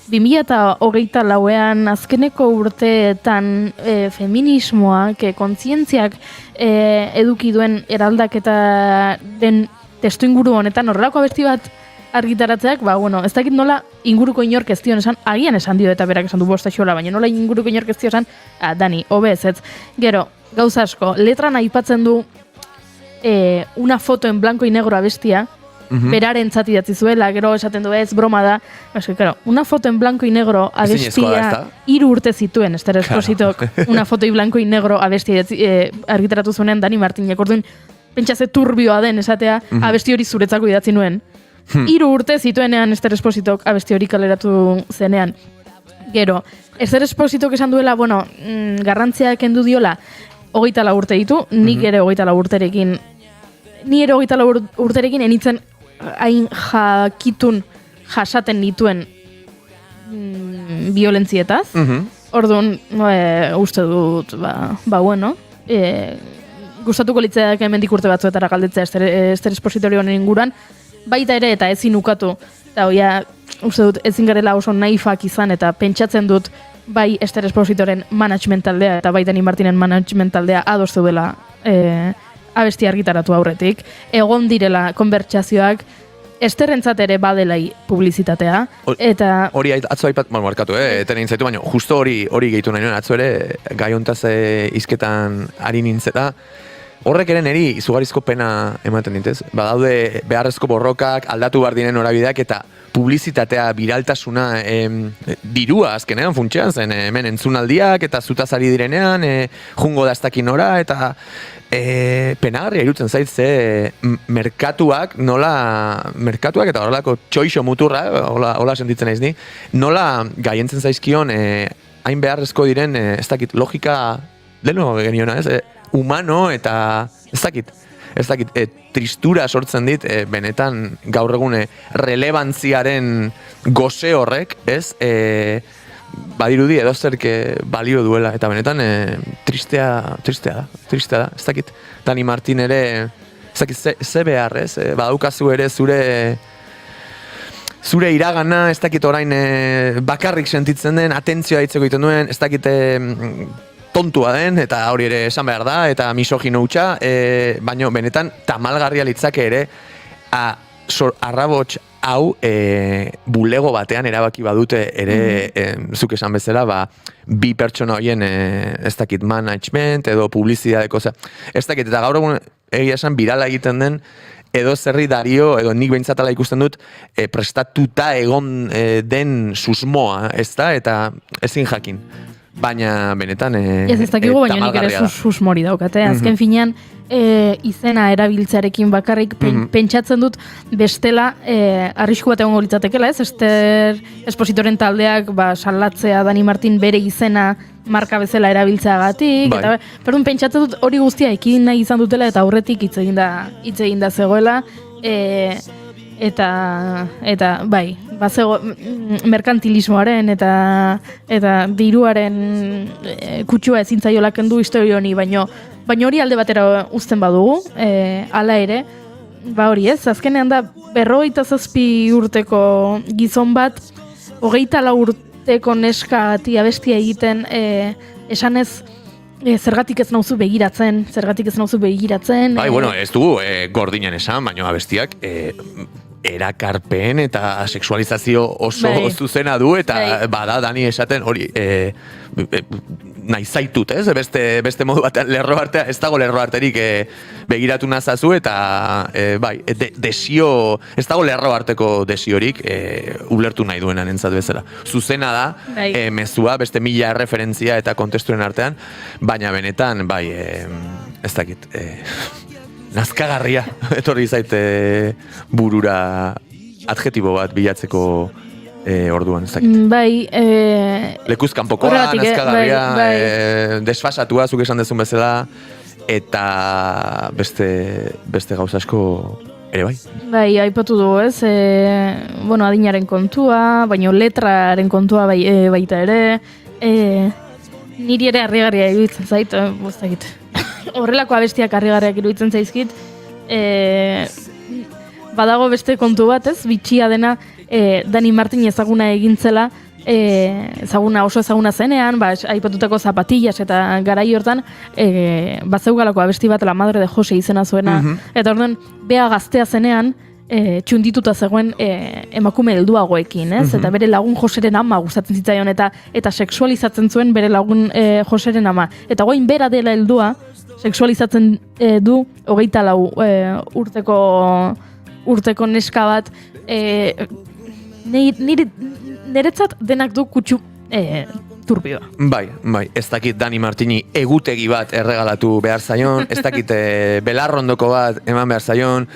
2024ean azkeneko urteetan feminismoak, kontzientziak eduki duen eraldaketa den testu inguru honetan horrelako abesti bat argitaratzeak, ez dakit nola inguruko inork ez dion esan, agian esan dio eta berak esan du bostaxola, baina nola inguruko inork ez dio esan, Dani, hobez, ez. Gero, gauza asko, letran aipatzen du una foto en blanco y negro abestia, beraren zati datzi zuela, gero esaten du ez, broma da. Claro, una foto en blanco y negro abestia 3 urte zituen, Ester Expositok, una foto en blanco y negro abestia argitaratu zuenean Dani Martinek, orduan, pentsa ze turbioa den esatea, abesti hori zuretzako idatzi nuen. 3 urte zituenean Ester Expositok abesti hori kaleratu zenean. Gero, Ester Expositok esan duela, garrantzia kendu diola, 24 urte ditu, nik ere 24 urterekin, ni ere 24 urterekin enitzen hain jakitun jasaten nituen violentzietaz. Orduan, uste dut, gustatuko litzeak hemendik urte batzuetara galdetzea Ester Expositori honen inguruan, baita ere eta ezin ukatu. Eta uste dut ezin garela oso naifak izan eta pentsatzen dut bai Ester Expositoren management taldea eta bai Dani Martinen management taldea adostu dela abesti argitaratu aurretik. Egon direla konbertsazioak Esterrentzat ere badelai publizitatea. Eta hori atzo aipat, markatu, eten egin zaitu, baina justo hori gehitu nahi nuen, atzo ere gai hontaz izketan ari nintzeta, horrek ere niri izugarrizko pena ematen dit, ez? Badaude beharrezko borrokak, aldatu behar diren norabideak eta publizitatea, biraltasuna, dirua azkenean funtsean zen, hemen entzunaldiak eta zutazari direnean, jungo da ez dakin nora, eta penagarria irutzen zait ze merkatuak eta horrelako txoixo muturra, hola sentitzen naiz ni, nola gaientzen zaizkion hain beharrezko diren, ez dakit, logika, leheno geniona, ez? Humano eta ez dakit, tristura sortzen dit, benetan gaur egune relevantziaren goze horrek, ez? Badirudi edozerke balio duela, eta benetan tristea da, ez dakit. Dani Martin ere, ez dakit, ze behar, ez? Badaukazu ere zure iragana, ez dakit orain bakarrik sentitzen den, atentzioa ditzeko egiten duen, ez dakit tontua den, eta hori ere esan behar da, eta misogino hutsa, baina benetan tamalgarria litzake ere, arrabots hau bulego batean erabaki badute ere, zuk esan bezala, bi pertsona horien, ez dakit, management edo publizidadeko, ez dakit, eta gaur egun egia esan birala egiten den, edo zerri dario, edo nik behintzatala ikusten dut, prestatuta egon den susmoa, ez da, eta ezin jakin. Baina benetan ez dakigu, baina nik ere susmori daukate. Azken finean izena erabiltzearekin bakarrik pentsatzen dut bestela arrisku bat egongo litzatekeela, ez? Ester Espositoren taldeak salatzea Dani Martin bere izena marka bezala erabiltzeagatik, eta perdun pentsatzen dut hori guztia ekin nahi izan dutela eta aurretik hitz eginda zegoela, eta bai, bazego merkantilismoaren eta diruaren kutsua ezin zaiola kendu historia honi, baino hori alde batera uzten badugu, hala ere, hori ez, azkenean da 57 urteko gizon bat, 24 urteko neskati abestia egiten, esanez zergatik ez nauzu begiratzen. Bai, bueno, ez dugu gordinan esan, baina abestiak erakarpen eta sexualizazio oso zuzena du, eta bada Dani esaten hori nahi zaitut, ez? Beste modu batean lerro artea, ez dago lerro arterik begiratu nazazu, eta bai, desio, ez dago lerro arteko desiorik ulertu nahi duenan entzat bezala. Zuzena da, mezua, beste 1000 erreferentzia eta kontesturen artean, baina benetan, bai, ez dakit, nazkagarria, etorri zaite burura adjetibo bat bilatzeko orduan, ez dakit. Bai, lekuz kanpokoa, nazkagarria, desfasatua, zuk esan dezun bezala, eta beste gauza asko ere bai. Bai, aipatu dugu, ez? Adinaren kontua, baina letraren kontua baita ere, niri ere harrigarria iruditzen zait, bostakit. Horrelako abestiak harrigarriak iruditzen zaizkit, badago beste kontu bat, ez? Bitxia dena Dani Martin ezaguna egintzela, oso ezaguna zenean, aipatutako zapatillas eta garai hortan, bazeugalako abesti bat La Madre de Jose izena zuena, eta orduan, bea gaztea zenean, txundituta zegoen emakume helduagoekin, ez? Eta bere lagun Joseren ama gustatzen zitzaion, eta sexualizatzen zuen bere lagun Joseren ama. Eta goin bera dela heldua, sexualizatzen du 24 urteko neska bat, niretzat denak du kutsu turbioa. Bai, ez dakit Dani Martini egutegi bat erregalatu behar zaion, ez dakit belarrondoko bat eman behar zaion,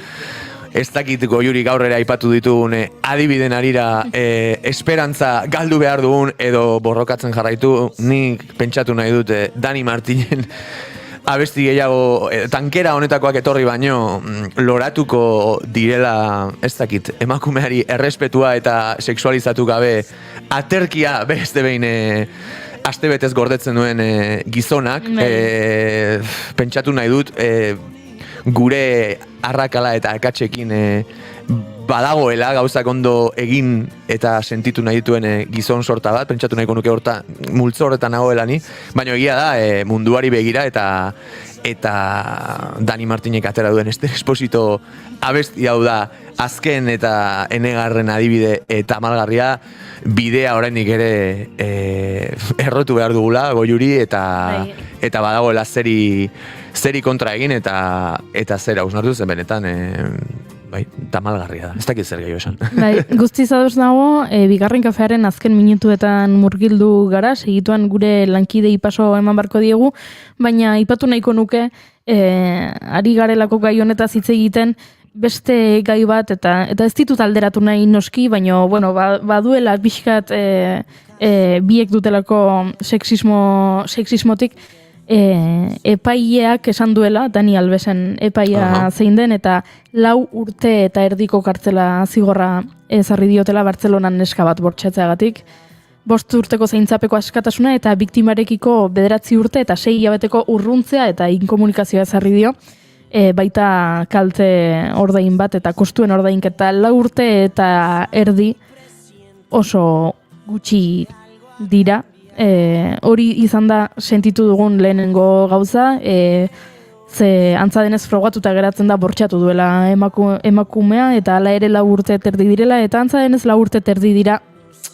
ez dakit Goiuri gaurrera aipatu ditugun adibiden arira esperantza galdu behar dugun edo borrokatzen jarraitu, nik pentsatu nahi dute Dani Martinen abesti gehiago tankera honetakoak etorri baino loratuko direla, ez dakit, emakumeari errespetua eta sexualizatu gabe aterkia beste behin astebetez gordetzen duen gizonak, pentsatu nahi dut gure arrakala eta akatsekin badagoela gauzak ondo egin eta sentitu nahi dituen gizon sorta bat, pentsatu nahiko nuke horta multzo horretan nagoela ni, baina egia da munduari begira eta Dani Martinek atera duen Ester Esposito abesti hau da azken eta enegarren adibide eta malgarria, bidea oraindik ere errotu behar dugula Goiuri eta badagoela zeri kontra egin eta zera usnartu zen benetan, bai, tamalgarria da. Ez dakit zer gehiago esan. Bai, guztiz ados nago, bigarren kafearen azken minutuetan murgildu gara, segituan gure lankidei paso eman barko diegu, baina aipatu nahiko nuke, ari garelako gai honetaz hitz egiten, beste gai bat, eta ez ditut alderatu nahi noski, baina, bueno, baduela pixkat biek dutelako sexismotik, epaileak esan duela, Dani Albesen epaia zein den, eta 4 urte eta erdiko kartzela zigorra ezarri diotela Bartzelonan neska bat bortxatzeagatik. 5 urteko zaintzapeko askatasuna eta biktimarekiko 9 urte eta 6 hilabeteko urruntzea eta inkomunikazioa ezarri dio. Baita kalte ordain bat eta kostuen ordainketa 4 urte eta erdi oso gutxi dira. Hori izan da sentitu dugun lehenengo gauza, ze antza denez frogatuta geratzen da bortxatu duela emakumea, eta hala ere 4 urte terdi direla, eta antza denez 4 urte terdi dira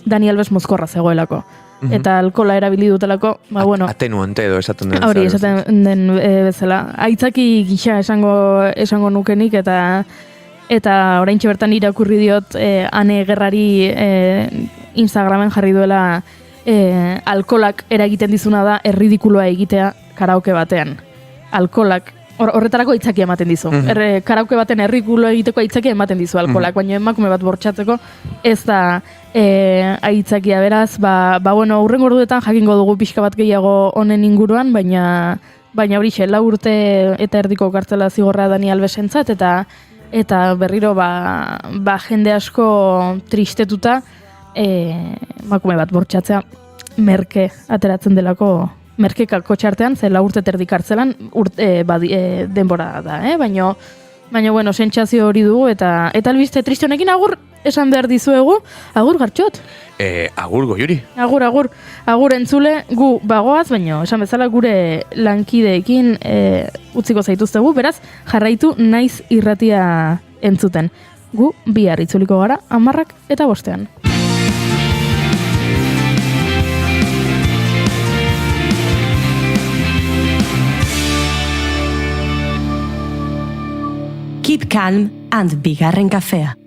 Dani Albes mozkorra zegoelako. Eta alkola erabili dutelako, bueno. Atenuante edo esaten den. Hori, esaten den bezala. Aitzaki gisa esango nukenik, eta oraintxe bertan irakurri diot Ane Gerrari Instagramen jarri duela alkolak eragiten dizuna da erridikuloa egitea karaoke batean. Alkolak horretarako aitzaki ematen dizu. Karaoke baten erridikuloa egiteko aitzaki ematen dizu alkolak, baina emakume bat bortxatzeko ez da aitzakia, beraz, bueno, hurrengo orduetan jakingo dugu pixka bat gehiago honen inguruan, baina horixe, 4 urte eta erdiko kartzela zigorra Dani Albesentzat, eta berriro jende asko tristetuta emakume bat bortxatzea merke ateratzen delako, merke kakotxartean, ze 4 urte terdi kartzelan denbora da, baina, bueno, sentsazio hori dugu, eta albiste triste honekin agur esan behar dizuegu, agur Gartxot. Agur Goiuri. Agur entzule, gu bagoaz, baina esan bezala gure lankideekin utziko zaituztegu, beraz, jarraitu naiz irratia entzuten. Gu bihar itzuliko gara, 10 eta 5. Keep calm and bigarren kafea.